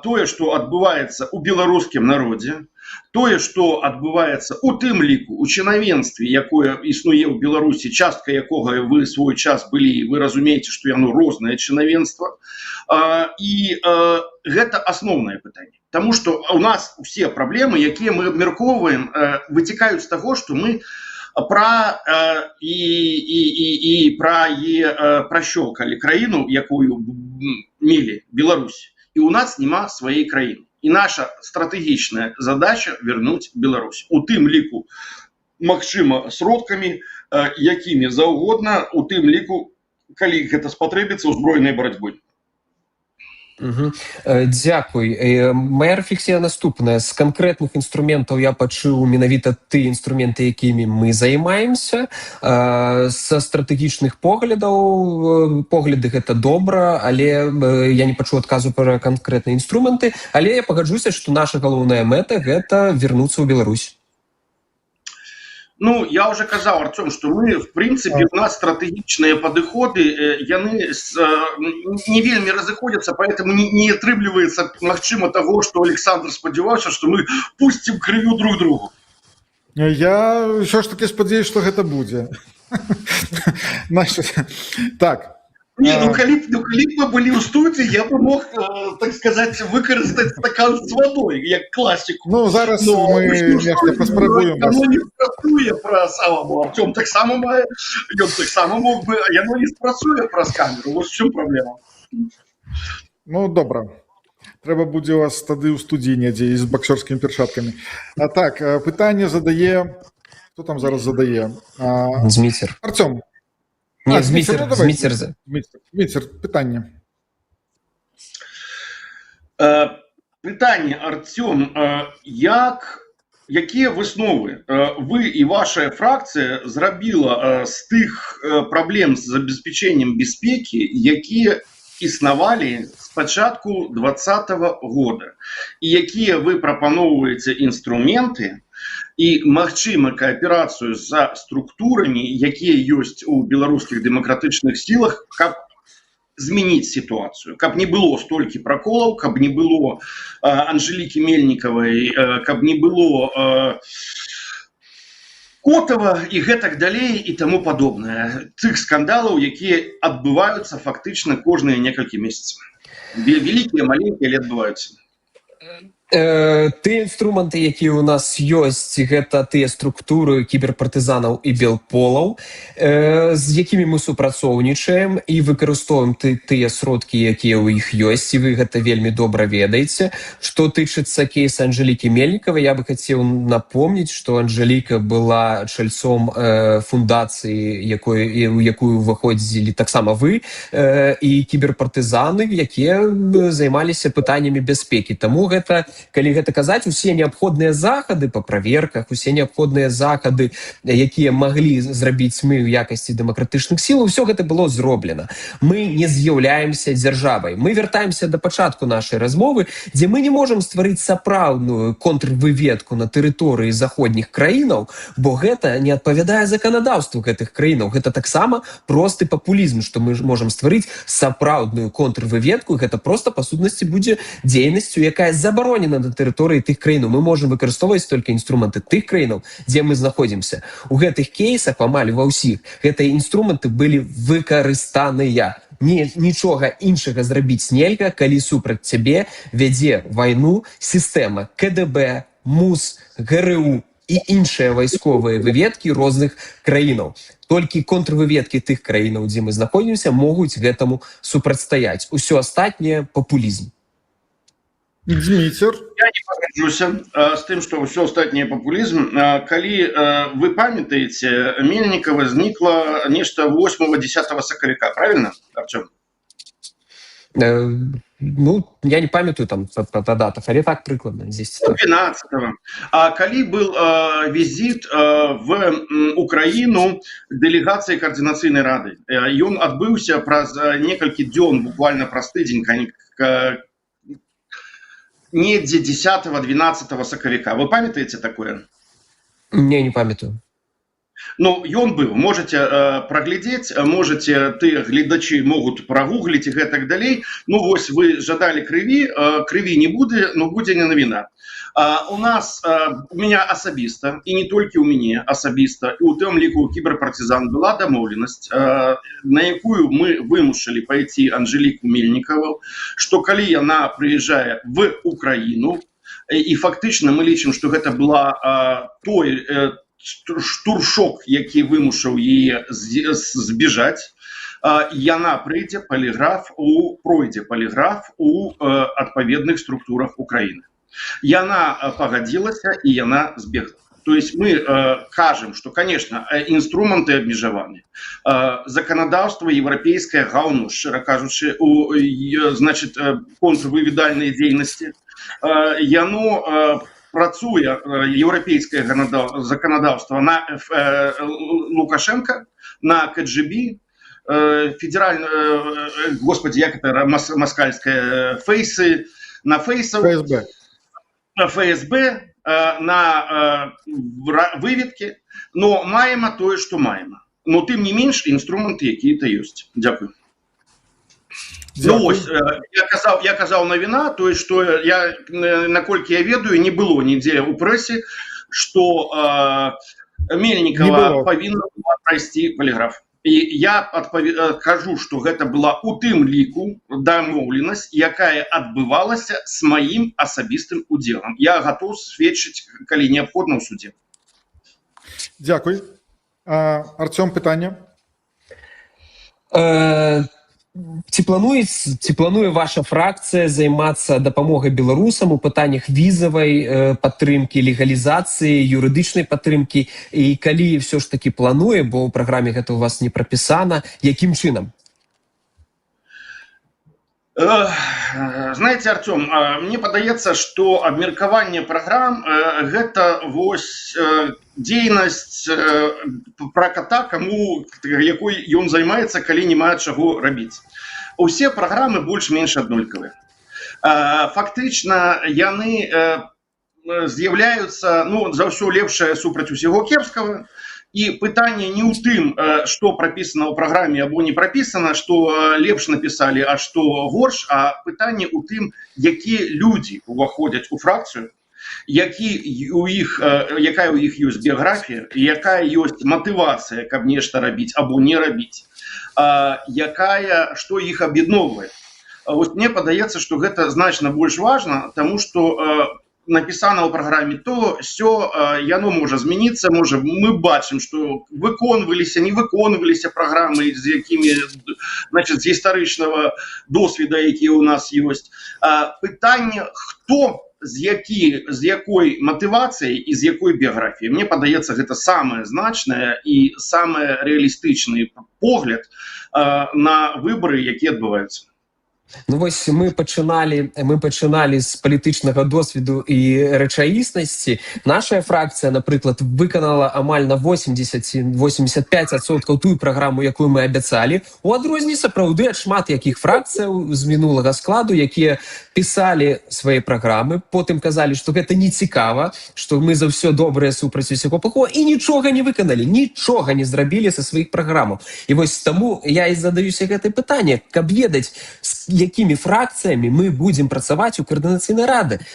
Speaker 4: тое, что отбывается у беларускім народе, тое, что адбываецца у тым ліку у чынавенстве, якое існуе ў Беларусі, частка якога вы свой час былі, вы разумееце, што яно рознае чынавенства, і гэта асноўнае пытанне. Таму што у нас усе праблемы, якія мы абмяркоўваем, выцікаюць з таго, што мы пращёлкалі краіну, якую мелі Беларусь, і у нас няма сваёй краіны. І наша стратэгічная задача вернуць Беларусь. У тым ліку, магчыма, сродкамі, якімі заўгодна, у тым ліку, калі гэта спатрэбіцца, узброенай барацьбой.
Speaker 5: Дзякуй. Моя рэфлексія наступная. З канкрэтных інструментаў я пачуў менавіта тыя інструменты, якімі мы займаемся. Са стратэгічных поглядаў, погляды гэта добра, але я не пачуў адказу пра канкрэтныя інструменты, але я пагаджуся, што наша галоўная мэта гэта вернуцца ў Беларусь.
Speaker 4: Ну, я уже казал, Артем, что мы, в принципе, у нас стратегичные подходы, яны не вельми разыходятся, поэтому не атрымліваецца, магчыма, того, что Александр спадзяваўся, что мы пустим крывю друг другу.
Speaker 1: Я ўсё ж таки спадзяюсь, што гэта будзе. Так.
Speaker 4: Не, ну калі б мы былі ў студыі, я бы мог, так сказать, выкарыстаць стакан з вадой, як класіку.
Speaker 1: Ну, зараз мы нешта паспрабуем вас.
Speaker 4: Яно не спрацуе праз самому. Артём таксама мае, ён таксама мог бы, а яно не спрацуе праз камеру. Вось в чым праблема.
Speaker 1: Ну, добра. Трэба будзе у вас тады ў студіі недзе з баксёрскімі перчаткамі. А так, пытанне задае... Хто там зараз задае?
Speaker 5: Зміцер.
Speaker 1: Артём.
Speaker 5: Зміцер,
Speaker 1: пытанне.
Speaker 4: Пытанне, Артём, якія высновы вы і ваша фракцыя зрабіла з тых праблем з забеспячэннем бяспекі, якія існавалі з пачатку 2020 года, і якія вы прапаноўваеце інструменты, і, магчыма, кааперацыю за структурамі, якія ёсць у беларускіх дэмакратычных сілах, каб змяніць сітуацыю, каб не было столькі праколаў, каб не было Анжэлікі Мельнікавай, каб не было Котава і гэтак далей і таму падобнае. Тых скандалаў, якія адбываюцца фактычна кожныя некалькі месяцаў. Вялікія, маленькія, але адбываюцца.
Speaker 5: Тыя інструменты, якія ў нас ёсць, гэта тыя структуры кіберпартызанаў і белполаў, з якімі мы супрацоўнічаем і выкарыстоўваем тыя сродкі, якія ў іх ёсць, і вы гэта вельмі добра ведаеце. Што тычыцца кейса Анжэлікі Мельнікавай, я бы хацеў напомніць, што Анжэліка была чальцом фундацыі, у якую выходзілі таксама вы, і кіберпартызаны, якія займаліся пытаннямі бяспекі. Таму гэта, калі гэта казаць, усе неабходныя захады па праверках, усе неабходныя захады, якія маглі зрабіць мы ў якасці дэмакратычных сіл, усё гэта было зроблена. Мы не з'яўляемся дзяржавай. Мы вяртаемся да пачатку нашай размовы, дзе мы не можам стварыць сапраўдную контрвыведку на тэрыторыі заходніх краінаў, бо гэта не адпавядае заканадаўству гэтых краінаў. Гэта таксама просты папулізм, што мы можам стварыць сапраўдную контрвыведку, і гэта проста па сутнасці будзе дзейнасцю, якая забаронена на тэрыторыі тых краінаў. Мы можам выкарыстоўваць толькі інструменты тых краінаў, дзе мы знаходзімся. У гэтых кейсах, амаль ва ўсіх, гэтыя інструменты былі выкарыстаныя. Нічога іншага зрабіць нельга, калі супраць цябе вядзе вайну сістэма КДБ, МУС, ГРУ і іншыя вайсковыя выведкі розных краінаў. Толькі контрвыведкі тых краінаў, дзе мы знаходзімся, могуць гэтаму супрацьстаяць. Усё астатняе папулізм.
Speaker 1: Дміцер.
Speaker 4: Я не пагаджуся з тым, што ўсё астатняе папулізм. Калі вы памятаеце, Мельнікава знікла нешта 8-10 сакавіка, правильно, Артём?
Speaker 5: Ну, я не памятаю там по датах, але так прыкладна, 10 так.
Speaker 4: 12-го. А калі был визит в Украину делегации Координацыйнай рады. Ён адбыўся праз некалькі дзён, буквально праз тыдзень, недзе 10-12 сакавіка. Вы памятаеце такое?
Speaker 5: Не памятаю.
Speaker 4: Ну, ён быў, можете праглядзець, можете, тыя гледачы могуць прагугліць і гэтак далей. Ну вось вы жадалі крыві не будзе, но будзе не навіна. У нас, у меня асабіста, і не толькі у мяне асабіста, і у тым ліку кіберпартизан была дамоўленасць, на якую мы вымушалі пайти Анжеліку Мельнікову, што калі яна прыязджае в Украіну, і фактычна мы лічым, што гэта была той штуршок, які вымушаў яе збежаць, яна пройдзе паліграф у адпаведных структурах Украины. Яна пагадзілася і яна збегла. То есть мы кажем, что, конечно, инструменты обмежеваны. Законодавство европейское гаўно, шчыра кажучы, у, значит, контрвыведальнай дзейнасці. Яно працуе, еўрапейскае законодавство, на Лукашенко, на КГБ, федеральное, господи, як это москальское, фейсы, на фейсов, ФСБ, на выведки, но маємо тое, што маємо. Но тым не менш інструменты якія-то ёсць. Дякую. Ну ось, я казаў навіна, то есть, што я, наколькі я ведаю, не было нідзе ў прэсе, што Мельнікова павінна была прайсці паліграф. І я кажу, што гэта была у тым ліку дамоўленасць, якая адбывалася з маім асабістым удзелам. Я гатоў сведчыць, калі неабходна, ў судзе.
Speaker 1: Дзякуй. Артём, пытанне?
Speaker 5: Ці плануе ваша фракцыя займацца дапамогай беларусам у пытаннях візавай падтрымкі, легалізацыі, юрыдычнай падтрымкі, і калі ўсё ж таки плануе, бо ў праграме гэта у вас не прапісана, якім чынам?
Speaker 4: Знаете, Артём, мне падаецца, што абмеркаванне праграм гэта вось дзейнасць пра кота, якой ён займаецца, калі не мае чаго рабіць. Усе праграмы больш-менш аднолькавыя. Фактычна яны з'яўляюцца, ну, за ўсё лепшае супраць усяго кепскага. І пытанне не ў тым, што прапісана ў праграме або не прапісана, што лепш напісалі, а што горш, а пытанне ў тым, якія людзі ўваходзяць у фракцыю, якая ў іх ёсць біяграфія, якая ёсць матывацыя, каб нешта рабіць або не рабіць, што іх аб'ядноўвае. Вось мне падаецца, што гэта значна больш важна, таму што написано ў праграме то, сё, яно можа змяніцца, можа, мы бачым, што выконваліся, не выконваліся праграмы, з якімі, значит, з гістарычнага досведа, які ў нас ёсць. Пытанне, хто, з якой матывацыяй і з якой біяграфіяй. Мне падаецца, гэта самае значнае і самае рэалістычны погляд на выбары, якія адбываюцца.
Speaker 5: Ну вось мы пачыналі з палітычнага досведу і рэчаіснасці. Наша фракцыя, напрыклад, выканала амаль на 80-85% тую праграму, якую мы абяцалі. У адрозненні сапраўды ад шмат якіх фракцыяў з мінулага складу, якія пісалі свае праграмы, потым казалі, што гэта не цікава, што мы за ўсё добрае супраць усяго плохого, і нічога не выканалі, нічога не зрабілі са сваіх праграмаў. І вось таму я і задаюся гэтае пытанне, каб ведаць, якімі фракцыямі мы будзем працаваць у Координацыйнай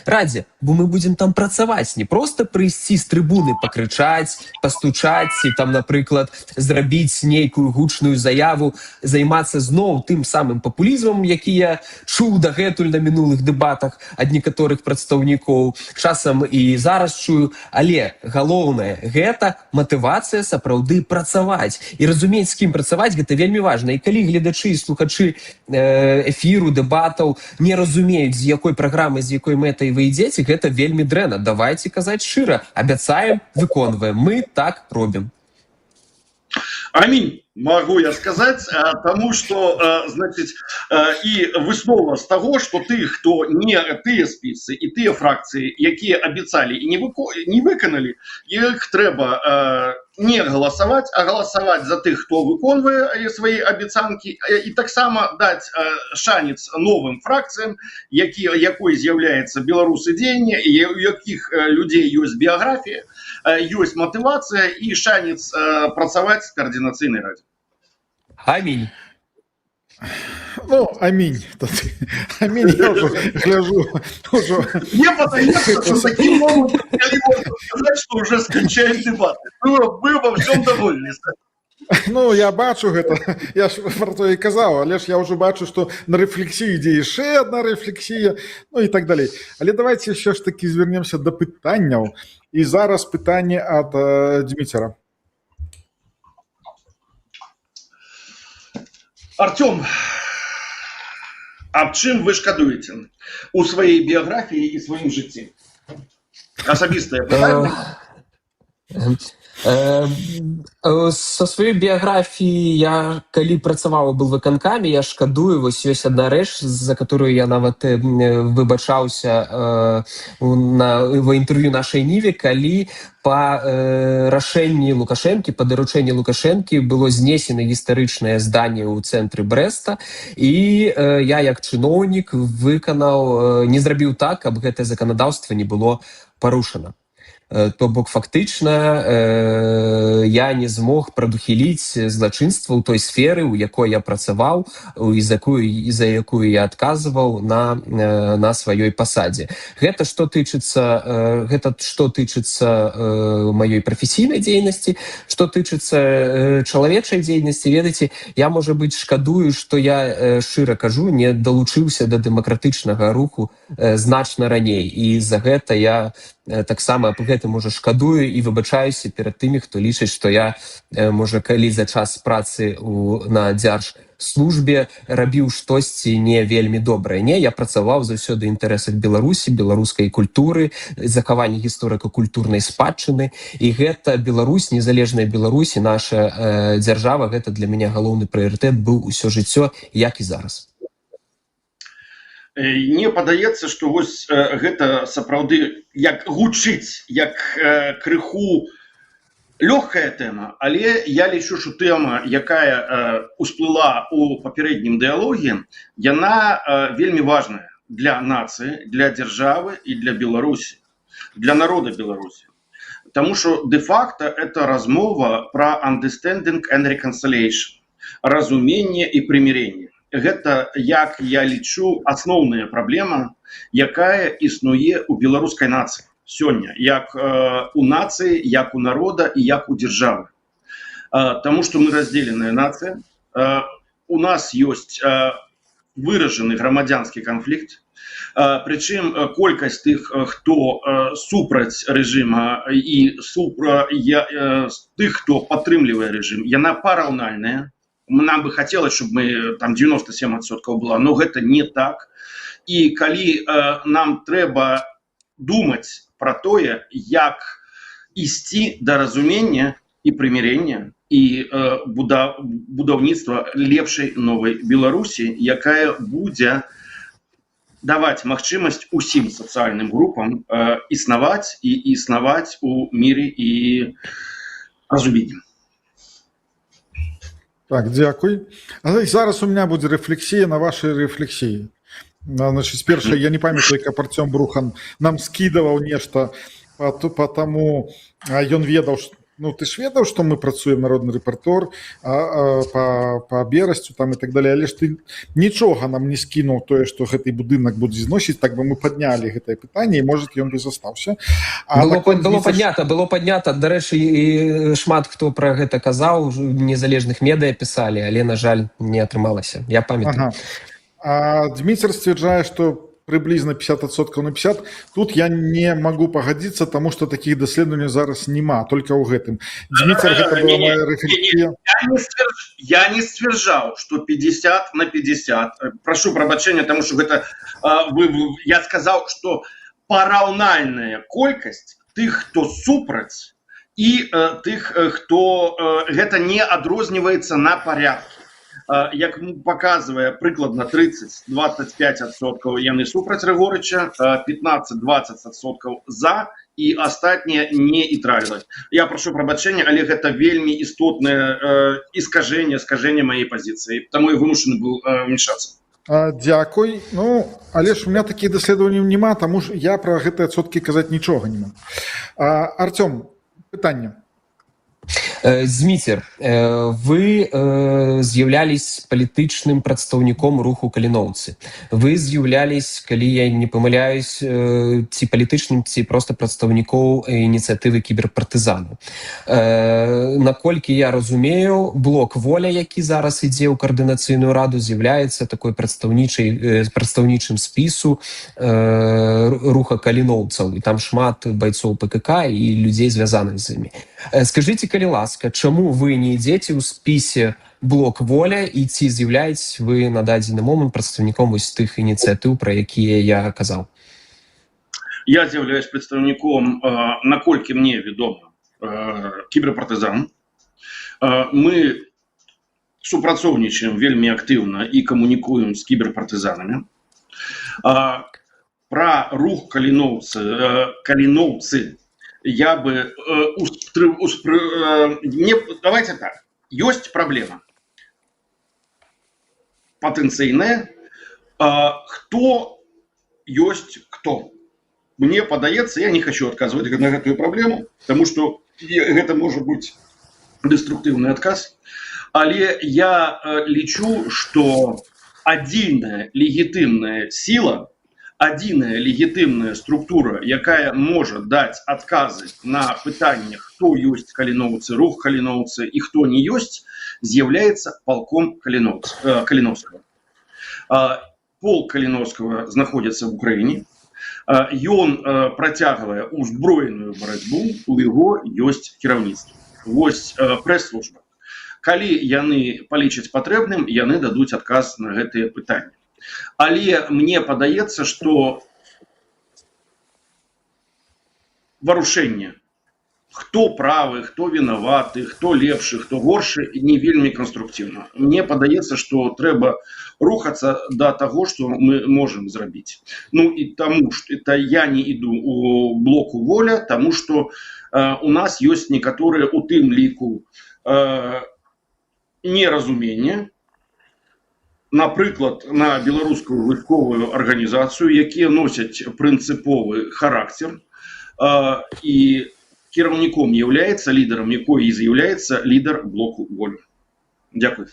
Speaker 5: радзе, бо мы будзем там працаваць, не проста прыйсці з трыбуны пакрычаць, пастучаць і там, напрыклад, зрабіць нейкую гучную заяву, займацца зноў тым самым папулізмам, які я чуў дагэтуль на мінулых дэбатах ад некаторых прадстаўнікоў, часам і зараз чую, але галоўнае, гэта матывацыя сапраўды працаваць. І разумець, з кім працаваць, гэта вельмі важна. І калі гледачы і слухачы эфіру, дэбатаў не разумеюць, з якой праграмы, з якой мэтай вы ідзеце, гэта вельмі дрэнна. Давайце казаць шчыра. Абяцаем, выконваем. Мы так робім.
Speaker 4: Амінь. Могу я сказать, тому что, значит, и выснова з таго, што тых, хто не тыя спісы і тыя фракцыі, якія абяцалі і не выканалі, іх трэба не галасаваць, а галасаваць за тых, хто выконвае свае абяцанкі, і таксама даць шанец новым фракцыям, якой з'яўляецца беларусы дзеяння, у якіх людзей ёсць біяграфія, ёсць матывацыя і шанец працаваць з каардынацыйнай радзе.
Speaker 5: Амінь.
Speaker 1: Ну, аминь. Аминь, я уже гляжу.
Speaker 4: Мне подается, что таким образом я можно сказать, что уже скончаем дебаты. Мы во всем довольны.
Speaker 1: Ну, я бачу гэта, я ж про то і казаў, але ж я ўжо бачу, што на рэфлексію ідзе яшчэ одна рэфлексія, ну і так далей. Але давайте ўсё ж таки звернемся да пытанняў. І зараз пытанне ад Дміцера.
Speaker 4: Артём, аб чым вы шкадуеце у сваёй біяграфіі і сваім жыцці? Асабістае пытанне.
Speaker 5: Со сваёй біяграфіі я калі працаваў был выканкамі, я шкадую, вось ёсць адна рэч, за которую я нават выбачаўся в інтэрв'ю нашай Ніве, калі па рашэнні Лукашэнкі, па даручэнні Лукашэнкі было знесена гістарычнае зданне ў цэнтры Брэста, і я як чыноўнік выканаў, не зрабіў так, каб гэтае заканадаўства не было парушана. То бок фактычна я не змог прадухіліць злачынства ў той сферы, у якой я працаваў і за якую я адказваў на сваёй пасадзе. Гэта што тычыцца маёй прафесійнай дзейнасці, што тычыцца чалавечай дзейнасці. Ведаеце, я, можа быць, шкадую, што я, шчыра кажу, не далучыўся да дэмакратычнага руху значна раней, і за гэта я таксама аб гэтым уже шкадую і выбачаюся перад тымі, хто лічыць, што я, можа, калі за час працы на дзяржслужбе рабіў штосьці не вельмі добрае. Не, я працаваў заўсёды ў інтарэсах Беларусі, беларускай культуры, захавання гісторыка-культурнай спадчыны, і гэта Беларусь, незалежная Беларусь і наша дзяржава, гэта для мяне галоўны прыярытэт быў усё жыццё, як і зараз.
Speaker 4: Мне падаецца, што вось гэта сапраўды як гучыць, як крыху лёгкая тэма, але я лічу, што тэма, якая усплыла ў папярэднім дыялоге, яна вельмі важная для нацыі, для дзяржавы і для Беларусі, для народа Беларусі. Таму што дэ-факта это размова пра understanding and reconciliation, разуменне і прымірэнне. Гэта, як я лічу, асноўная праблема, якая існуе ў беларускай нацыі сёння, як у нацыі, як у народа і як у дзяржавы. Таму што мы раздзеленая нацыя, у нас ёсць выражаны грамадзянскі канфлікт, прычым колькасць тых, хто супраць рэжыма і тых, хто падтрымлівае рэжым, яна параўнальная. Нам бы хотелось, чтобы мы там 97% было, но гэта не так. І калі нам трэба думаць пра тое, як ісці да разумення і прымірення і будаўніцтва лепшай новай Беларусі, якая будзе даваць магчымасць усім сацыяльным групам існаваць і існаваць у міры і разуменні.
Speaker 1: Так, дзякуй. Зараз у меня будзе рэфлексія на вашай рэфлексіі. Значит, першае, я не памятаю, як Артём Брухан нам скідаваў нешта, потому ён ведаў, ну ты ж ведаў, што мы працуем народны рэпартор па Берасцю там і так далее, але ж ты нічога нам не скінуў тое, што гэты будынак будзе зносіць, так бы мы паднялі гэтае пытанне, і может ён бы застаўся.
Speaker 5: Было паднята, дарэчы, і шмат хто пра гэта казаў, незалежных медыа пісалі, але, на жаль, не атрымалася. Я памятаю.
Speaker 1: Дміцер сцвярджае, што приблизно 50% на 50. Тут я не могу погодиться, потому что таких даследований зараз нема, только у гэтым. Дмитрий, это была моя рефлексия.
Speaker 4: Я не сцвярджаў, что 50 на 50. Прошу прабачэння, потому что это я сказал, что параўнальная колькасць тых, хто супраць, і тых, хто гэта не адрозніваецца на парядкі. Як паказвае прыкладна 30-25% яны супраць Рыгорыча, 15-20% за, і астатнія нейтральны. Я прашу прабачэння, але гэта вельмі істотнае искажэнне маёй пазіцыі, таму я вымушаны быў вмешацца.
Speaker 1: Дзякуй. Ну, але ж у меня такіх даследаванняў няма, таму ж я пра гэтыя адсоткі казаць нічога не магу. Артём, пытанне.
Speaker 5: Зміцер, вы з'яўлялись палітычным прадстаўніком руху каліноўцы. Вы з'яўлялись, калі я не памыляюсь, ці палітычным, ці проста прадстаўнікоў ініцыятывы кіберпартызанаў. Наколькі я разумею, блок «Воля», які зараз ідзе ў каардынацыйную раду, з'яўляецца такой прадстаўнічым спісу руха каліноўцаў. І там шмат байцоў ПКК і людзей, звязаных з імі. Скажыце, калі ласка, чаму вы не ідзеце ў спісе блок «Воля» і ці з'яўляецеся вы на дадзены момант прадстаўніком вось тых ініцыятыў, пра якія я казаў?
Speaker 4: Я з'яўляюсь прадстаўніком, наколькі мне вядома, кіберпартызан. Мы супрацоўнічаем вельмі актыўна і камунікуем з кіберпартызанамі. Пра рух каліноўцы я бы давайте так, есть проблема потенциальная, кто есть кто. Мне падаецца, я не хочу отказывать на эту проблему, потому что это может быть деструктивный отказ, але я лічу, что адзіная легітимная сила, адзіная легітымная структура, якая можа даць адказы на пытанне, хто ёсць каліноўцы, рух каліноўцы і хто не ёсць, з'яўляецца палком Каліноўскага. Полк Каліноўскага знаходзіцца в Украіне. Ён працягвае узброеную барацьбу, у яго ёсць кіраўніцтва. Вось прэс-служба. Калі яны палічаць патрэбным, яны дадуць адказ на гэтыя пытанні. Але мне падаецца, што варушэнне, хто правы, хто вінаваты, хто лепшы, хто горшы, не вельмі канструктыўна. Мне падаецца, што трэба рухацца да таго, што мы можам зрабіць. Ну і таму, што я не іду у блоку «Воля», таму што у нас ёсць некаторыя у тым ліку неразуменне, напрыклад, на беларускую вайсковую арганізацыю, якія носяць прынцыповы характар, і кіраўніком з'яўляецца, лідарам якой і з'яўляецца лідар блоку «Воля». Дякую.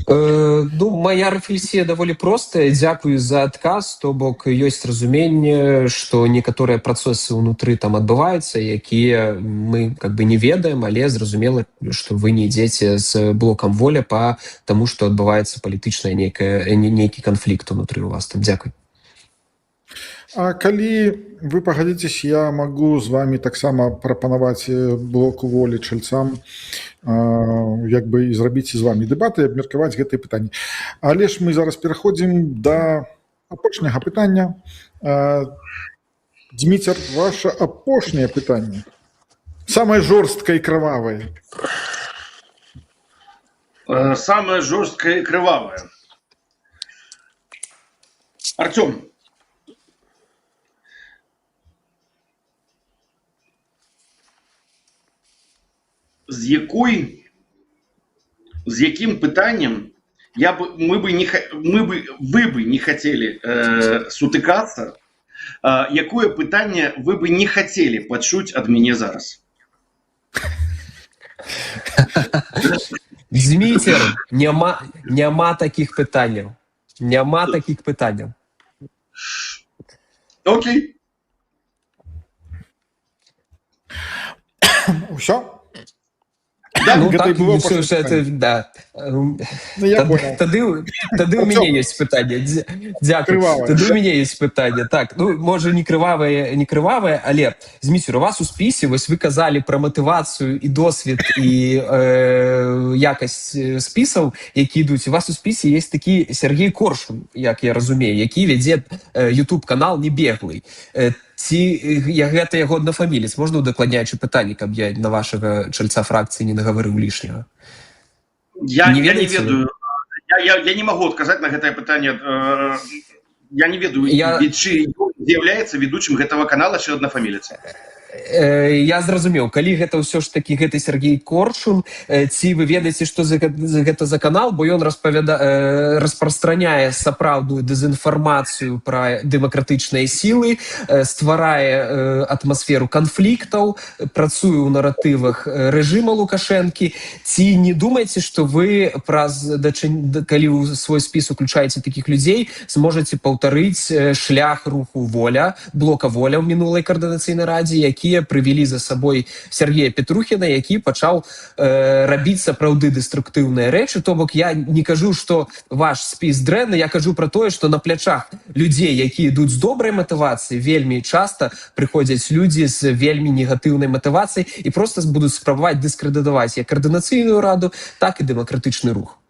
Speaker 5: Ну, моя рэфлексія даволі простая. Дзякую за адказ. То бок ёсць разуменне, што некаторыя працэсы ўнутры там адбываюцца, якія мы как бы не ведаем, але зразумела, што вы не ідзеце з блокам «Воля» па таму, што адбываецца палітычная нейкі канфлікт унутры у вас там. Дзякуй.
Speaker 1: А калі вы пагадзіцесь, я магу з вами таксама прапанаваць блоку «Волі» чальцам, як бы і зрабіць з вами дэбаты і абмеркаваць гэтыя пытанні. Але ж мы зараз пераходзім да апошняга пытання. Дзміцер, ваше апошняе пытанне. Самае жорсткае і крывавае.
Speaker 4: Самае жорсткае і крывавае. Артём, з якім пытаннем вы бы не хацелі сутыкацца, якое пытанне вы бы не хацелі пачуць ад мяне зараз?
Speaker 5: Зміцер, няма такіх пытанняў. Няма такіх пытанняў.
Speaker 4: Окей.
Speaker 1: Усё?
Speaker 5: Да, ну так, да.
Speaker 1: Ну, я понял.
Speaker 5: Тады у мяне есть пытанне. Дзякуй.
Speaker 1: Крывавае.
Speaker 5: Тады у мяне есть пытанне. Так, ну, можа, не крывавае, але, Зміцер, у вас у спісе, вось вы казалі пра матывацыю і досвед і якасць спісаў, які ідуць. У вас у спісе есть такі Сергей Коршун, як я разумею, які вядзе YouTube-канал «Небеглый». Ці гэта яго аднафамілец? Можна удакладняючы пытанне, каб я на вашага чальца фракцыі не нагаварыў лішняга?
Speaker 4: Я не ведаю. Я не могу отказать на гэтае пытанне. Я не ведаю, чи з'яўляецца ведучым гэтага канала чи аднафамілец.
Speaker 5: Я зразумеў, калі гэта ўсё ж такі гэты Сергей Коршун, ці вы ведаеце, што гэта за канал, бо ён распрастраняе сапраўдную дэзінфармацыю пра дэмакратычныя сілы, стварае атмасферу канфліктаў, працуе ў наратывах рэжыма Лукашэнкі. Ці не думаеце, што вы калі ў свой спіс уключаеце такіх людзей, зможаце паўтарыць шлях руху «Воля», блока «Воля» ў мінулай каардынацыйнай радзе, якія прывялі за сабой Сергея Петрухіна, які пачаў рабіць сапраўды дэструктыўныя рэчы. То бок я не кажу, што ваш спіс дрэнны, я кажу пра тое, што на плячах людзей, якія ідуць з добрай матывацыі, вельмі часта прыходзяць людзі з вельмі негатыўнай матывацыяй і проста будуць спрабаваць дыскрэдытаваць як каардынацыйную раду, так і дэмакратычны рух.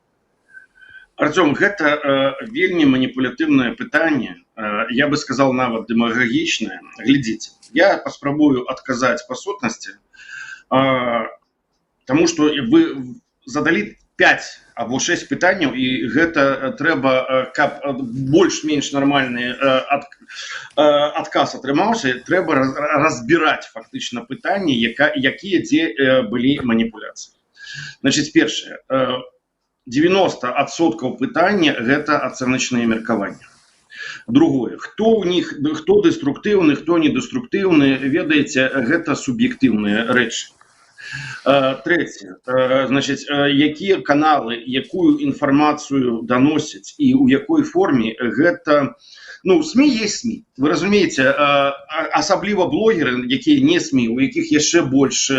Speaker 4: Артём, гэта вельмі маніпулятыўнае пытанне, я бы сказал, нават дэмагагічнае. Глядзіце, я паспрабую адказаць па сутнасці, таму што вы задалі 5 або 6 пытанняў, і гэта трэба, каб больш-менш нормальны адказ атрымаўся, трэба разбіраць фактычна пытанні, якія дзе былі маніпуляцыі. Значыць, першае, 90% пытання гэта ацэначнае меркаванне. Другое, хто дэструктыўны, хто недеструктыўны, ведаеце, гэта суб'ектыўныя рэчы. Трэцяе, значыць, якія каналы, якую інфармацыю даносяць і ў якой форме, гэта, ну, СМІ есть СМІ. Вы разумееце, асабліва блогеры, якія не СМІ, у якіх яшчэ больш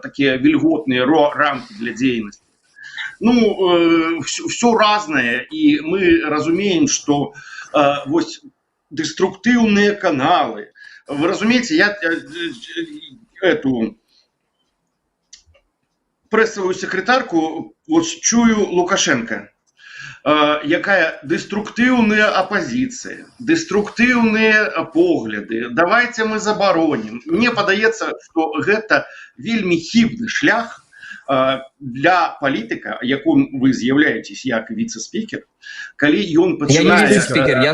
Speaker 4: такія вільготныя рамкі для дзейнасці. Ну, все разное, и мы разумеем, что вот деструктивные каналы. Вы разумеете, я эту прессовую секретарку вот чую Лукашенко, якая деструктивная оппозиция, деструктивные погляды. Давайте мы забороним. Мне падаецца, что это вельмі хібны шлях для палітыка, яким вы з'являетесь як віце-спікер, калі ён пачынае...
Speaker 5: Я не віце-спікер,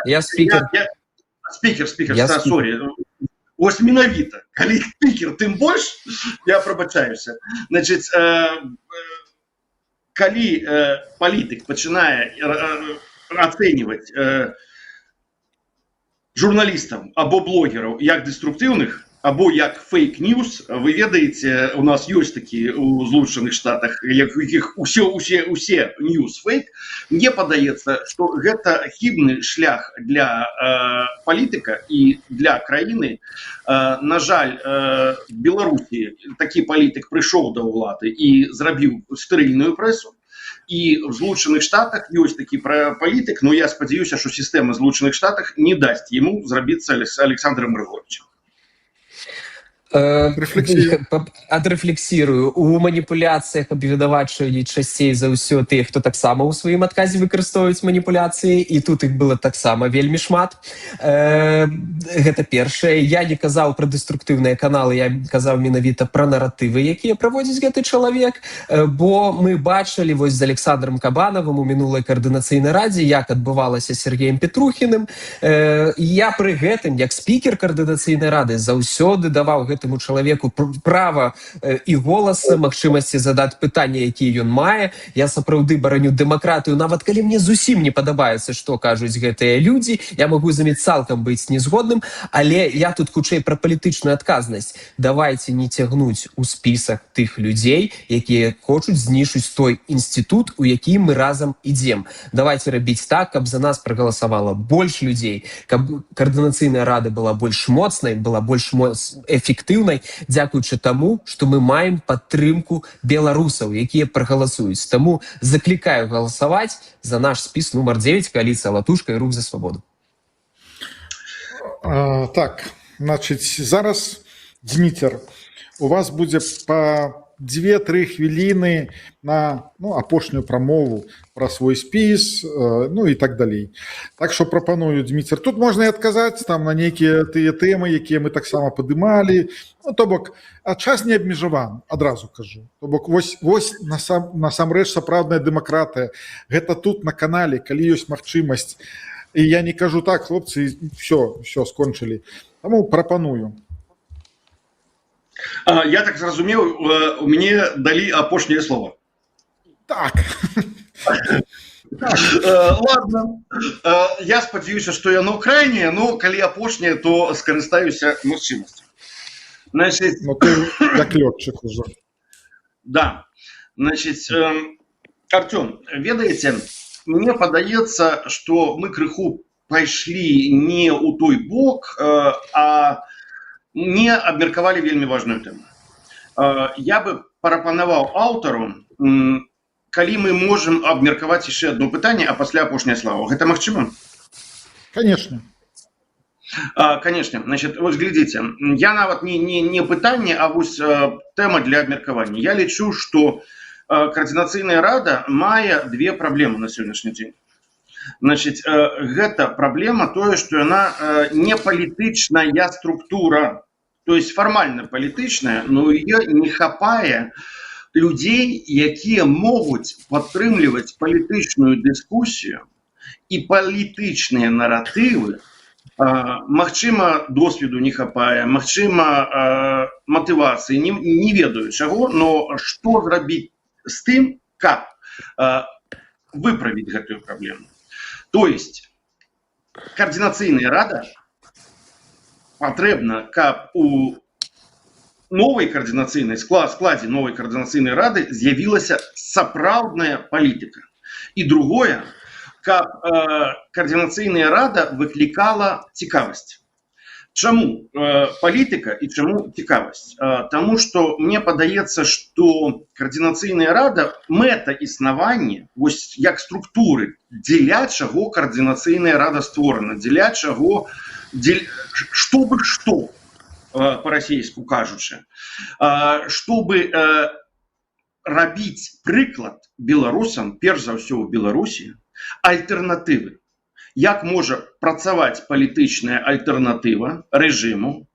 Speaker 5: я спікер.
Speaker 4: Спікер, сорі. Ось менавіта, калі спікер, тым больш, я прабачаюся. Значыць, калі палітык пачынае ацэньваць журналістаў або блогераў як деструктыўных, або як фейк-ньюс, вы ведаеце, у нас ёсць такі у Злучаных Штатах, якіх усе ньюс-фейк, мне падаецца, што гэта хібны шлях для палітыка і для краіны. На жаль, в Беларусі такі палітык прыйшоў да ўлады і зрабіў стэрыльную прэсу, і в Злучаных Штатах ёсць такі палітык, но я спадзяюся, што сістэма Злучаных Штатах не дасць яму зрабіцца Александром Григорьевичем.
Speaker 5: Адрэфлексірую. У маніпуляцыях абвінавачваюць часцей за ўсё тых, хто таксама ў сваім адказе выкарыстоўваюць маніпуляцыі, і тут іх было таксама вельмі шмат. Гэта першае. Я не казаў пра дэструктыўныя каналы, я казаў менавіта пра наратывы, якія праводзіць гэты чалавек, бо мы бачылі вось з Александром Кабанавым у мінулай каардынацыйнай радзе, як адбывалася Сергеем Петрухіным. Я пры гэтым, як спікер каардынацыйнай рады, заўсёды даваў гэтаму чалавеку права і голаса, магчымасці задаць пытанні, якія ён мае. Я сапраўды бараню дэмакратыю, нават калі мне зусім не падабаецца, што кажуць гэтыя людзі, я магу з імі цалкам быць незгодным, але я тут хутчэй пра палітычную адказнасць. Давайце не цягнуць у спісах тых людзей, якія хочуць знішчыць той інстытут, у які мы разам ідзем. Давайце рабіць так, каб за нас прагаласавала больш людзей, каб каардынацыйная рада была больш моцнай, была больш эфектыўнай, эфектыўнай дзякуючы таму, што мы маем падтрымку беларусаў, якія прагаласуюць. Таму заклікаю галасаваць за наш спіс нумар 9 коаліцыя Латушка і Рух за свабоду.
Speaker 1: Так, значыць, зараз, Дзміцер, у вас будзе па 2-3 хвіліны на апошнюю прамову пра свой спіс, і так далей. Так што прапаную, Дзміцер, тут можна і адказаць там на нейкія тыя тэмы, якія мы таксама падымалі. То бок, час не абмежаваны, адразу кажу. То бок, вось насамрэч сапраўдная дэмакратыя. Гэта тут на канале, калі ёсць магчымасць. І я не кажу так, хлопцы, все, скончылі. Таму прапаную.
Speaker 4: Я так зразумеў, мне далі апошняе слово.
Speaker 1: Так.
Speaker 4: Ладно. Я спадзяюся, што яно крайняе, но калі апошняе, то скарыстаюся магчымасцю. Значит,
Speaker 1: ты як лётчык ужо.
Speaker 4: Да. Значит, Артём, ведаеце, мне падаецца, што мы крыху пайшлі не ў той бок, а не абмеркавалі вельмі важную тэму. Я бы прапанаваў аўтару, калі мы можам абмеркаваць яшчэ одно пытанне, а пасля апошняе слова. Гэта магчыма?
Speaker 1: Конечно.
Speaker 4: Конечно. Значит, вот глядите, я нават не пытанне, а вось тэма для абмеркавання. Я лічу, што Координацыйная рада мае две праблемы на сённяшні дзень. Значит, гэта праблема тое, што яна не палітычная структура, то есть фармальна палітычная, но ее не хапае людзей, якія могуць падтрымліваць палітычную дыскусію і палітычныя наратывы. Магчыма, досведу не хапае, магчыма, матывацыі, не ведаю чаго, но што зрабіць з тым, каб выправіць гэтую праблему. То есть, Координацыйная рада патрэбна, каб у новай координацыйнай складзе новай координацыйнай рады з'явілася сапраўдная палітыка. І другое, каб Координацыйная рада выклікала цікавасць. Чаму палітыка і чаму цікавасць? Таму што мне падаецца, што Координацыйная рада мэта існавання, вось як структуры, дзеля чаго Координацыйная рада створана, дзеля чаго, чтобы што, па-расейску кажучы, чтобы рабіць прыклад беларусам, перш за ўсё ў Беларусі, альтэрнатывы. Як можа працаваць палітычная альтэрнатыва рэжыму,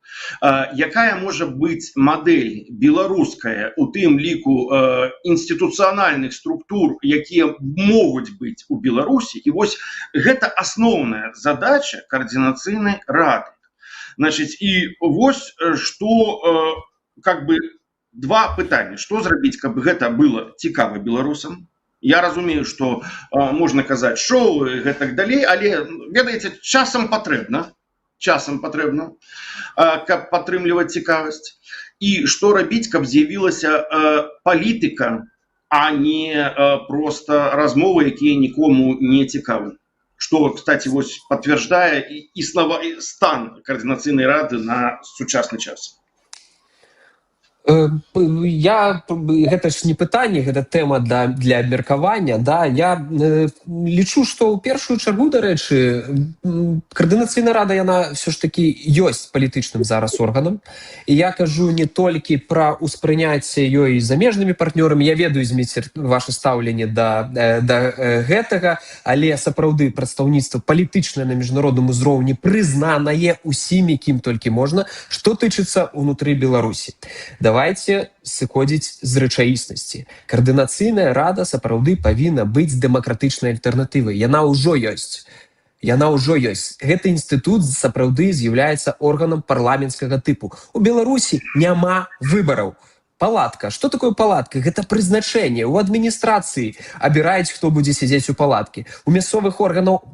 Speaker 4: якая можа быць мадэль беларуская, у тым ліку інстытуцыянальных структур, якія могуць быць у Беларусі. І вось гэта асноўная задача Координацыйнай рады. Значит, і вось што, как бы, два пытання. Што зрабіць, каб гэта было цікава беларусам? Я разумею, што можна казаць шоу і гэтак далей, але, ведаеце, часам патрэбна, каб падтрымліваць цікавасць. І што рабіць, каб з'явілася палітыка, а не проста размовы, якія нікому не цікавы. Што, кстати, вось пацвярджае і стан Координацыйнай рады на сучасны час.
Speaker 5: Гэта ж не пытанне, гэта тэма для абмеркавання. Да? Я лічу, што ў першую чаргу, дарэчы, Координацыйная рада, яна все ж таки ёсць палітычным зараз органам. І я кажу не толькі пра ўспрыняцце ёй замежнымі партнёрамі. Я ведаю, Зміцер, ваше стаўленне да гэтага, але сапраўды прадстаўніцтва палітычнае на міжнародным узроўні прызнанае усімі, кім толькі можна, што тычыцца ўнутры Беларусі. Давайте сыходзіць з рэчаіснасці. Координацыйная рада сапраўды павінна быць дэмакратычнай альтэрнатывай. Яна ўжо ёсць. Гэты інстытут сапраўды з'яўляецца органам парламенцкага тыпу. У Беларусі няма выбараў. Палатка. Что такое палатка? Это прызначэнне. У адміністрацыі абіраюць, хто будзе сядзець у палаткі. У мясцовых органаў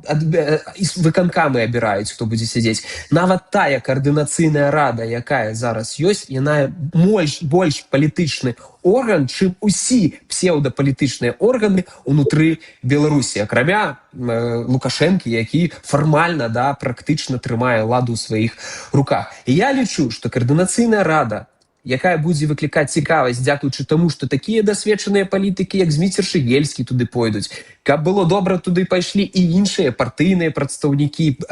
Speaker 5: выканкамы абіраюць, хто будзе сядзець. Нават тая каардынацыйная рада, якая зараз ёсць, яна больш палітычны орган, чым усі псеўдапалітычныя органы ўнутры Беларусі, акрамя Лукашэнкі, які фармальна, практычна трымае ладу ў сваіх руках. І я лічу, што каардынацыйная рада, якая будзе выклікаць цікавасць, дзякуючы таму, што такія дасведчаныя палітыкі, як Зміцер Шыгельскі, туды пойдуць. Каб было добра, туды пайшлі і іншыя партыйныя прадстаўнікі,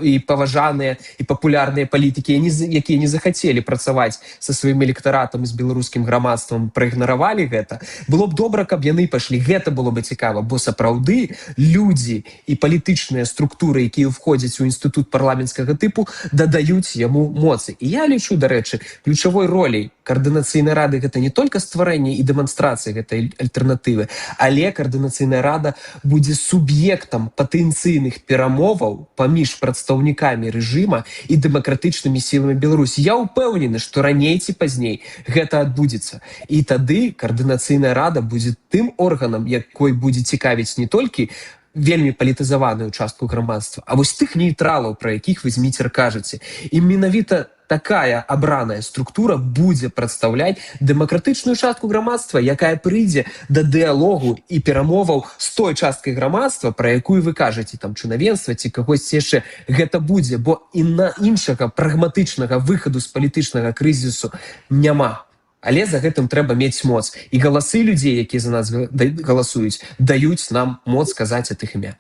Speaker 5: і паважаныя, і папулярныя палітыкі, якія не захацелі працаваць са сваім электаратам і з беларускім грамадствам, праігнаравалі гэта. Было б добра, каб яны пайшлі. Гэта было бы цікава, бо сапраўды людзі і палітычныя структуры, якія ўвходзяць у інстытут парламенцкага тыпу, дадаюць яму моцы. І я лічу, дарэчы, ключавой роляй каардынацыйнай рады гэта не толькі стварэнне і дэманстрацыя гэтай альтэрнатывы, але каардынацыйная рада будзе суб'ектам патэнцыйных перамоваў паміж прадстаўнікамі рэжыма і дэмакратычнымі сіламі Беларусі. Я ўпэўнены, што раней ці пазней гэта адбудзецца. І тады каардынацыйная рада будзе тым органам, якой будзе цікавіць не толькі вельмі палітызаваную частку грамадства, а вось тых нейтралаў, пра якіх вы, Зміцер, кажаце. І менавіта такая абраная структура будзе прадстаўляць дэмакратычную частку грамадства, якая прыйдзе да дыялогу і перамоваў з той часткай грамадства, пра якую вы кажаце, там, чынавенства ці кагосьці яшчэ. Гэта будзе, бо і на іншага прагматычнага выхаду з палітычнага крызісу няма. Але за гэтым трэба мець моц. І галасы людзей, якія за нас галасуюць, даюць нам моц сказаць ад іх імя.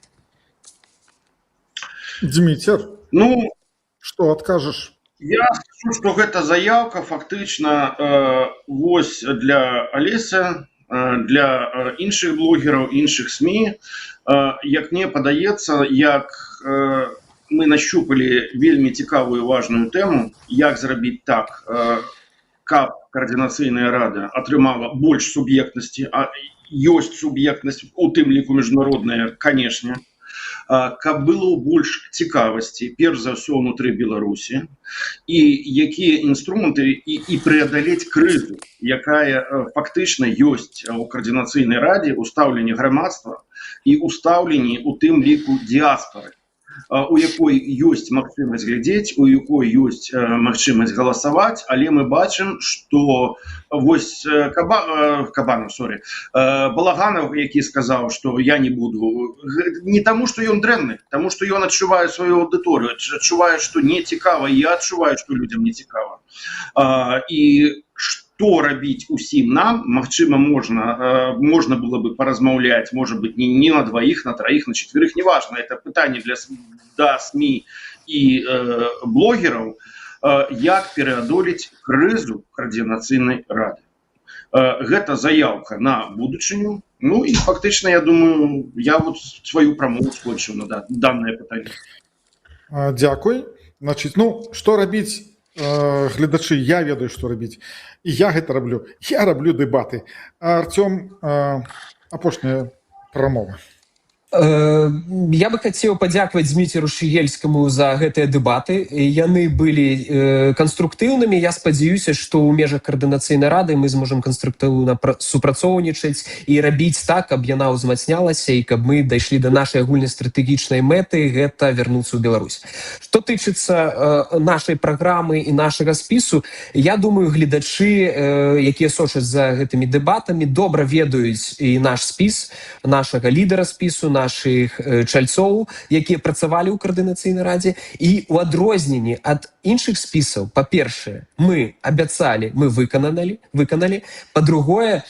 Speaker 1: Дміцер, што адкажаш?
Speaker 4: Я скажу, што гэта заяўка фактычна вось для Алеся, для іншых блогераў, іншых СМІ. Як мне падаецца, як мы нащупалі вельмі цікавую важную тэму, як зрабіць так, каб каардынацыйная рада атрымала больш суб'ектнасці, а ёсць суб'ектнасць, у тым ліку міжнародная, канешне, каб было больш цікавасці, перш за ўсё ўнутры Беларусі, і якія інструменты і преадалець крызу, якая фактычна ёсць у каардынацыйнай радзе, у стаўленні грамадства і у стаўленні у тым ліку дыяспары, у якой ёсць магчымасць глядзець, у якой ёсць магчымасць галасаваць, але мы бачым, што вось Балаганов, які сказаў, што я не буду, не таму, што ён дрэнны, таму, што ён адчувае сваю аўдыторыю, адчувае, што не цікава, і я адчуваю, што людзям не цікава. І што рабіць усім нам, магчыма, можна было бы паразмаўляць, можа быть, не на двоих, на троих, на четверых, неважно, это пытанне для СМІ і блогераў, як пераадолець крызу каардынацыйнай рады. Гэта заяўка на будучыню. Ну і фактычна, я думаю, я вот сваю прамову скончыў на данное пытанне.
Speaker 1: Дзякуй. Значыць, што рабіць, гледачы, я ведаю, што рабіць. І я гэта раблю. Я раблю дэбаты. Артём, апошняя прамова.
Speaker 5: Я бы хацеў падзякаваць Зміцеру Шыгельскаму за гэтыя дэбаты. Яны былі канструктыўнымі. Я спадзяюся, што ў межах каардынацыйнай рады мы зможам канструктыўна супрацоўнічаць і рабіць так, каб яна ўзмацнялася і каб мы дайшлі да нашай агульнай стратэгічнай мэты, гэта вярнуцца ў Беларусь. Што тычыцца нашай праграмы і нашага спісу, я думаю, гледачы, якія сочаць за гэтымі дэбатамі, добра ведаюць і наш спіс, нашага лідара спісу, наших чальцоў, якія працавалі ў каардынацыйнай радзе. І ў адрозненні ад іншых спісаў, па-першае, мы абяцалі, мы выканалі. Па-другое,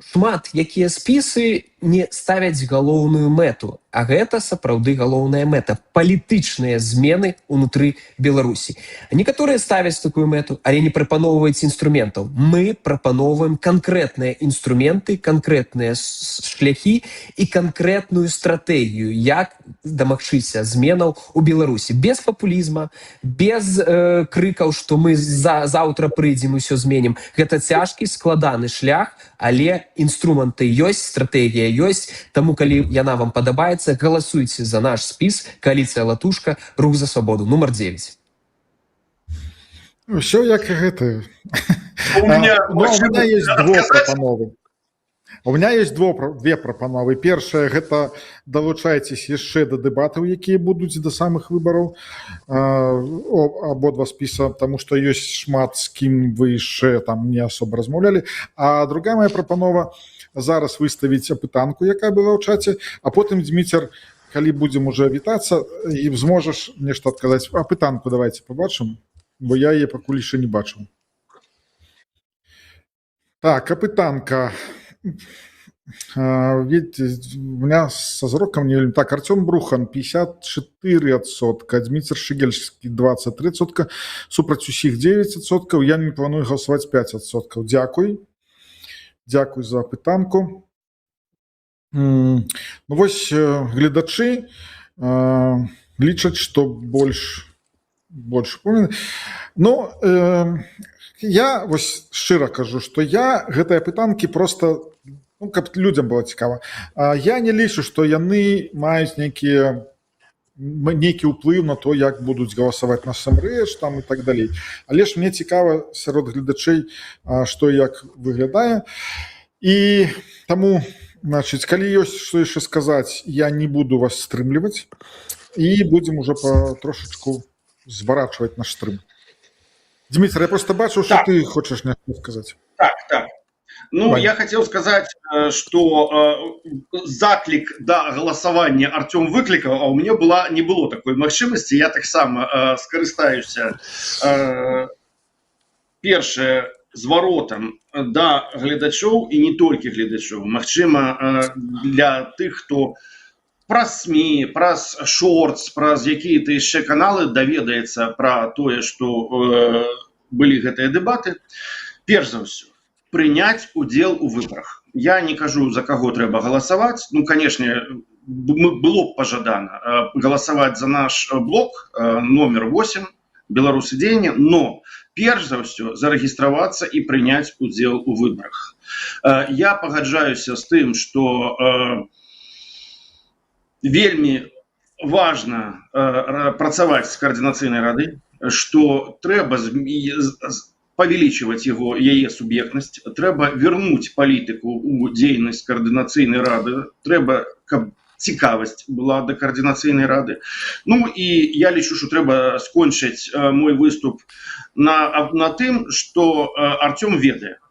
Speaker 5: шмат якія спісы не ставяць галоўную мэту, а гэта сапраўды галоўная мэта – палітычныя змены ўнутры Беларусі. Некаторыя ставяць такую мэту, але не прапаноўваюць інструментаў. Мы прапаноўваем канкрэтныя інструменты, канкрэтныя шляхі і канкрэтную стратэгію, як дамагчыся зменаў у Беларусі. Без папулізма, без крыкаў, што мы заўтра прыйдзем і ўсё зменім. Гэта цяжкі, складаны шлях, але інструменты ёсць, стратэгія ёсць, таму калі яна вам падабаецца, галасуйце за наш спіс. Коаліцыя Латушка, Рух за свабоду, нумар 9.
Speaker 1: Все як гэта.
Speaker 4: У меня,
Speaker 1: Ну, у меня есть две
Speaker 4: отказать?
Speaker 1: прапановы. У меня есть две прапановы. Першая, гэта далучайцесь яшчэ да дэбатаў, якія будуць да самых выбараў абодва спіса, таму што ёсць шмат з кім вы яшчэ там не асоба размаўлялі. А другая моя прапанова зараз выставіць апытанку, якая была ў чаце, а потым, Дзміцер, калі будзем уже вітацца і зможаш нешта адказаць. Апытанку давайте пабачым, бо я яе пакуль яшчэ не бачыў. Так, апытанка. Видите, у меня со зроком не вельмі. Так, Артем Брухан 54%, Дмитрий Шигельский 23%, супраць усіх 9%, я не планую галасаваць 5%. Дзякуй. Дзякуй за апытанку. Ну вось гледачы лічаць, што больш помню. Ну, я вось шчыра кажу, што я гэтыя апытанкі просто, ну, каб людзям было цікава. Я не лічу, што яны маюць нейкі ўплыў на то, як будуць галасаваць насамрэч там і так далей. Але ж мне цікава сярод гледачэй, што як выглядае. І таму, значыць, калі ёсць што яшчэ сказаць, я не буду вас стрымліваць і будзем ужо патрошачку зварачваць наш стрым. Дмитрий, я просто бачу, что ты хочешь нечто сказать.
Speaker 4: Так. Ну, я хотел сказать, что заклик до голосования Артем выкликал, а у меня не было такой магчымасці. Я так само скарыстаюся першае зваротам да гледачоў і не толькі гледачоў. Магчыма, для тых, хто праз СМІ, праз шортс, праз якія-то яшчэ каналы даведаецца пра тое, што былі гэтыя дэбаты. Перш за ўсё, прыняць удзел у выбарах. Я не кажу, за каго трэба галасаваць. Ну, канешне, было б пажадана галасаваць за наш блок номер 8 «Беларусы дзеяння», но перш за ўсё зарэгістравацца і прыняць удзел у выбарах. Я пагаджаюся з тым, што вельмі важна працаваць з каардынацыйнай рады, што трэба павялічваць яе суб'ектнасць, трэба вярнуць палітыку ў дзейнасць каардынацыйнай рады, трэба, каб цікавасць была да каардынацыйнай рады. Ну і я лічу, што трэба скончыць мой выступ на тым, што Артём ведае.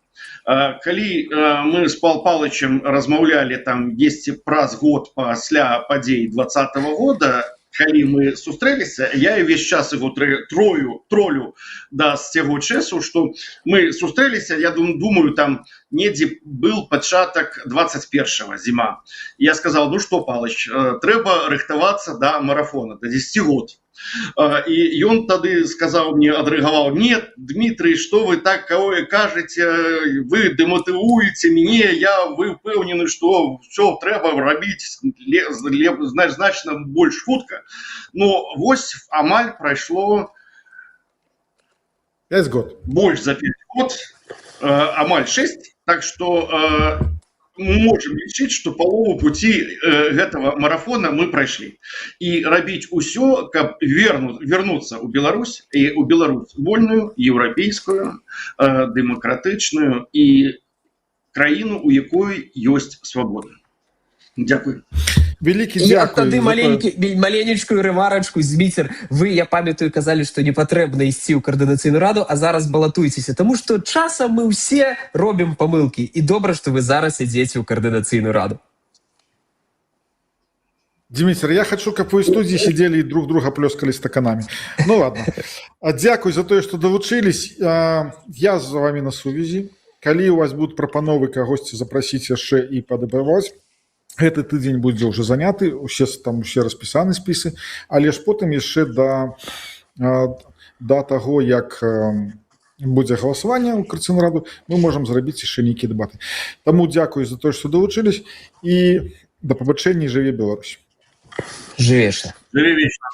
Speaker 4: Калі мы з Пал Палычем размаўлялі там дзесьці праз год пасля падзей 2020 года, калі мы сустрэліся, я ўвесь час яго тролю да сцягу часу, што мы сустрэліся, я думаю, там недзе был пачатак 21-го, зіма. Я сказал, ну што, Палыч, трэба рыхтавацца да марафона, да 10 год. І ён тады сказаў мне, адрэагаваў: нет, Дмітрый, што вы так кажаце, вы дэматывуеце мяне, вы ўпэўнены, што ўсё трэба рабіць значна больш хутка. Но вось амаль прайшло
Speaker 1: 5 год.
Speaker 4: Больш за 5 год, амаль 6, так што можем лічыць, што палову пуці гэтага марафона мы прайшлі. І рабіць усё, каб вярнуцца ў Беларусь, і ў Беларусь вольную, еўрапейскую, дэмакратычную і краіну, у якой ёсць свабода. Дзякуй.
Speaker 1: Вялікі
Speaker 5: Я
Speaker 1: дзякуй.
Speaker 5: тады маленечкую рэмарачку, Зміцер. Вы, я памятаю, казалі, што не патрэбна ісці ў каардынацыйную раду, а зараз балатуйцеся, таму што часам мы ўсе робім памылкі. І добра, што вы зараз ідзеце ў каардынацыйную раду.
Speaker 1: Дмитрий, я хочу, каб вы в студии сидели и друг друга плескали стаканами. Ну ладно. Дзякуй за то, что долучились. Я з вами на сувязі. Калі у вас будут прапановы кагосьці запросить яшчэ і падабаваць, гэты тыдзень будзе ўжо заняты, там усе распісаны спісы, але ж потым яшчэ да таго, як будзе галасаванне ў каардынацыйную раду, мы можам зрабіць яшчэ нейкія дэбаты. Таму дзякуй за тое, што далучылись, і да пабачэння. Жыве Беларусь.
Speaker 5: Жывеш.
Speaker 4: Жыве вечна.